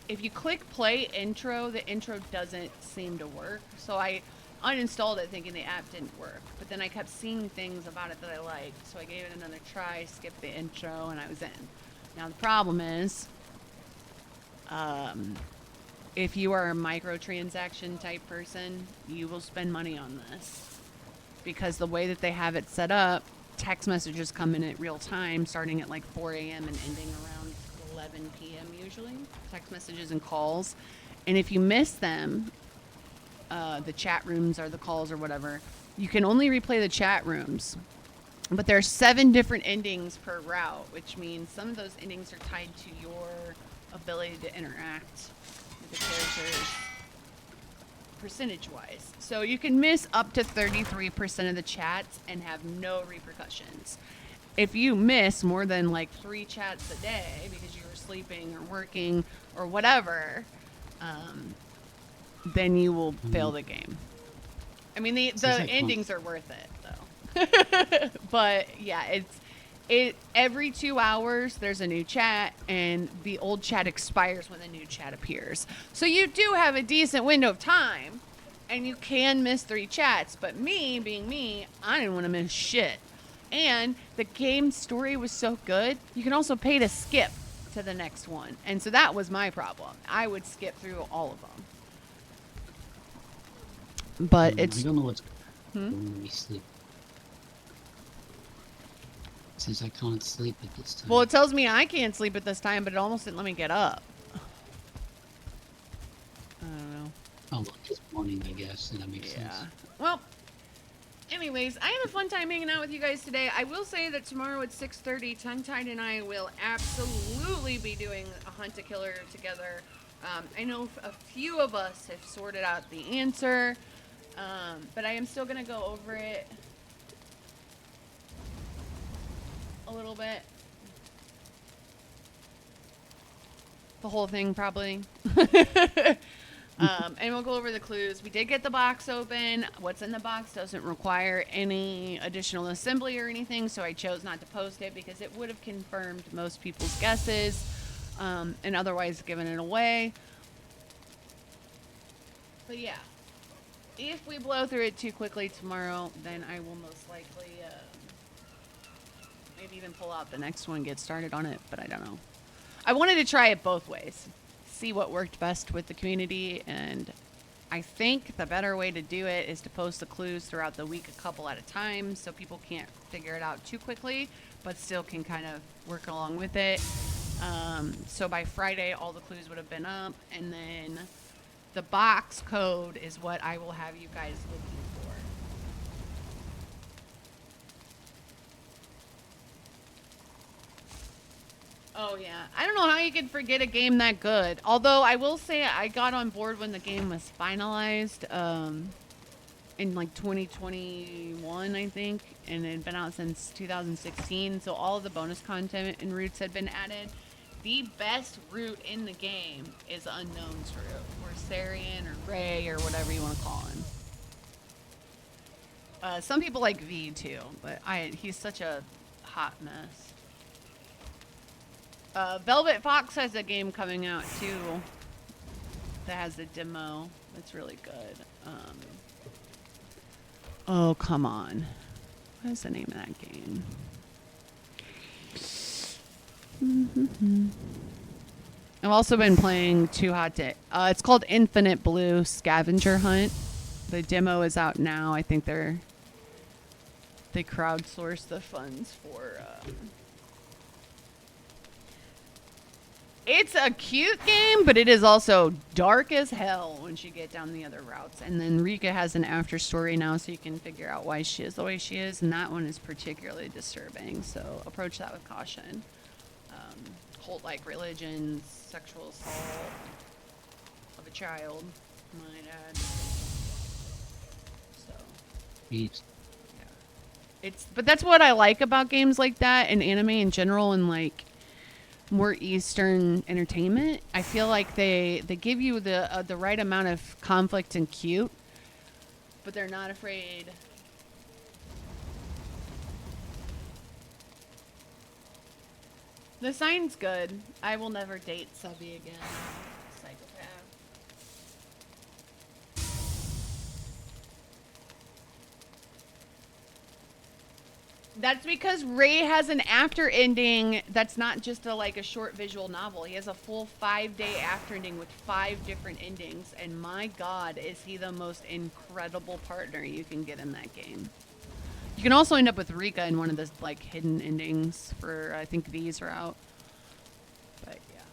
if you click play intro, the intro doesn't seem to work. So I uninstalled it thinking the app didn't work. But then I kept seeing things about it that I liked. So I gave it another try, skipped the intro, and I was in. Now the problem is, if you are a microtransaction type person, you will spend money on this. Because the way that they have it set up, text messages come in at real time, starting at like 4 a.m. and ending around 11 p.m. usually. Text messages and calls. And if you miss them, the chat rooms or the calls or whatever, you can only replay the chat rooms. But there are 7 different endings per route, which means some of those endings are tied to your ability to interact with the characters percentage-wise. So you can miss up to 33% of the chats and have no repercussions. If you miss more than like 3 chats a day because you were sleeping or working or whatever, then you will fail the game. I mean, the endings are worth it though. But yeah, it every 2 hours there's a new chat, and the old chat expires when the new chat appears. So you do have a decent window of time, and you can miss 3 chats. But me, being me, I didn't want to miss shit. And the game story was so good, you can also pay to skip. to the next one. And so that was my problem. I would skip through all of them. But I it's don't know what's Hmm? going when we sleep. Since I can't sleep at this time. Well, it tells me I can't sleep at this time, but it almost didn't let me get up. I don't know. Oh, well, it's morning, I guess, so that makes Yeah. sense. Well, anyways, I had a fun time hanging out with you guys today. I will say that tomorrow at 6:30, Tongue-Tied and I will absolutely be doing a Hunt a Killer together. I know a few of us have sorted out the answer, but I am still going to go over it a little bit. The whole thing, probably. And we'll go over the clues. We did get the box open. What's in the box doesn't require any additional assembly or anything, so I chose not to post it because it would have confirmed most people's guesses and otherwise given it away. But yeah, if we blow through it too quickly tomorrow, then I will most likely maybe even pull out the next one and get started on it, but I don't know. I wanted to try it both ways, see what worked best with the community, and I think the better way to do it is to post the clues throughout the week a couple at a time so people can't figure it out too quickly, but still can kind of work along with it. So by Friday, all the clues would have been up, and then the box code is what I will have you guys looking for. Oh yeah, I don't know how you could forget a game that good. Although I will say I got on board when the game was finalized in like 2021, I think, and it had been out since 2016. So all of the bonus content and routes had been added. The best route in the game is Unknown's route, or Sarian, or Ray, or whatever you want to call him. Some people like V too, but he's such a hot mess. Velvet Fox has a game coming out too that has a demo that's really good. Oh, come on. What is the name of that game? I've also been playing Too Hot to... it's called Infinite Blue Scavenger Hunt. The demo is out now. I think they crowdsourced the funds for... It's a cute game, but it is also dark as hell once you get down the other routes. And then Rika has an after story now, so you can figure out why she is the way she is. And that one is particularly disturbing, so approach that with caution. Cult-like religions, sexual assault of a child, might add. So, Jeez. yeah. But that's what I like about games like that and anime in general, and like more Eastern entertainment. I feel like they give you the right amount of conflict and cute, but they're not afraid. The sign's good. I will never date Subby again. Psychopath. That's because Ray has an after ending that's not just a short visual novel. He has a full 5-day after ending with 5 different endings, and my God, is he the most incredible partner you can get in that game. You can also end up with Rika in one of the hidden endings for I think these are out. But yeah,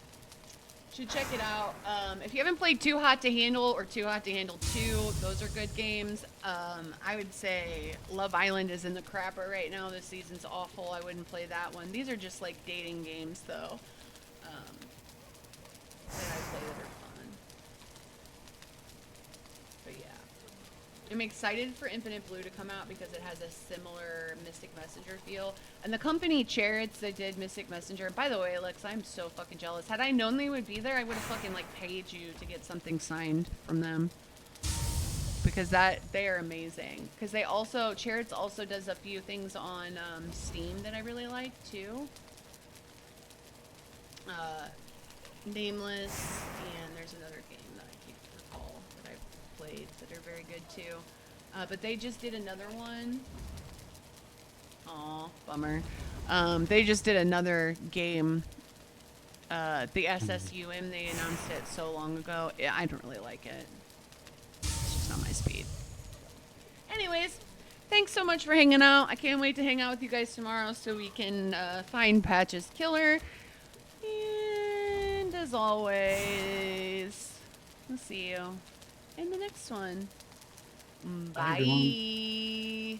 should check it out. If you haven't played Too Hot to Handle or Too Hot to Handle 2, those are good games. I would say Love Island is in the crapper right now. This season's awful. I wouldn't play that one. These are just dating games though. That I play that are fun. But yeah. I'm excited for Infinite Blue to come out because it has a similar Mystic Messenger feel. And the company Chariots that did Mystic Messenger, by the way, Alex, I'm so fucking jealous. Had I known they would be there, I would have fucking paid you to get something signed from them. Because they are amazing. Because Chariots also does a few things on Steam that I really like too. Nameless, and there's another game that I can't recall that I've played that are very good too. But they just did another one. Aw, bummer. They just did another game The SSUM, they announced it so long ago. Yeah, I don't really like it. It's just not my speed. Anyways, thanks so much for hanging out. I can't wait to hang out with you guys tomorrow so we can find Patch's killer. And as always, we'll see you in the next one. Bye, everyone. Bye.